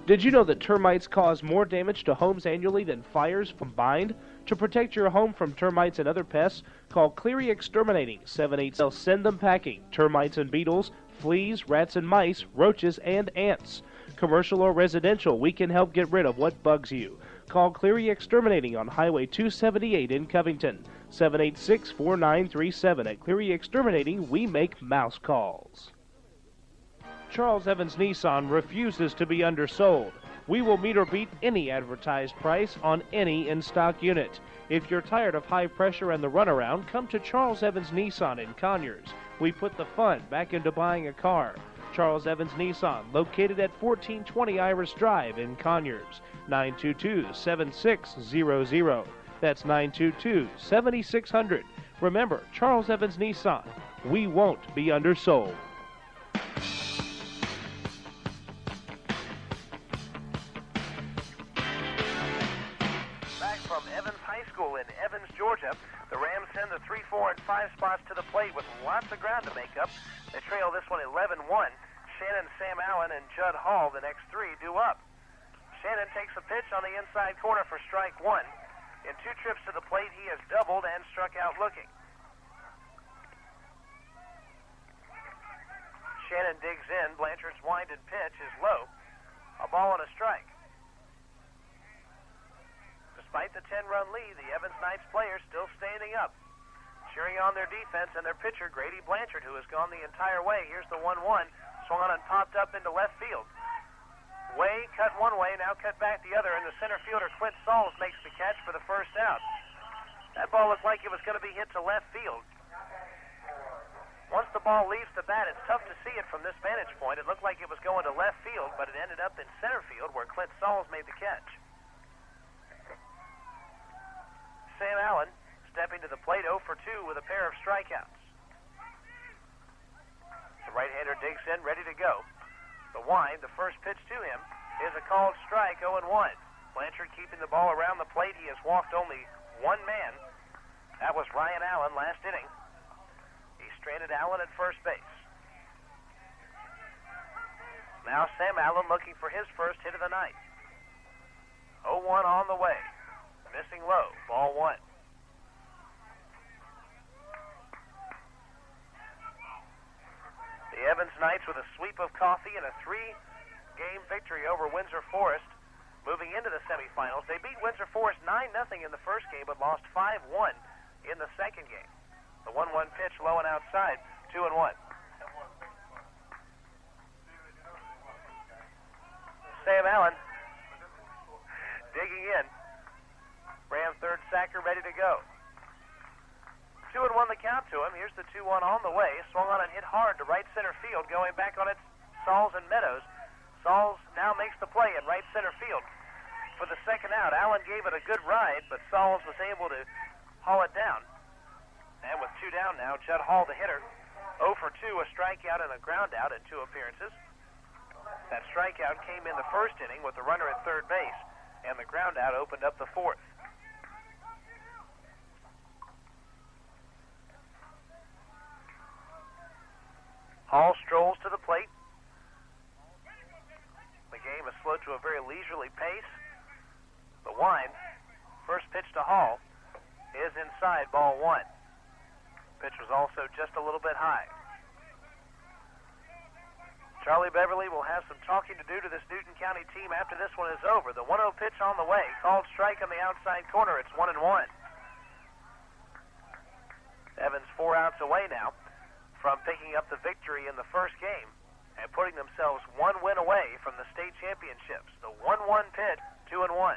Speaker 6: Did you know that termites cause more damage to homes annually than fires combined? To protect your home from termites and other pests, call Cleary Exterminating 780. Send them packing. Termites and beetles, fleas, rats and mice, roaches and ants. Commercial or residential, we can help get rid of what bugs you. Call Cleary Exterminating on Highway 278 in Covington. 786-4937. At Cleary Exterminating, we make mouse calls. Charles Evans Nissan refuses to be undersold. We will meet or beat any advertised price on any in-stock unit. If you're tired of high pressure and the runaround, come to Charles Evans Nissan in Conyers. We put the fun back into buying a car. Charles Evans Nissan, located at 1420 Iris Drive in Conyers. 922-7600. That's 922-7600. Remember, Charles Evans Nissan. We won't be undersold.
Speaker 1: In Evans, Georgia, the Rams send the 3, 4, and 5 spots to the plate with lots of ground to make up. They trail this one 11-1. Shannon, Sam Allen, and Judd Hall, the next 3, due up. Shannon takes a pitch on the inside corner for strike 1. In 2 trips to the plate, he has doubled and struck out looking. Shannon digs in. Blanchard's winded pitch is low. A ball and a strike. Despite the 10-run lead, the Evans Knights players still standing up, cheering on their defense and their pitcher, Grady Blanchard, who has gone the entire way. Here's the 1-1, swung on and popped up into left field. Way cut one way, now cut back the other, and the center fielder, Clint Sauls, makes the catch for the first out. That ball looked like it was going to be hit to left field. Once the ball leaves the bat, it's tough to see it from this vantage point. It looked like it was going to left field, but it ended up in center field where Clint Sauls made the catch. Sam Allen stepping to the plate 0 for 2 with a pair of strikeouts. The right-hander digs in, ready to go. The wind, the first pitch to him, is a called strike, 0-1. Blanchard keeping the ball around the plate. He has walked only one man. That was Ryan Allen last inning. He stranded Allen at first base. Now Sam Allen looking for his first hit of the night. 0-1 on the way. Missing low, ball 1. The Evans Knights with a sweep of coffee and a 3-game victory over Windsor Forest, moving into the semifinals. They beat Windsor Forest 9-0 in the first game, but lost 5-1 in the second game. The 1-1 pitch low and outside, 2-1. Sam Allen digging in. Ram third sacker ready to go. 2-1 the count to him. Here's the 2-1 on the way. Swung on and hit hard to right center field. Going back on it, Sauls and Meadows. Sauls now makes the play in right center field. For the second out, Allen gave it a good ride, but Sauls was able to haul it down. And with 2 down now, Judd Hall, the hitter, 0 for 2, a strikeout and a ground out in 2 appearances. That strikeout came in the first inning with the runner at third base, and the ground out opened up the fourth. Hall strolls to the plate. slow to a very leisurely pace. The wind, first pitch to Hall, is inside, ball one. Pitch was also just a little bit high. Charlie Beverly will have some talking to do to this Newton County team after this one is over. The 1-0 pitch on the way. Called strike on the outside corner. It's 1-1. Evans 4 outs away now from picking up the victory in the first game and putting themselves one win away from the state championships. The 1-1 pitch, 2-1.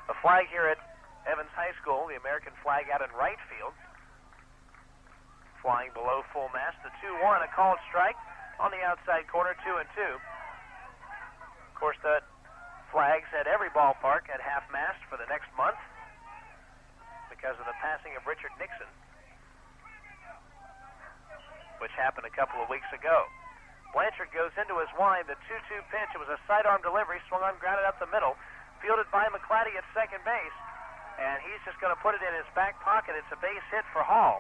Speaker 1: The flag here at Evans High School, the American flag out in right field. Flying below full mast, the 2-1, a called strike on the outside corner, 2-2. Of course, the flags at every ballpark at half mast for the next month because of the passing of Richard Nixon, which happened a couple of weeks ago. Blanchard goes into his wind, the 2-2 pitch. It was a sidearm delivery, swung on, grounded up the middle, fielded by McClatty at second base. And he's just going to put it in his back pocket. It's a base hit for Hall.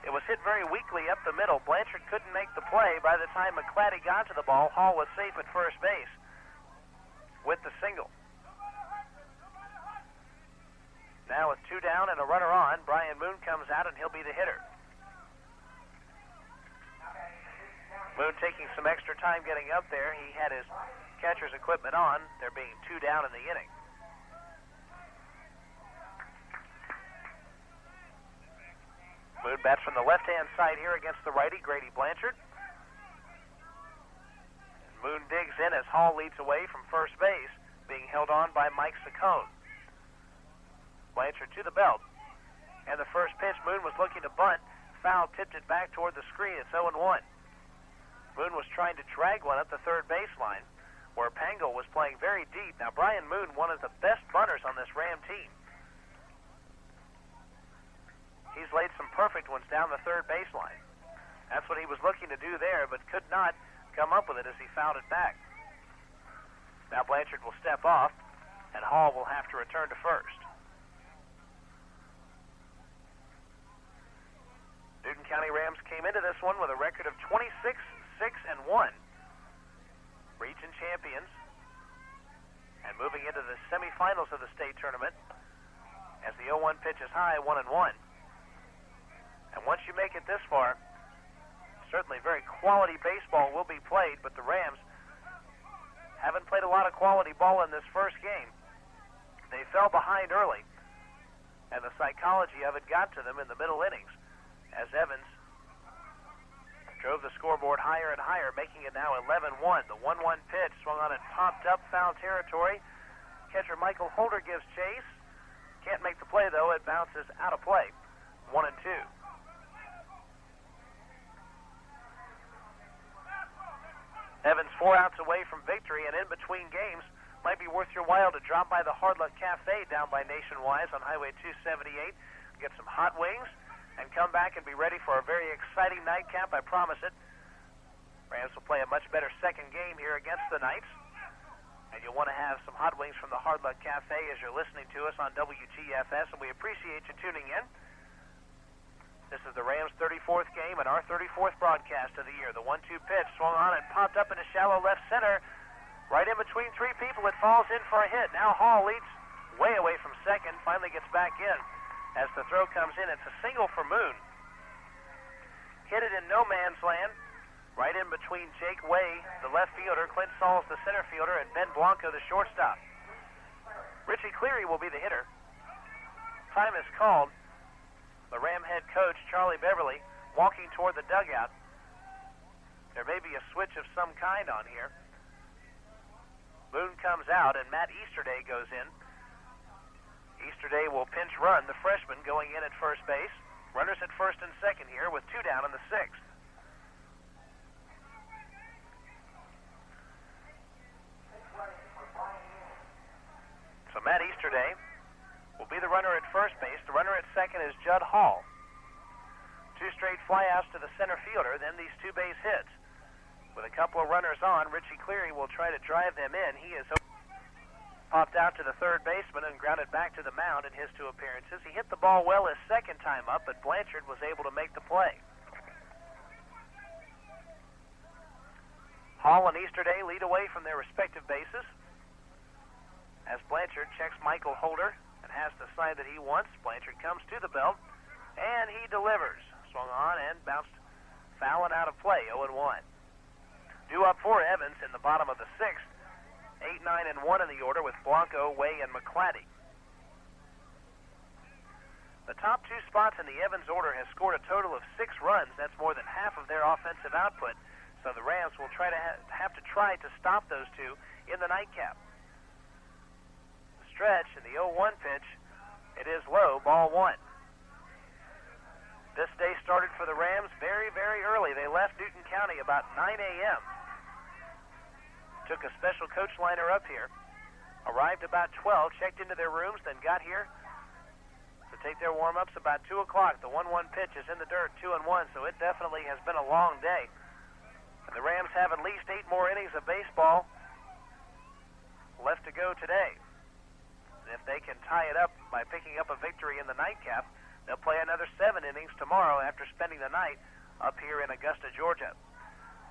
Speaker 1: It was hit very weakly up the middle. Blanchard couldn't make the play. By the time McClatty got to the ball, Hall was safe at first base with the single. Now with 2 down and a runner on, Brian Moon comes out and he'll be the hitter. Moon taking some extra time getting up there. He had his catcher's equipment on, there being 2 down in the inning. Moon bats from the left-hand side here against the righty, Grady Blanchard. Moon digs in as Hall leads away from first base, being held on by Mike Saccone. Blanchard to the belt. And the first pitch, Moon was looking to bunt. Foul tipped it back toward the screen. It's 0-1. Moon was trying to drag one up the third baseline, where Pangle was playing very deep. Now, Brian Moon, one of the best bunters on this Ram team. He's laid some perfect ones down the third baseline. That's what he was looking to do there, but could not come up with it as he fouled it back. Now Blanchard will step off, and Hall will have to return to first. Newton County Rams came into this one with a record of 26-6-1. Region champions, and moving into the semifinals of the state tournament as the 0-1 pitch is high, 1-1. And once you make it this far, certainly very quality baseball will be played, but the Rams haven't played a lot of quality ball in this first game. They fell behind early, and the psychology of it got to them in the middle innings as Evans drove the scoreboard higher and higher, making it now 11-1. The 1-1 pitch swung on and popped up, foul territory. Catcher Michael Holder gives chase. Can't make the play, though. It bounces out of play. 1-2. Evans 4 outs away from victory, and in between games, might be worth your while to drop by the Hard Luck Cafe down by Nationwide on Highway 278, get some hot wings, and come back and be ready for a very exciting nightcap, I promise it. Rams will play a much better second game here against the Knights, and you'll want to have some hot wings from the Hard Luck Cafe as you're listening to us on WGFS, and we appreciate you tuning in. This is the Rams' 34th game and our 34th broadcast of the year. The 1-2 pitch swung on and popped up into shallow left center. Right in between 3 people, it falls in for a hit. Now Hall leads way away from second, finally gets back in. As the throw comes in, it's a single for Moon. Hit it in no man's land, right in between Jake Way, the left fielder, Clint Sauls, the center fielder, and Ben Blanco, the shortstop. Richie Cleary will be the hitter. Time is called. The Ram head coach, Charlie Beverly, walking toward the dugout. There may be a switch of some kind on here. Moon comes out, and Matt Easterday goes in. Easterday will pinch run, the freshman going in at first base. Runners at first and second here with 2 down in the 6th. So Matt Easterday will be the runner at first base. The runner at second is Judd Hall. 2 straight flyouts to the center fielder, then these 2 base hits. With a couple of runners on, Richie Cleary will try to drive them in. He is popped out to the third baseman and grounded back to the mound in his 2 appearances. He hit the ball well his second time up, but Blanchard was able to make the play. Hall and Easterday lead away from their respective bases. As Blanchard checks Michael Holder and has the side that he wants, Blanchard comes to the belt, and he delivers. Swung on and bounced foul and out of play, 0-1. Due up for Evans in the bottom of the sixth. 8, 9, and 1 in the order with Blanco, Way, and McClatty. The top two spots in the Evans order has scored a total of 6 runs. That's more than half of their offensive output. So the Rams will try to have to stop those two in the nightcap. The stretch in the 0-1 pitch, it is low, ball 1. This day started for the Rams very, very early. They left Newton County about 9 a.m. Took a special coach liner up here. Arrived about 12, checked into their rooms, then got here to take their warm-ups about 2 o'clock. The 1-1 pitch is in the dirt, 2-1, so it definitely has been a long day. And the Rams have at least 8 more innings of baseball left to go today. And if they can tie it up by picking up a victory in the nightcap, they'll play another 7 innings tomorrow after spending the night up here in Augusta, Georgia.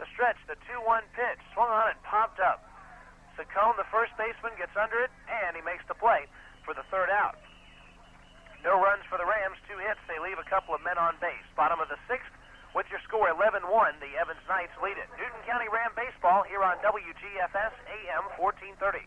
Speaker 1: The stretch, the 2-1 pitch, swung on and popped up. Saccone, the first baseman, gets under it, and he makes the play for the third out. No runs for the Rams, 2 hits. They leave a couple of men on base. Bottom of the sixth, with your score 11-1, the Evans Knights lead it. Newton County Ram baseball here on WGFS AM 1430.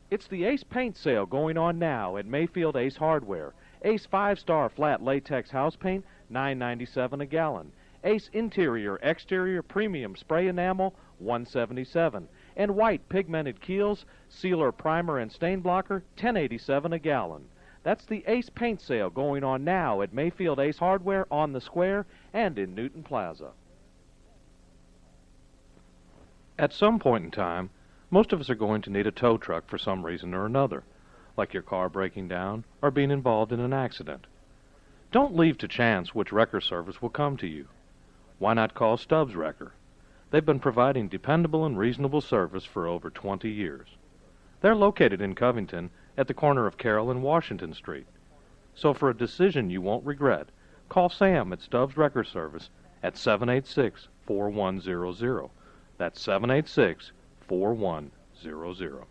Speaker 2: It's the Ace paint sale going on now at Mayfield Ace Hardware. Ace 5-star flat latex house paint, $9.97 a gallon. Ace interior, exterior premium spray enamel, $177. And white pigmented keels, sealer, primer, and stain blocker, $10.87 a gallon. That's the Ace paint sale going on now at Mayfield Ace Hardware on the Square and in Newton Plaza. At some point in time, most of us are going to need a tow truck for some reason or another, like your car breaking down or being involved in an accident. Don't leave to chance which wrecker service will come to you. Why not call Stubbs Wrecker? They've been providing dependable and reasonable service for over 20 years. They're located in Covington at the corner of Carroll and Washington Street. So for a decision you won't regret, call Sam at Stubbs Wrecker Service at 786-4100. That's 786-4100.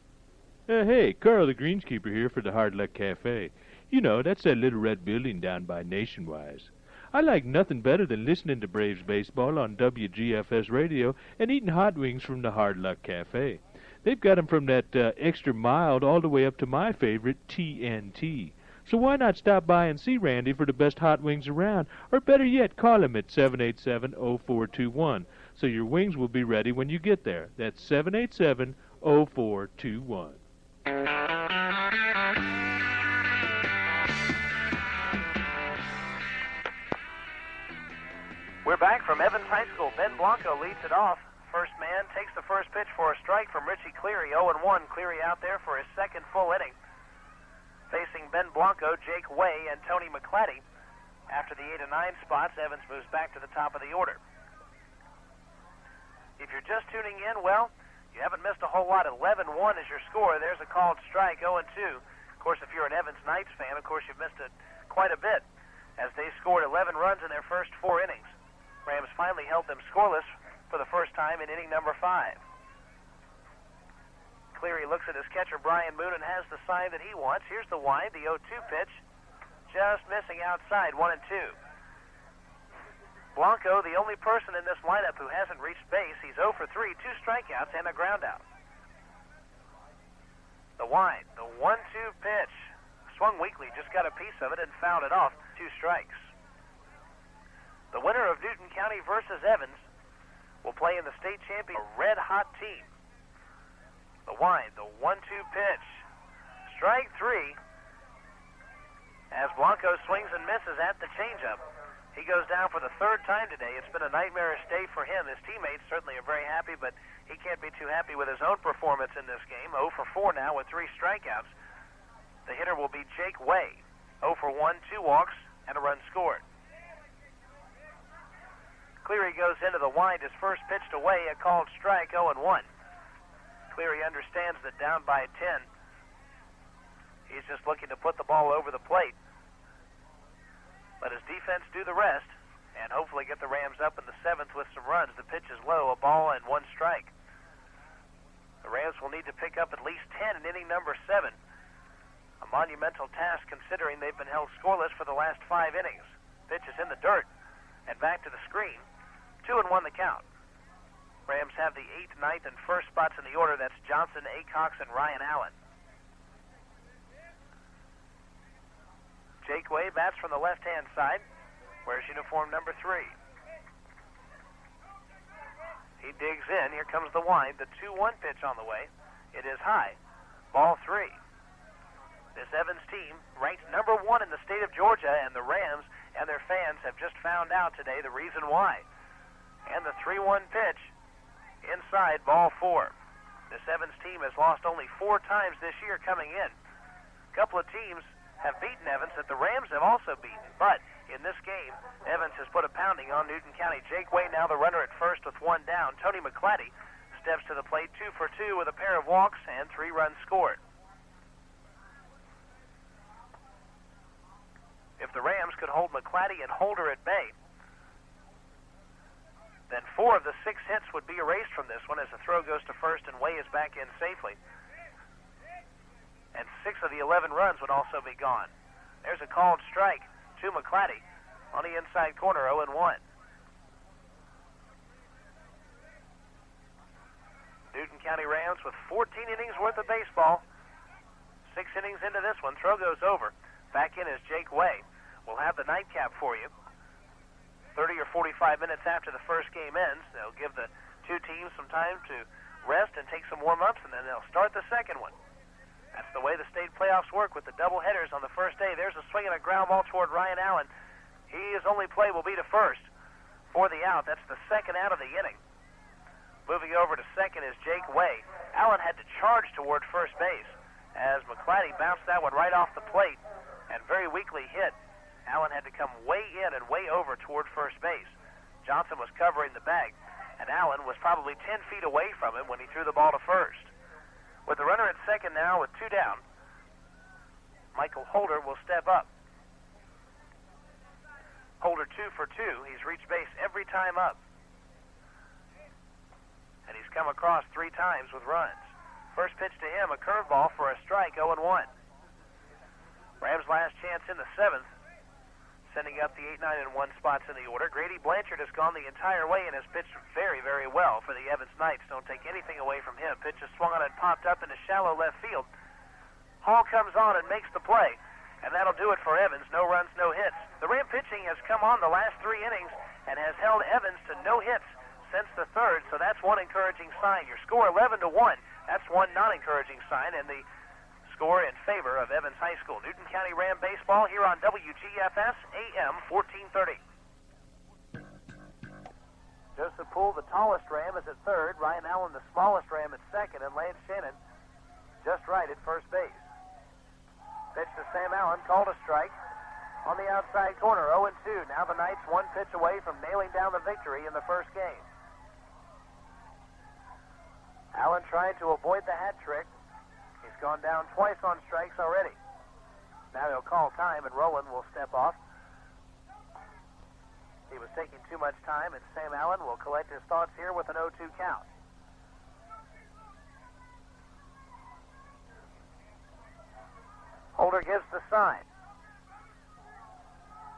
Speaker 3: Hey, Carl the Greenskeeper here for the Hard Luck Cafe. You know, that's that little red building down by Nationwise. I like nothing better than listening to Braves baseball on WGFS Radio and eating hot wings from the Hard Luck Cafe. They've got them from that extra mild all the way up to my favorite, TNT. So why not stop by and see Randy for the best hot wings around? Or better yet, call him at 787-0421. So your wings will be ready when you get there. That's 787-0421.
Speaker 1: We're back from Evans High School. Ben Blanco leads it off. First man takes the first pitch for a strike from Richie Cleary. 0-1. Cleary out there for his second full inning. Facing Ben Blanco, Jake Way, and Tony McClatty. After the 8 and 9 spots, Evans moves back to the top of the order. If you're just tuning in, well, you haven't missed a whole lot. 11-1 is your score. There's a called strike, 0-2. Of course, if you're an Evans Knights fan, of course, you've missed it quite a bit, as they scored 11 runs in their first 4 innings. Rams finally held them scoreless for the first time in inning number 5. Cleary looks at his catcher, Brian Moon, and has the sign that he wants. Here's the wide, the 0-2 pitch, just missing outside, 1-2. Blanco, the only person in this lineup who hasn't reached base. He's 0 for 3, 2 strikeouts, and a ground out. The wide, the 1-2 pitch, swung weakly, just got a piece of it and fouled it off, 2 strikes. The winner of Newton County versus Evans will play in the state champion, a red-hot team. The wide, the 1-2 pitch. Strike 3. As Blanco swings and misses at the changeup. He goes down for the 3rd time today. It's been a nightmarish day for him. His teammates certainly are very happy, but he can't be too happy with his own performance in this game. 0 for 4 now with 3 strikeouts. The hitter will be Jake Way. 0 for 1, 2 walks, and a run scored. Cleary goes into the wide, his first pitch away, a called strike, 0-1. Cleary understands that down by 10. He's just looking to put the ball over the plate. Let his defense do the rest, and hopefully get the Rams up in the 7th with some runs. The pitch is low, a ball and 1 strike. The Rams will need to pick up at least 10 in inning number 7. A monumental task considering they've been held scoreless for the last 5 innings. Pitch is in the dirt and back to the screen. 2-1 the count. Rams have the 8th, 9th, and 1st spots in the order. That's Johnson, Acox, and Ryan Allen. Jake Way bats from the left-hand side. Wears uniform number 3. He digs in. Here comes the wind. The 2-1 pitch on the way. It is high. Ball 3. This Evans team ranked number 1 in the state of Georgia, and the Rams and their fans have just found out today the reason why. And the 3-1 pitch inside, ball 4. This Evans team has lost only 4 times this year coming in. A couple of teams have beaten Evans that the Rams have also beaten, but in this game, Evans has put a pounding on Newton County. Jake Way now the runner at first with 1 down. Tony McClatty steps to the plate, 2 for 2 with a pair of walks and 3 runs scored. If the Rams could hold McClatty and Holder at bay, then 4 of the 6 hits would be erased from this one as the throw goes to first and Way is back in safely. And 6 of the 11 runs would also be gone. There's a called strike to McClatty on the inside corner, 0-1. Newton County Rams with 14 innings worth of baseball. 6 innings into this one. Throw goes over. Back in is Jake Way. We'll have the nightcap for you. 30 or 45 minutes after the first game ends. They'll give the 2 teams some time to rest and take some warm-ups, and then they'll start the second one. That's the way the state playoffs work with the doubleheaders on the first day. There's a swing and a ground ball toward Ryan Allen. His only play will be to first for the out. That's the second out of the inning. Moving over to second is Jake Way. Allen had to charge toward first base as McClatty bounced that one right off the plate and very weakly hit. Allen had to come way in and way over toward first base. Johnson was covering the bag, and Allen was probably 10 feet away from him when he threw the ball to first. With the runner at second now with 2 down, Michael Holder will step up. Holder 2 for 2. He's reached base every time up. And he's come across 3 times with runs. First pitch to him, a curveball for a strike, 0-1. Rams' last chance in the 7th, sending up the 8, 9, and 1 spots in the order. Grady Blanchard has gone the entire way and has pitched very, very well for the Evans Knights. Don't take anything away from him. Pitch is swung on and popped up into shallow left field. Hall comes on and makes the play, and that'll do it for Evans. No runs, no hits. The Ram pitching has come on the last 3 innings and has held Evans to no hits since the 3rd, so that's one encouraging sign. Your score 11-1. That's one non-encouraging sign, and the score in favor of Evans High School. Newton County Ram baseball here on WGFS AM 1430. Joseph Poole, the tallest Ram, is at third. Ryan Allen, the smallest Ram, at second, and Lance Shannon just right at first base. Pitch to Sam Allen, called a strike on the outside corner, 0-2. Now the Knights 1 pitch away from nailing down the victory in the first game. Allen trying to avoid the hat trick. He's gone down twice on strikes already. Now he'll call time, and Rowland will step off. He was taking too much time, and Sam Allen will collect his thoughts here with an 0-2 count. Holder gives the sign.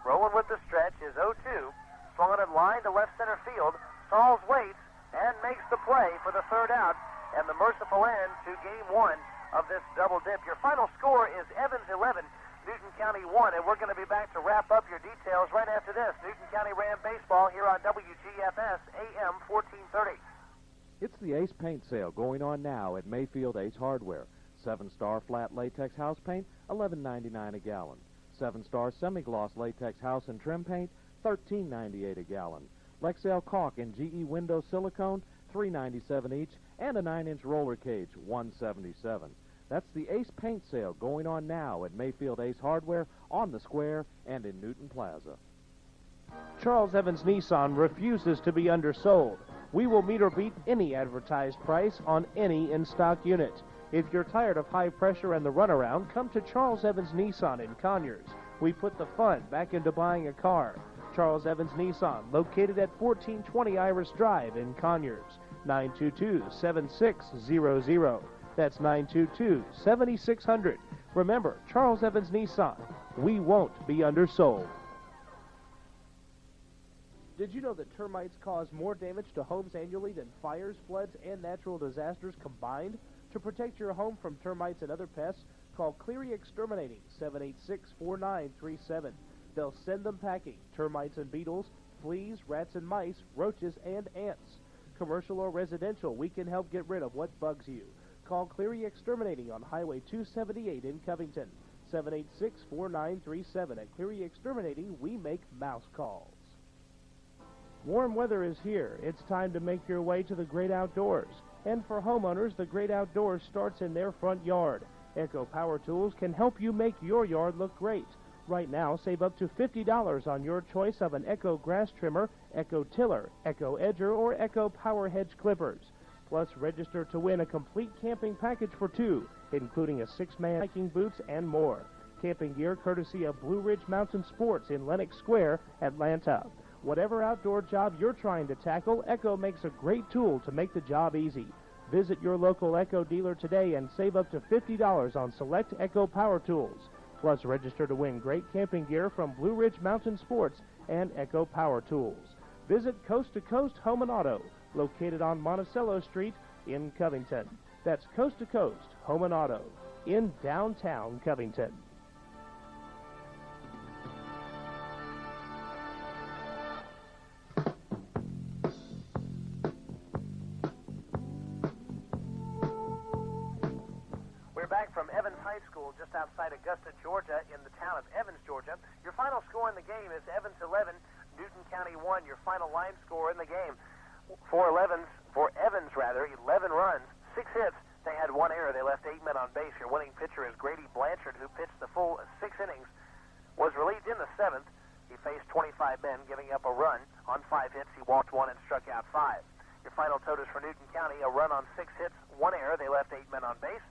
Speaker 1: Rowland with the stretch is 0-2. Swung on in line to left center field. Sauls waits and makes the play for the 3rd out, and the merciful end to game 1 of this double dip. Your final score is Evans 11, Newton County 1, and we're going to be back to wrap up your details right after this. Newton County Ram baseball here on WGFS AM 1430.
Speaker 2: It's the Ace Paint Sale going on now at Mayfield Ace Hardware. 7-star flat latex house paint, $11.99 a gallon. 7-star semi-gloss latex house and trim paint, $13.98 a gallon. Lexel caulk and GE window silicone, $3.97 each, and a 9-inch roller cage, $177. That's the Ace Paint Sale going on now at Mayfield Ace Hardware on the Square and in Newton Plaza.
Speaker 6: Charles Evans Nissan refuses to be undersold. We will meet or beat any advertised price on any in-stock unit. If you're tired of high pressure and the runaround, come to Charles Evans Nissan in Conyers. We put the fun back into buying a car. Charles Evans Nissan, located at 1420 Iris Drive in Conyers. 922-7600. That's 922-7600. Remember, Charles Evans Nissan. We won't be undersold. Did you know that termites cause more damage to homes annually than fires, floods, and natural disasters combined? To protect your home from termites and other pests, call Cleary Exterminating, 786-4937. They'll send them packing, termites and beetles, fleas, rats and mice, roaches, and ants. Commercial or residential, we can help get rid of what bugs you. Call Cleary Exterminating on Highway 278 in Covington, 786-4937. At Cleary Exterminating, we make mouse calls. Warm weather is here. It's time to make your way to the great outdoors. And for homeowners, the great outdoors starts in their front yard. Echo Power Tools can help you make your yard look great. Right now, save up to $50 on your choice of an Echo grass trimmer, Echo tiller, Echo edger, or Echo power hedge clippers. Plus, register to win a complete camping package for two, including a 6-man hiking boots and more. Camping gear courtesy of Blue Ridge Mountain Sports in Lenox Square, Atlanta. Whatever outdoor job you're trying to tackle, Echo makes a great tool to make the job easy. Visit your local Echo dealer today and save up to $50 on select Echo power tools. Plus, register to win great camping gear from Blue Ridge Mountain Sports and Echo Power Tools. Visit Coast to Coast Home and Auto, located on Monticello Street in Covington. That's Coast to Coast Home and Auto in downtown Covington.
Speaker 1: From Evans High School just outside Augusta, Georgia, in the town of Evans, Georgia. Your final score in the game is Evans 11, Newton County 1. Your final line score in the game for Evans, 11 runs, 6 hits. They had 1 error. They left 8 men on base. Your winning pitcher is Grady Blanchard, who pitched the full 6 innings, was relieved in the 7th. He faced 25 men, giving up a run on 5 hits. He walked 1 and struck out 5. Your final totals for Newton County, a run on 6 hits, 1 error. They left 8 men on base.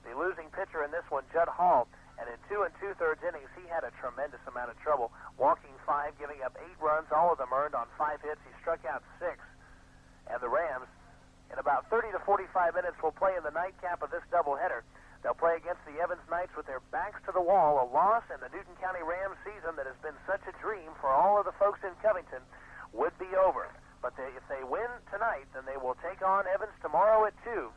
Speaker 1: The losing pitcher in this one, Judd Hall, and in 2 2/3 innings, he had a tremendous amount of trouble, walking 5, giving up 8 runs, all of them earned on 5 hits. He struck out 6. And the Rams, in about 30 to 45 minutes, will play in the nightcap of this doubleheader. They'll play against the Evans Knights with their backs to the wall, a loss in the Newton County Rams season that has been such a dream for all of the folks in Covington would be over. But if they win tonight, then they will take on Evans tomorrow at 2.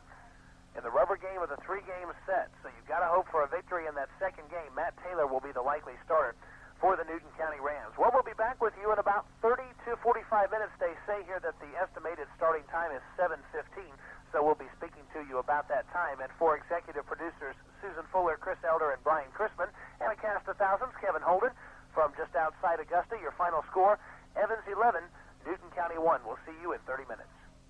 Speaker 1: In the rubber game of the 3-game set. So you've got to hope for a victory in that second game. Matt Taylor will be the likely starter for the Newton County Rams. Well, we'll be back with you in about 30 to 45 minutes. They say here that the estimated starting time is 7:15, so we'll be speaking to you about that time. And for executive producers Susan Fuller, Chris Elder, and Brian Chrisman, and a cast of thousands, Kevin Holden, from just outside Augusta, your final score, Evans 11, Newton County 1. We'll see you in 30 minutes.